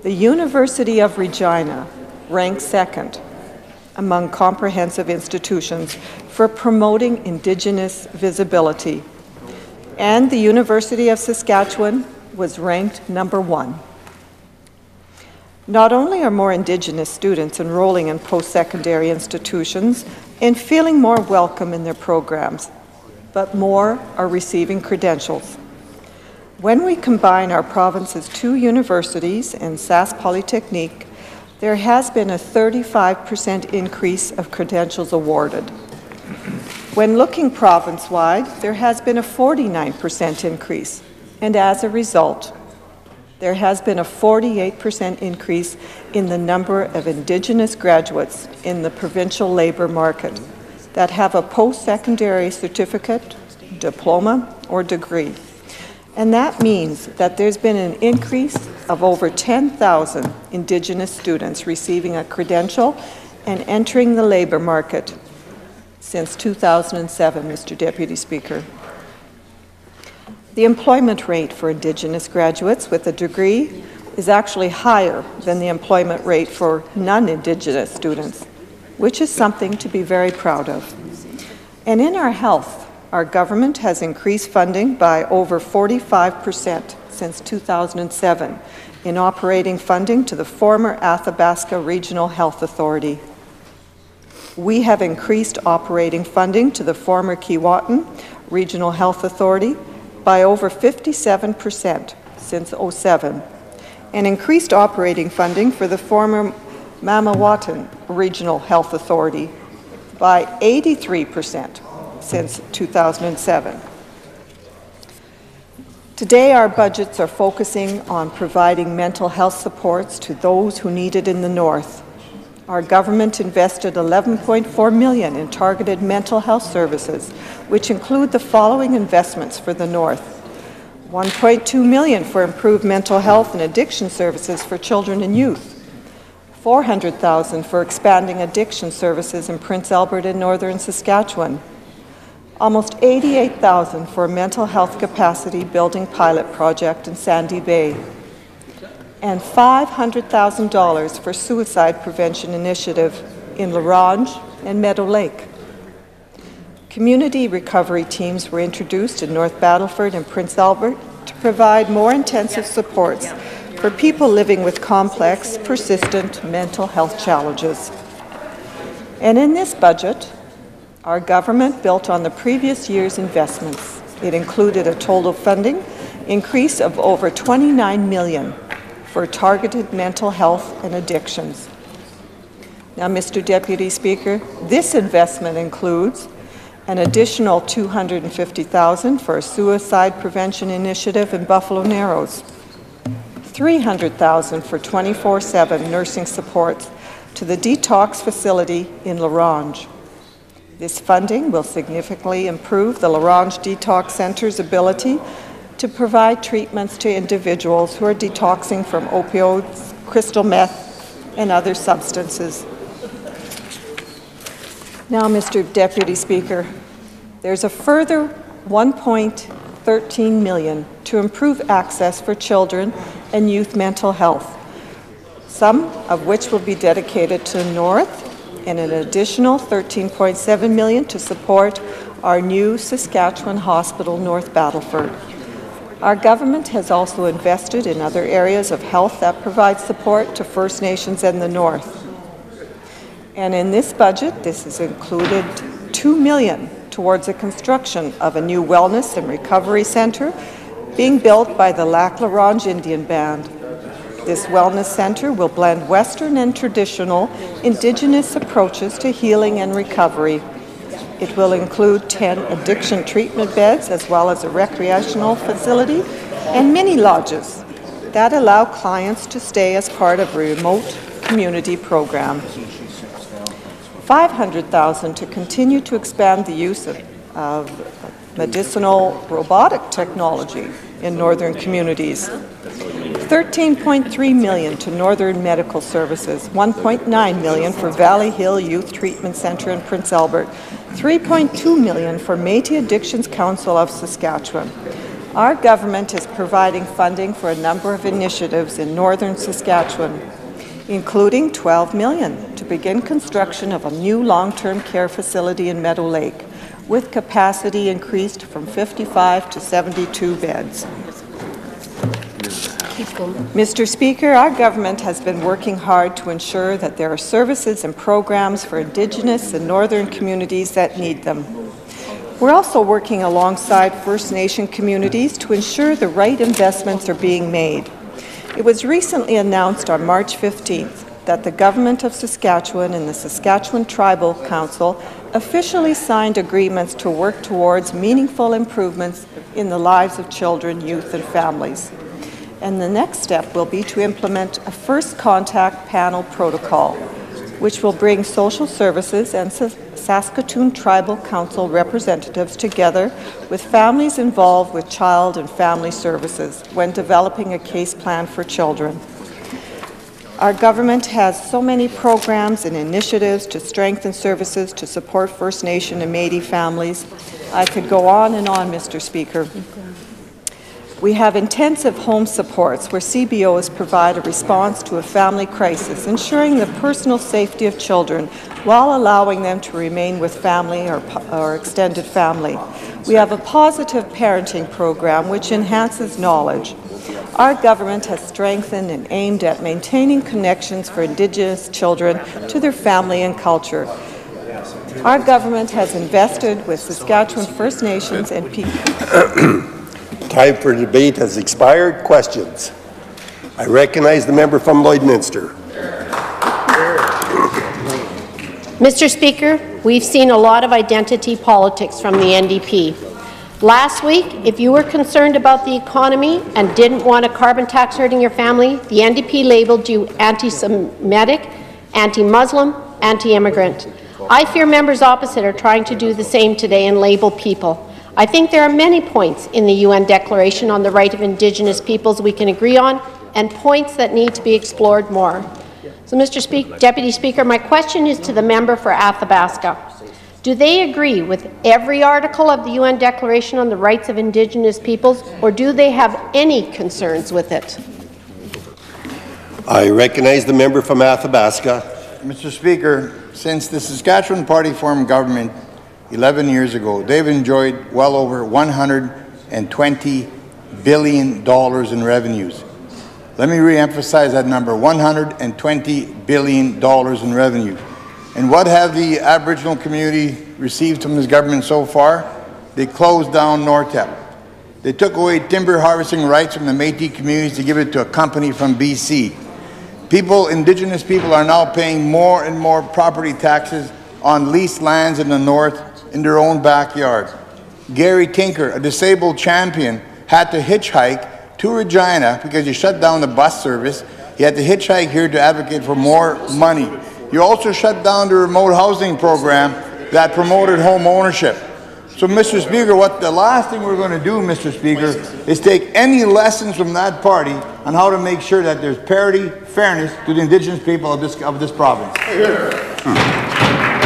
the University of Regina ranked second among comprehensive institutions for promoting Indigenous visibility. And the University of Saskatchewan was ranked #1. Not only are more Indigenous students enrolling in post-secondary institutions and feeling more welcome in their programs, but more are receiving credentials. When we combine our province's 2 universities and Sask Polytechnique, there has been a 35% increase of credentials awarded. When looking province-wide, there has been a 49% increase, and as a result, there has been a 48% increase in the number of Indigenous graduates in the provincial labour market that have a post-secondary certificate, diploma, or degree. And that means that there's been an increase of over 10,000 Indigenous students receiving a credential and entering the labour market since 2007, Mr. Deputy Speaker. The employment rate for Indigenous graduates with a degree is actually higher than the employment rate for non-Indigenous students, which is something to be very proud of. And in our health, our government has increased funding by over 45% since 2007 in operating funding to the former Athabasca Regional Health Authority. We have increased operating funding to the former Keewatin Regional Health Authority by over 57% since 2007, and increased operating funding for the former Mamawatan Regional Health Authority by 83% since 2007. Today, our budgets are focusing on providing mental health supports to those who need it in the North. Our government invested $11.4 million in targeted mental health services, which include the following investments for the North: $1.2 million for improved mental health and addiction services for children and youth, $400,000 for expanding addiction services in Prince Albert and Northern Saskatchewan, almost $88,000 for a mental health capacity building pilot project in Sandy Bay, and $500,000 for suicide prevention initiative in La Ronge and Meadow Lake. Community recovery teams were introduced in North Battleford and Prince Albert to provide more intensive supports for people living with complex, persistent mental health challenges. And in this budget, our government built on the previous year's investments. It included a total funding increase of over $29 million for targeted mental health and addictions. Now, Mr. Deputy Speaker, this investment includes an additional $250,000 for a suicide prevention initiative in Buffalo Narrows, $300,000 for 24/7 nursing supports to the detox facility in La Ronge. This funding will significantly improve the La Ronge Detox Centre's ability to provide treatments to individuals who are detoxing from opioids, crystal meth, and other substances. Now, Mr. Deputy Speaker, there's a further $1.13 million to improve access for children and youth mental health, some of which will be dedicated to the North, and an additional $13.7 million to support our new Saskatchewan Hospital, North Battleford. Our government has also invested in other areas of health that provide support to First Nations and the North. And in this budget, this has included $2 million towards the construction of a new wellness and recovery centre being built by the Lac La Ronge Indian Band. This wellness centre will blend Western and traditional Indigenous approaches to healing and recovery. It will include 10 addiction treatment beds as well as a recreational facility and mini lodges that allow clients to stay as part of a remote community program. $500,000 to continue to expand the use of medicinal robotic technology in northern communities. $13.3 million to Northern Medical Services, $1.9 million for Valley Hill Youth Treatment Centre in Prince Albert, $3.2 million for Métis Addictions Council of Saskatchewan. Our government is providing funding for a number of initiatives in northern Saskatchewan, including $12 million to begin construction of a new long-term care facility in Meadow Lake, with capacity increased from 55 to 72 beds. Mr. Speaker, our government has been working hard to ensure that there are services and programs for Indigenous and northern communities that need them. We're also working alongside First Nation communities to ensure the right investments are being made. It was recently announced on March 15th that the Government of Saskatchewan and the Saskatchewan Tribal Council officially signed agreements to work towards meaningful improvements in the lives of children, youth, and families. And the next step will be to implement a first contact panel protocol, which will bring social services and Saskatoon Tribal Council representatives together with families involved with child and family services when developing a case plan for children. Our government has so many programs and initiatives to strengthen services to support First Nation and Métis families. I could go on and on, Mr. Speaker. We have intensive home supports where CBOs provide a response to a family crisis, ensuring the personal safety of children while allowing them to remain with family or extended family. We have a positive parenting program which enhances knowledge. Our government has strengthened and aimed at maintaining connections for Indigenous children to their family and culture. Our government has invested with Saskatchewan First Nations and people.
Time for debate has expired. Questions? I recognize the member from Lloydminster.
Mr. Speaker, we've seen a lot of identity politics from the NDP. Last week, if you were concerned about the economy and didn't want a carbon tax hurting your family, the NDP labelled you anti-Semitic, anti-Muslim, anti-immigrant. I fear members opposite are trying to do the same today and label people. I think there are many points in the UN Declaration on the Right of Indigenous Peoples we can agree on, and points that need to be explored more. So, Mr. Deputy Speaker, my question is to the member for Athabasca. Do they agree with every article of the UN Declaration on the Rights of Indigenous Peoples, or do they have any concerns with it?
I recognize the member from Athabasca.
Mr. Speaker, since the Saskatchewan Party formed government 11 years ago, they've enjoyed well over $120 billion in revenues. Let me re-emphasize that number, $120 billion in revenue. And what have the Aboriginal community received from this government so far? They closed down Nortep. They took away timber harvesting rights from the Métis communities to give it to a company from BC. Indigenous people are now paying more and more property taxes on leased lands in the north in their own backyard. Gary Tinker, a disabled champion, had to hitchhike to Regina because he shut down the bus service. He had to hitchhike here to advocate for more money. You also shut down the remote housing program that promoted home ownership. So, Mr. Speaker, what the last thing we're going to do, Mr. Speaker, is take any lessons from that party on how to make sure that there's parity, fairness to the Indigenous people of this province.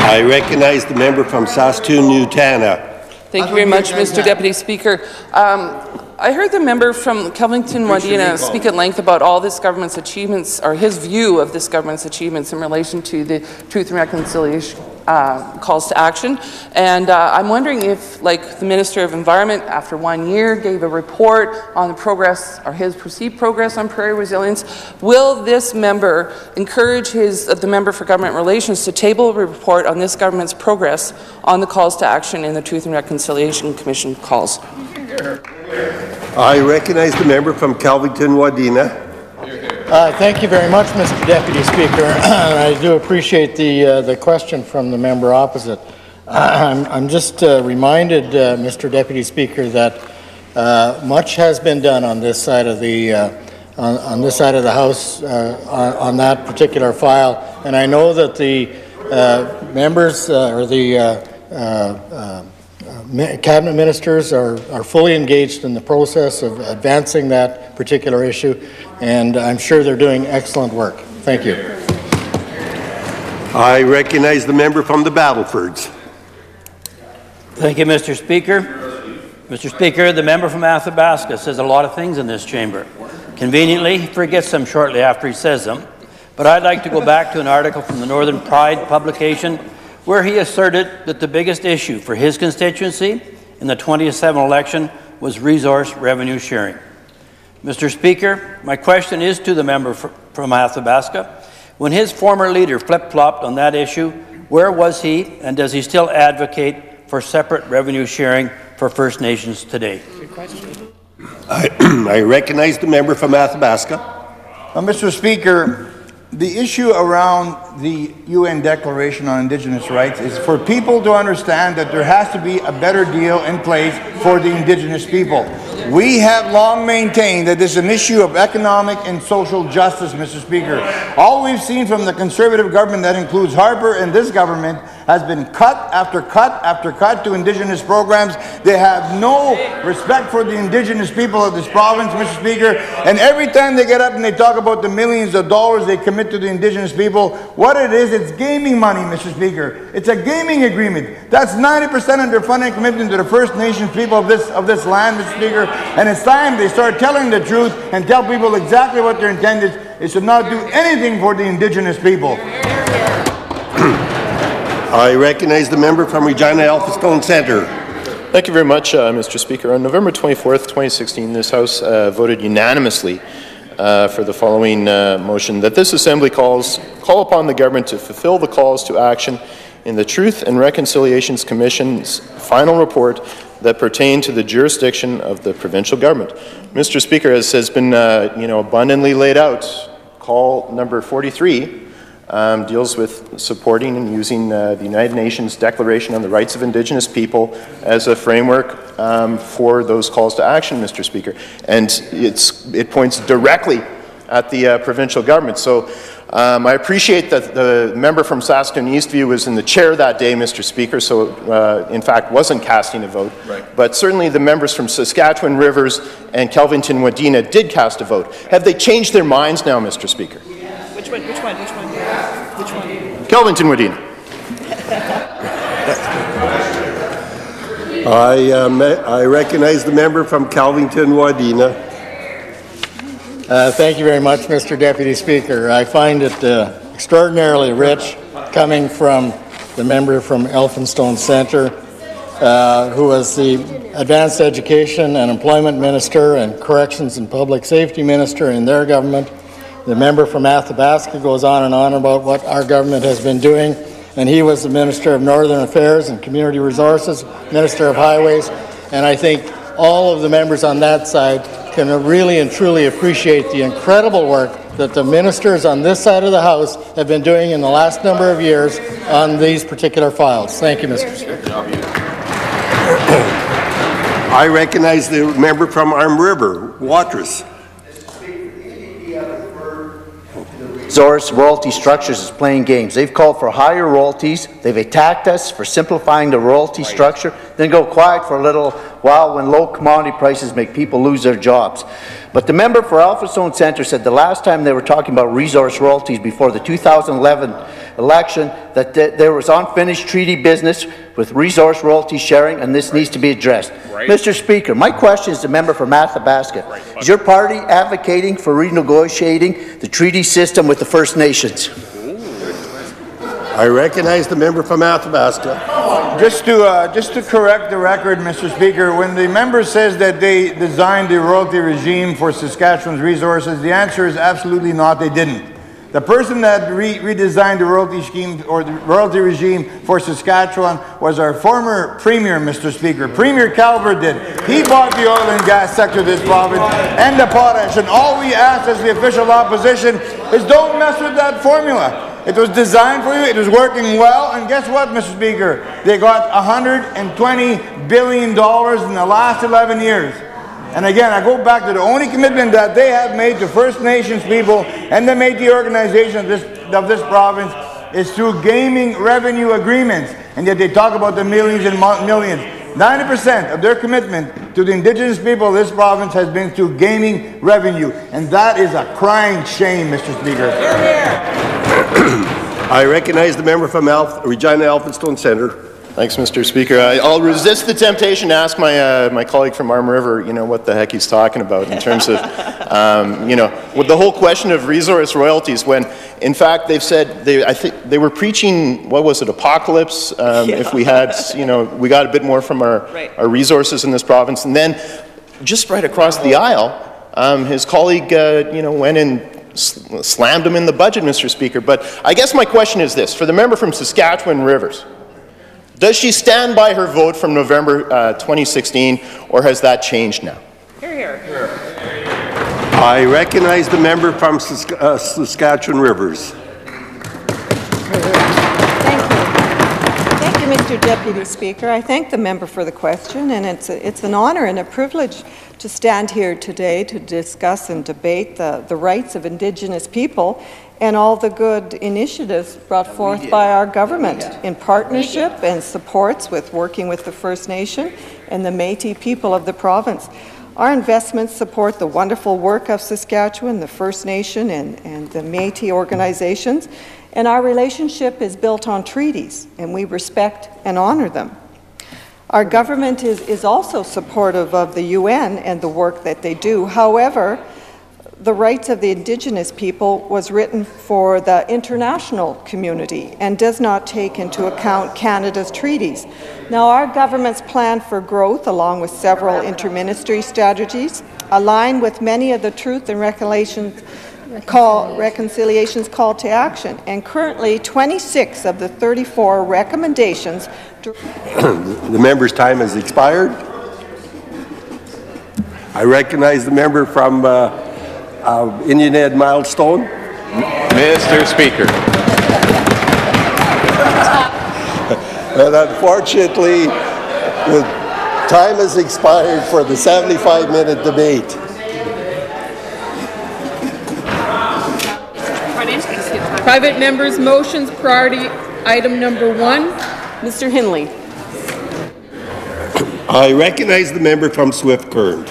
I recognize the member from Saskatoon-Utana.
Thank you very much, Mr. Deputy Speaker. I heard the member from Kelvington-Wadena speak at length about all this government's achievements, or his view of this government's achievements in relation to the Truth and Reconciliation calls to action. And I'm wondering if, like the Minister of Environment, after 1 year, gave a report on the progress, or his perceived progress on prairie resilience, will this member encourage the member for Government Relations to table a report on this government's progress on the calls to action in the Truth and Reconciliation Commission calls?
I recognize the member from Kelvington-Wadena.
Thank you very much, Mr. Deputy Speaker. I do appreciate the question from the member opposite. I'm just reminded, Mr. Deputy Speaker, that much has been done on this side of the on this side of the House on that particular file, and I know that the members or the cabinet ministers are fully engaged in the process of advancing that particular issue, and I'm sure they're doing excellent work. Thank you.
I recognize the member from the Battlefords.
Thank you, Mr. Speaker. Mr. Speaker, the member from Athabasca says a lot of things in this chamber. Conveniently, he forgets them shortly after he says them, but I'd like to go back to an article from the Northern Pride publication where he asserted that the biggest issue for his constituency in the 2007 election was resource revenue sharing. Mr. Speaker, my question is to the member from Athabasca. When his former leader flip-flopped on that issue, where was he, and does he still advocate for separate revenue sharing for First Nations today?
Good question.
I recognize the member from Athabasca.
Mr. Speaker, the issue around the UN Declaration on Indigenous Rights is for people to understand that there has to be a better deal in place for the Indigenous people. We have long maintained that this is an issue of economic and social justice, Mr. Speaker. All we've seen from the Conservative government, that includes Harper and this government, has been cut after cut after cut to Indigenous programs. They have no respect for the Indigenous people of this province, Mr. Speaker. And every time they get up and they talk about the millions of dollars they commit to the Indigenous people, what it is, it's gaming money, Mr. Speaker. It's a gaming agreement. That's 90% of their funding commitment to the First Nations people of this land, Mr. Speaker. And it's time they start telling the truth and tell people exactly what their intent is. It should not do anything for the Indigenous people.
I recognize the member from Regina Elphinstone Centre.
Thank you very much, Mr. Speaker. On November 24th, 2016, this House voted unanimously for the following motion, that this Assembly call upon the government to fulfill the calls to action in the Truth and Reconciliations Commission's final report that pertain to the jurisdiction of the provincial government. Mr. Speaker, as has been abundantly laid out, call number 43 deals with supporting and using the United Nations Declaration on the Rights of Indigenous People as a framework for those calls to action, Mr. Speaker. And it points directly at the provincial government. So I appreciate that the member from Saskatoon Eastview was in the chair that day, Mr. Speaker, so in fact wasn't casting a vote. Right. But certainly the members from Saskatchewan Rivers and Kelvington-Wadena did cast a vote. Have they changed their minds now, Mr. Speaker?
Which one?
Kelvington-Wadena.
I recognize the member from Kelvington-Wadena.
Thank you very much, Mr. Deputy Speaker. I find it extraordinarily rich coming from the member from Elphinstone Centre, who was the Advanced Education and Employment Minister and Corrections and Public Safety Minister in their government. The member from Athabasca goes on and on about what our government has been doing, and he was the Minister of Northern Affairs and Community Resources, Minister of Highways, and I think all of the members on that side can really and truly appreciate the incredible work that the ministers on this side of the House have been doing in the last number of years on these particular files. Thank you, Mr. Speaker.
I recognize the member from Arm River, Watrous.
Resource royalty structures is playing games. They've called for higher royalties. They've attacked us for simplifying the royalty structure, then go quiet for a little while when low commodity prices make people lose their jobs. But the member for Alphastone Centre said the last time they were talking about resource royalties before the 2011 election that there was unfinished treaty business with resource royalty sharing, and this needs to be addressed. Right. Mr. Speaker, my question is the member for Athabasca. Right. Is your party advocating for renegotiating the treaty system with the First Nations?
I recognize the member from Athabasca.
Just to correct the record, Mr. Speaker, when the member says that they designed the royalty regime for Saskatchewan's resources, the answer is absolutely not, they didn't. The person that redesigned the royalty scheme or the royalty regime for Saskatchewan was our former Premier, Mr. Speaker. Premier Calvert did. He bought the oil and gas sector of this province and the potash, and all we ask as the official opposition is don't mess with that formula. It was designed for you, it was working well, and guess what, Mr. Speaker? They got $120 billion in the last 11 years. And again, I go back to the only commitment that they have made to First Nations people and the Métis organization of this province is through gaming revenue agreements. And yet they talk about the millions and millions. 90% of their commitment to the Indigenous people of this province has been through gaming revenue. And that is a crying shame, Mr. Speaker.
I recognize the member from Regina Alphastone Centre.
Thanks, Mr. Speaker. I'll resist the temptation to ask my colleague from Arm River, what the heck he's talking about in terms of, with the whole question of resource royalties. When, in fact, they've said I think they were preaching, what was it, apocalypse? If we had, we got a bit more from our resources in this province, and then just right across the aisle, his colleague, went and slammed him in the budget, Mr. Speaker. But I guess my question is this: for the member from Saskatchewan Rivers. Does she stand by her vote from November 2016, or has that changed now?
Hear, hear.
I recognize the member from Saskatchewan Rivers.
Thank you, Mr. Deputy Speaker. I thank the member for the question, and it's an honour and a privilege to stand here today to discuss and debate the rights of Indigenous people and all the good initiatives brought forth by our government in partnership and supports with working with the First Nation and the Métis people of the province. Our investments support the wonderful work of Saskatchewan, the First Nation and the Métis organizations, and our relationship is built on treaties, and we respect and honour them. Our government is also supportive of the UN and the work that they do. However, the rights of the Indigenous people was written for the international community and does not take into account Canada's treaties. Now, our government's plan for growth, along with several interministry strategies, align with many of the Truth and Reconciliation's call to action, and currently 26 of the 34 recommendations.
The member's time has expired. I recognize the member from Indian Head Milestone.
Mr. Speaker.
And unfortunately, the time has expired for the 75-minute debate.
Private members' motions, priority item number 1. Mr. Hinley.
I recognize the member from Swift Current.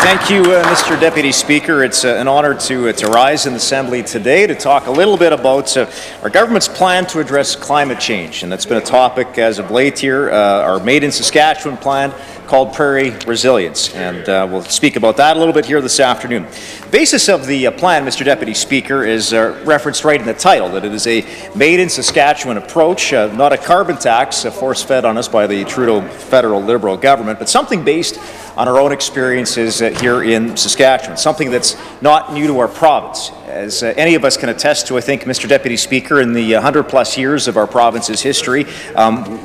Thank you, Mr. Deputy Speaker. It's an honour to rise in the Assembly today to talk a little bit about our government's plan to address climate change. And that's been a topic as of late here, our Made in Saskatchewan plan called Prairie Resilience. And we'll speak about that a little bit here this afternoon. The basis of the plan, Mr. Deputy Speaker, is referenced right in the title, that it is a Made in Saskatchewan approach, not a carbon tax force-fed on us by the Trudeau federal Liberal government, but something based on our own experiences here in Saskatchewan, something that's not new to our province. As any of us can attest to, I think, Mr. Deputy Speaker, in the 100-plus years of our province's history,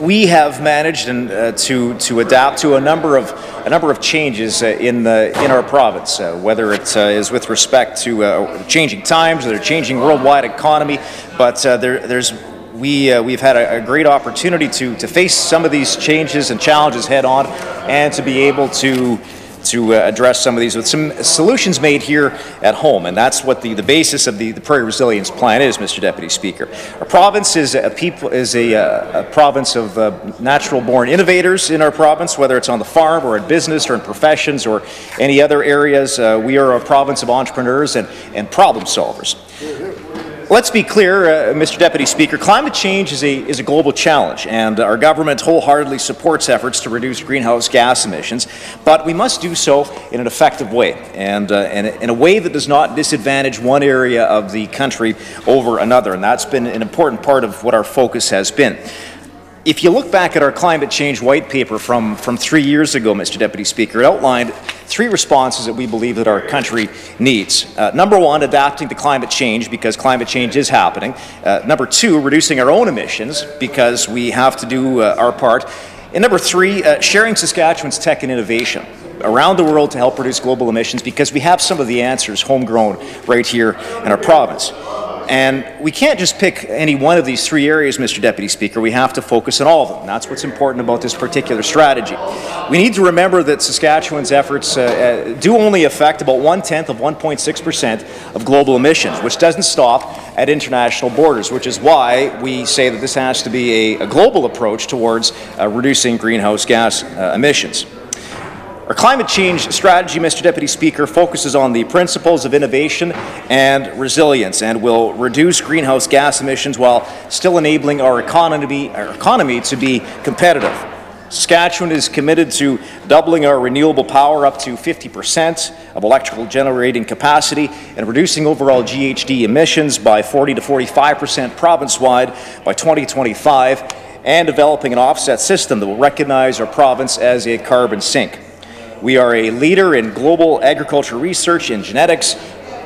we have managed to adapt to a number of changes in our province, whether it is with respect to changing times or the changing worldwide economy, but there's we've had a great opportunity to face some of these changes and challenges head on, and to be able to address some of these with some solutions made here at home. And that's what the basis of the Prairie Resilience Plan is, Mr. Deputy Speaker. Our province is a province of natural-born innovators in our province, whether it's on the farm or in business or in professions or any other areas. We are a province of entrepreneurs and problem solvers. Let's be clear, Mr. Deputy Speaker, climate change is a global challenge, and our government wholeheartedly supports efforts to reduce greenhouse gas emissions, but we must do so in an effective way, and in a way that does not disadvantage one area of the country over another, and that's been an important part of what our focus has been. If you look back at our climate change white paper from 3 years ago, Mr. Deputy Speaker, it outlined 3 responses that we believe that our country needs. Number 1, adapting to climate change because climate change is happening. Number 2, reducing our own emissions because we have to do our part. And number 3, sharing Saskatchewan's tech and innovation around the world to help reduce global emissions because we have some of the answers homegrown right here in our province. And we can't just pick any one of these 3 areas, Mr. Deputy Speaker. We have to focus on all of them. And that's what's important about this particular strategy. We need to remember that Saskatchewan's efforts do only affect about 1/10 of 1.6% of global emissions, which doesn't stop at international borders, which is why we say that this has to be a global approach towards reducing greenhouse gas emissions. Our climate change strategy, Mr. Deputy Speaker, focuses on the principles of innovation and resilience and will reduce greenhouse gas emissions while still enabling our economy to be competitive. Saskatchewan is committed to doubling our renewable power up to 50% of electrical generating capacity and reducing overall GHG emissions by 40 to 45% province-wide by 2025, and developing an offset system that will recognize our province as a carbon sink. We are a leader in global agriculture research, in genetics,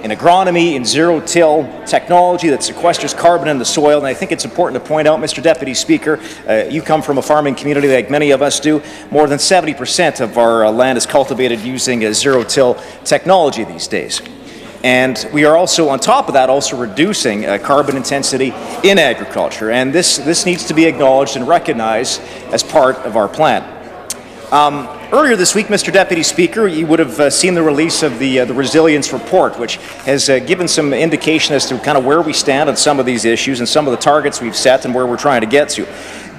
in agronomy, in zero-till technology that sequesters carbon in the soil. And I think it's important to point out, Mr. Deputy Speaker, you come from a farming community like many of us do. More than 70% of our land is cultivated using zero-till technology these days. And we are also, on top of that, also reducing carbon intensity in agriculture. And this needs to be acknowledged and recognized as part of our plan. Earlier this week, Mr. Deputy Speaker, you would have seen the release of the Resilience Report, which has given some indication as to kind of where we stand on some of these issues and some of the targets we've set and where we're trying to get to.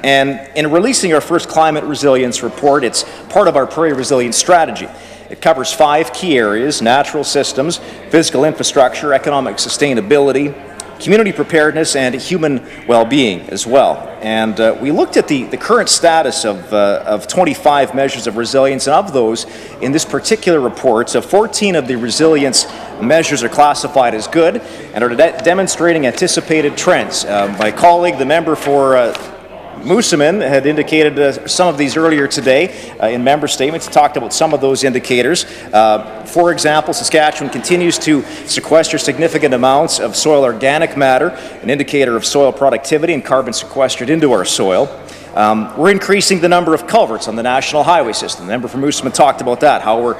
And in releasing our first Climate Resilience Report, it's part of our Prairie Resilience Strategy. It covers 5 key areas: natural systems, physical infrastructure, economic sustainability, community preparedness, and human well-being as well. And we looked at the current status of 25 measures of resilience, and of those, in this particular report, 14 of the resilience measures are classified as good and are demonstrating anticipated trends. My colleague, the member for Moosomin, had indicated some of these earlier today in member statements. He talked about some of those indicators. For example, Saskatchewan continues to sequester significant amounts of soil organic matter, an indicator of soil productivity and carbon sequestered into our soil. We're increasing the number of culverts on the national highway system. The member from Moosomin talked about that, how we're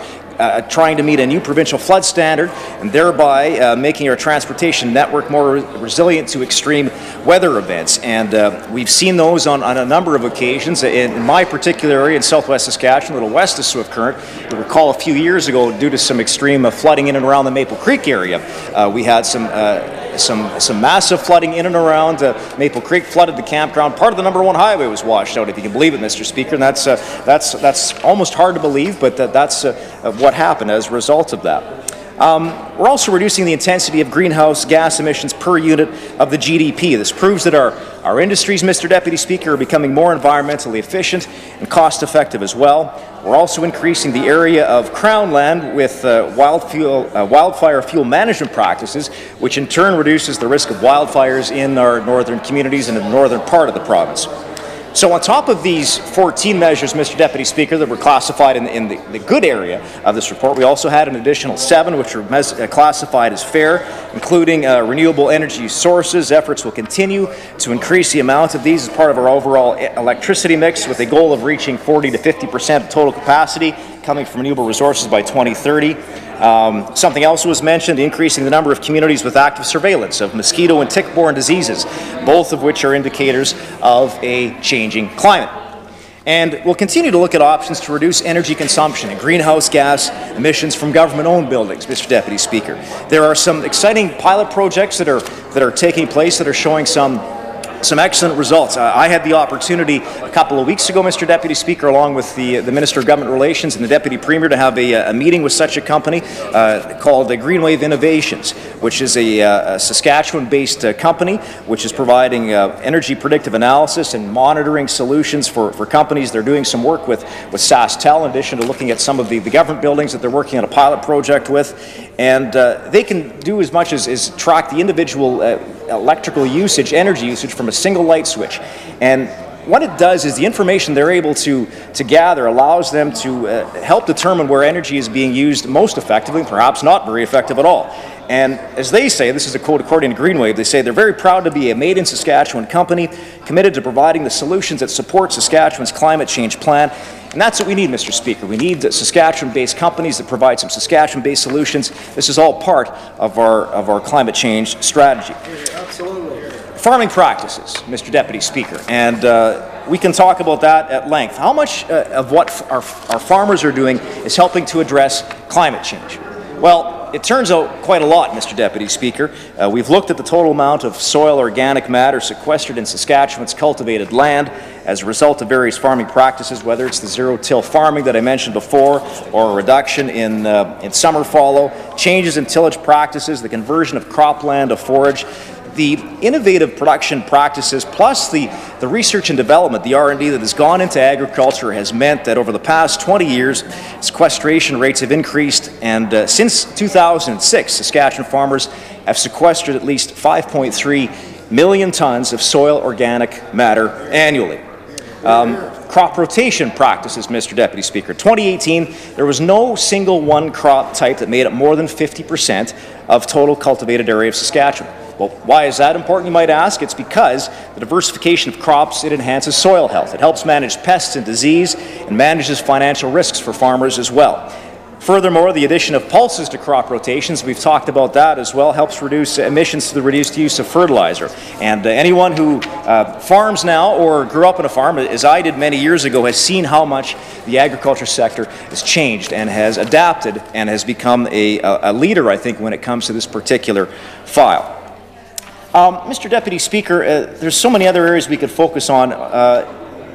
trying to meet a new provincial flood standard and thereby making our transportation network more resilient to extreme weather events. And we've seen those on a number of occasions. In my particular area in southwest Saskatchewan, a little west of Swift Current, you'll recall a few years ago, due to some extreme flooding in and around the Maple Creek area, we had some massive flooding in and around Maple Creek, flooded the campground. Part of the number 1 highway was washed out, if you can believe it, Mr. Speaker. And that's almost hard to believe, but that's what happened as a result of that. We're also reducing the intensity of greenhouse gas emissions per unit of the GDP. This proves that our industries, Mr. Deputy Speaker, are becoming more environmentally efficient and cost-effective as well. We're also increasing the area of Crown land with wildfire fuel management practices, which in turn reduces the risk of wildfires in our northern communities and in the northern part of the province. So on top of these 14 measures, Mr. Deputy Speaker, that were classified in the good area of this report, we also had an additional 7 which were classified as fair, including renewable energy sources. Efforts will continue to increase the amount of these as part of our overall electricity mix, with a goal of reaching 40 to 50% of total capacity coming from renewable resources by 2030. Something else was mentioned, increasing the number of communities with active surveillance of mosquito and tick-borne diseases, both of which are indicators of a changing climate. And we'll continue to look at options to reduce energy consumption and greenhouse gas emissions from government-owned buildings, Mr. Deputy Speaker. There are some exciting pilot projects that are taking place that are showing some excellent results. I had the opportunity a couple of weeks ago, Mr. Deputy Speaker, along with the Minister of Government Relations and the Deputy Premier, to have a meeting with such a company called Greenwave Innovations, which is a Saskatchewan-based company which is providing energy predictive analysis and monitoring solutions for companies. They're doing some work with SaskTel, in addition to looking at some of the government buildings that they're working on a pilot project with. And they can do as much as track the individual electrical usage, energy usage from a single light switch. And what it does is the information they're able to gather allows them to help determine where energy is being used most effectively, perhaps not very effective at all. And as they say, this is a quote according to Greenwave, they say they're very proud to be a made-in-Saskatchewan company committed to providing the solutions that support Saskatchewan's climate change plan. And that's what we need, Mr. Speaker. We need Saskatchewan-based companies that provide some Saskatchewan-based solutions. This is all part of our climate change strategy. Absolutely. Farming practices, Mr. Deputy Speaker, and we can talk about that at length. How much of what our farmers are doing is helping to address climate change? Well, it turns out quite a lot, Mr. Deputy Speaker. We've looked at the total amount of soil organic matter sequestered in Saskatchewan's cultivated land as a result of various farming practices, whether it's the zero-till farming that I mentioned before, or a reduction in summer fallow, changes in tillage practices, the conversion of cropland to forage. The innovative production practices plus the research and development, the R&D that has gone into agriculture has meant that over the past 20 years, sequestration rates have increased, and since 2006, Saskatchewan farmers have sequestered at least 5.3 million tons of soil organic matter annually. Crop rotation practices, Mr. Deputy Speaker. 2018, there was no single one crop type that made up more than 50% of total cultivated area of Saskatchewan. Well, why is that important, you might ask? It's because the diversification of crops, it enhances soil health. It helps manage pests and disease and manages financial risks for farmers as well. Furthermore, the addition of pulses to crop rotations, we've talked about that as well, helps reduce emissions through the reduced use of fertilizer. And anyone who farms now or grew up on a farm, as I did many years ago, has seen how much the agriculture sector has changed and has adapted and has become a leader, I think, when it comes to this particular file. Mr. Deputy Speaker, there's so many other areas we could focus on.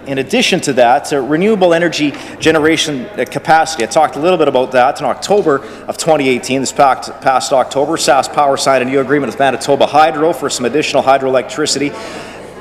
In addition to that, renewable energy generation capacity. I talked a little bit about that in October of 2018. This past October, SaskPower signed a new agreement with Manitoba Hydro for some additional hydroelectricity.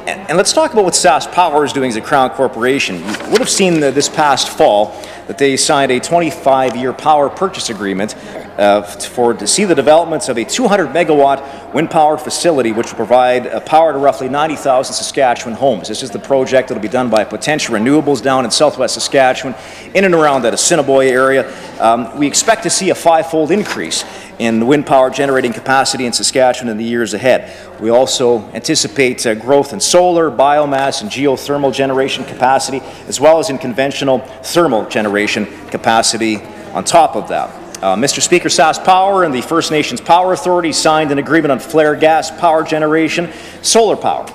And let's talk about what SaskPower is doing as a Crown Corporation. You would have seen this past fall that they signed a 25-year power purchase agreement to see the developments of a 200-megawatt wind-powered facility which will provide power to roughly 90,000 Saskatchewan homes. This is the project that will be done by Potential Renewables down in southwest Saskatchewan, in and around that Assiniboia area. We expect to see a five-fold increase in wind power generating capacity in Saskatchewan in the years ahead. We also anticipate growth in solar, biomass, and geothermal generation capacity, as well as in conventional thermal generation capacity on top of that. Mr. Speaker, SaskPower and the First Nations Power Authority signed an agreement on flare gas power generation, solar power.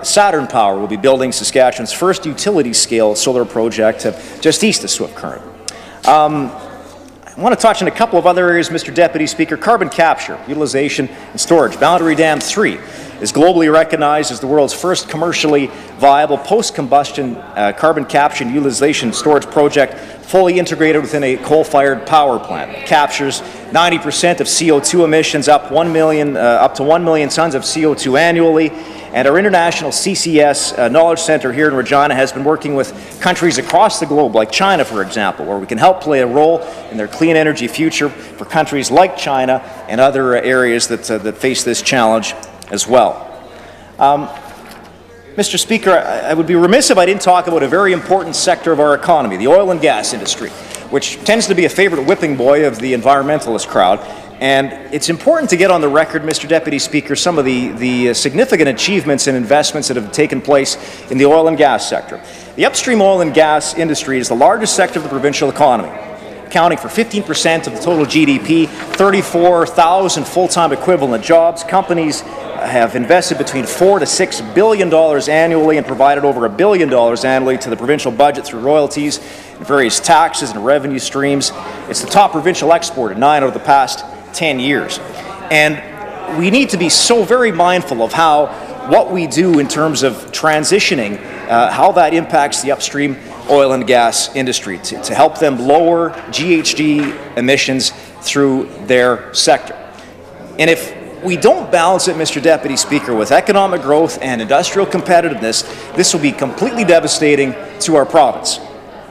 Saturn Power will be building Saskatchewan's first utility-scale solar project just east of Swift Current. I want to touch on a couple of other areas, Mr. Deputy Speaker. Carbon capture, utilization, and storage. Boundary Dam 3 is globally recognized as the world's first commercially viable post-combustion carbon capture and utilization storage project fully integrated within a coal-fired power plant. It captures 90% of CO2 emissions, up to 1 million tons of CO2 annually. And our international CCS Knowledge Center here in Regina has been working with countries across the globe, like China, for example, where we can help play a role in their clean energy future for countries like China and other areas that face this challenge as well. Mr. Speaker, I would be remiss if I didn't talk about a very important sector of our economy, the oil and gas industry, which tends to be a favorite whipping boy of the environmentalist crowd. And it's important to get on the record, Mr. Deputy Speaker, some of the significant achievements and investments that have taken place in the oil and gas sector. The upstream oil and gas industry is the largest sector of the provincial economy. It accounting for 15% of the total GDP, 34,000 full-time equivalent jobs. Companies have invested between $4 to $6 billion annually and provided over $1 billion annually to the provincial budget through royalties and various taxes and revenue streams. It's the top provincial exporter 9 out of the past 10 years. And we need to be so very mindful of how what we do in terms of transitioning, how that impacts the upstream oil and gas industry to help them lower GHG emissions through their sector. And if we don't balance it, Mr. Deputy Speaker, with economic growth and industrial competitiveness, this will be completely devastating to our province.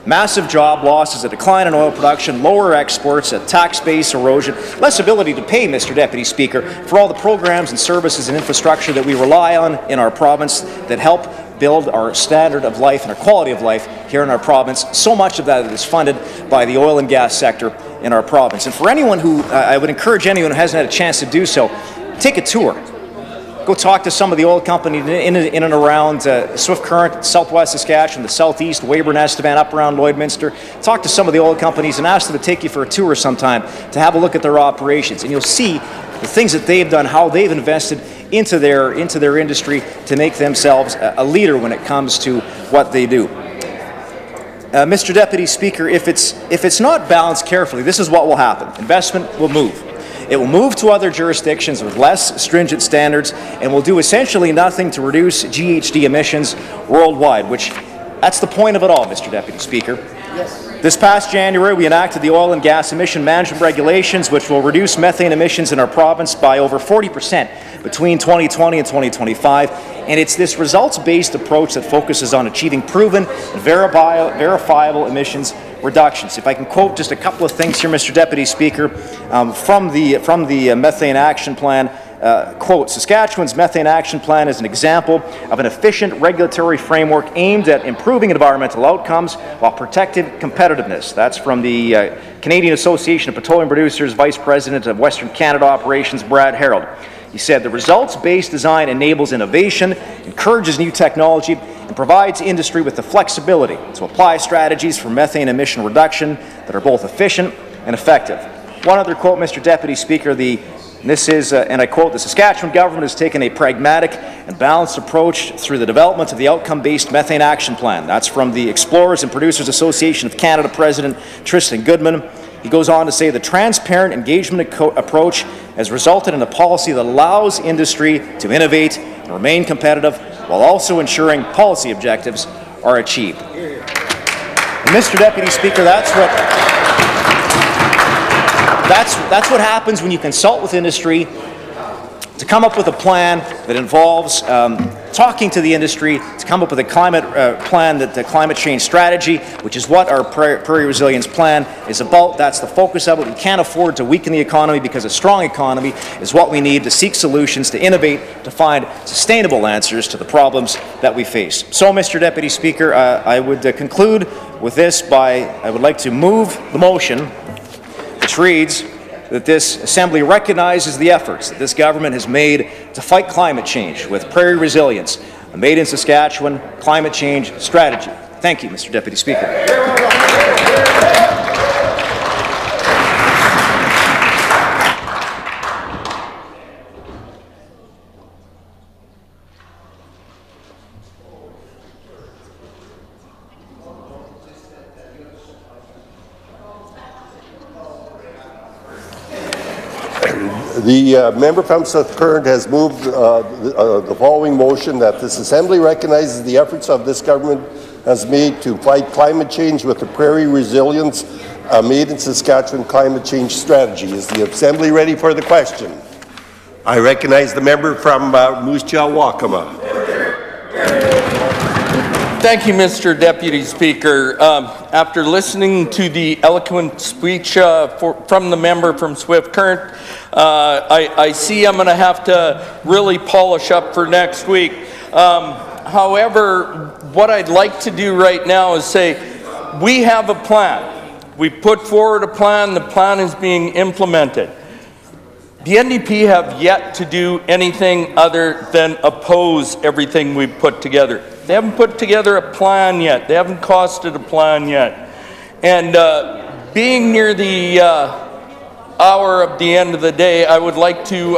Massive job losses, a decline in oil production, lower exports, a tax base erosion, less ability to pay, Mr. Deputy Speaker, for all the programs and services and infrastructure that we rely on in our province that help build our standard of life and our quality of life here in our province. So much of that is funded by the oil and gas sector in our province. And for anyone who, I would encourage anyone who hasn't had a chance to do so, take a tour. Go talk to some of the oil companies in and around Swift Current, southwest Saskatchewan, the southeast, Weyburn, Estevan, up around Lloydminster. Talk to some of the oil companies and ask them to take you for a tour sometime to have a look at their operations. And you'll see the things that they've done, how they've invested into their industry to make themselves a leader when it comes to what they do. Mr. Deputy Speaker, if it's not balanced carefully, this is what will happen. Investment will move. It will move to other jurisdictions with less stringent standards and will do essentially nothing to reduce GHG emissions worldwide, which that's the point of it all, Mr. Deputy Speaker. Yes. This past January, we enacted the Oil and Gas Emission Management Regulations, which will reduce methane emissions in our province by over 40% between 2020 and 2025. And it's this results-based approach that focuses on achieving proven and verifiable emissions reductions. If I can quote just a couple of things here, Mr. Deputy Speaker, from the Methane Action Plan, quote, Saskatchewan's Methane Action Plan is an example of an efficient regulatory framework aimed at improving environmental outcomes while protecting competitiveness. That's from the Canadian Association of Petroleum Producers Vice President of Western Canada Operations, Brad Harold. He said, the results-based design enables innovation, encourages new technology, and provides industry with the flexibility to apply strategies for methane emission reduction that are both efficient and effective. One other quote, Mr. Deputy Speaker, and I quote, the Saskatchewan government has taken a pragmatic and balanced approach through the development of the outcome-based methane action plan. That's from the Explorers and Producers Association of Canada President Tristan Goodman. He goes on to say the transparent engagement approach has resulted in a policy that allows industry to innovate and remain competitive while also ensuring policy objectives are achieved. And Mr. Deputy Speaker, that's what happens when you consult with industry to come up with a plan that involves talking to the industry, to come up with a climate plan, the climate change strategy, which is what our Prairie Resilience Plan is about. That's the focus of it. We can't afford to weaken the economy because a strong economy is what we need to seek solutions, to innovate, to find sustainable answers to the problems that we face. So, Mr. Deputy Speaker, I would conclude with this I would like to move the motion, which reads, that this Assembly recognizes the efforts that this government has made to fight climate change with Prairie Resilience, a Made in Saskatchewan climate change strategy. Thank you, Mr. Deputy Speaker.
The member from Swift Current has moved the following motion that this Assembly recognizes the efforts of this government has made to fight climate change with the Prairie Resilience Made in Saskatchewan climate change strategy. Is the Assembly ready for the question? I recognize the member from Moose Jaw, Wakama.
Thank you, Mr. Deputy Speaker. After listening to the eloquent speech from the member from Swift Current, I see I'm going to have to really polish up for next week. However, what I'd like to do right now is say, we have a plan. We put forward a plan. The plan is being implemented. The NDP have yet to do anything other than oppose everything we've put together. They haven't put together a plan yet. They haven't costed a plan yet. And being near the hour of the end of the day, I'd like to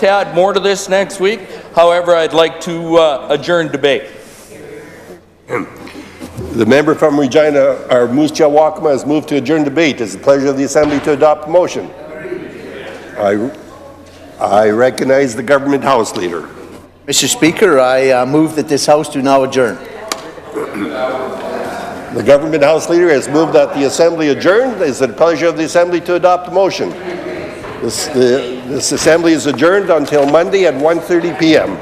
add more to this next week. However, I'd like to adjourn debate.
The member from Regina, or Moose Jaw Wakama, has moved to adjourn debate. It is the pleasure of the Assembly to adopt the motion. I recognize the Government House Leader.
Mr. Speaker, I move that this House do now adjourn.
The Government House Leader has moved that the Assembly adjourn. It is the pleasure of the Assembly to adopt the motion. This Assembly is adjourned until Monday at 1:30 p.m.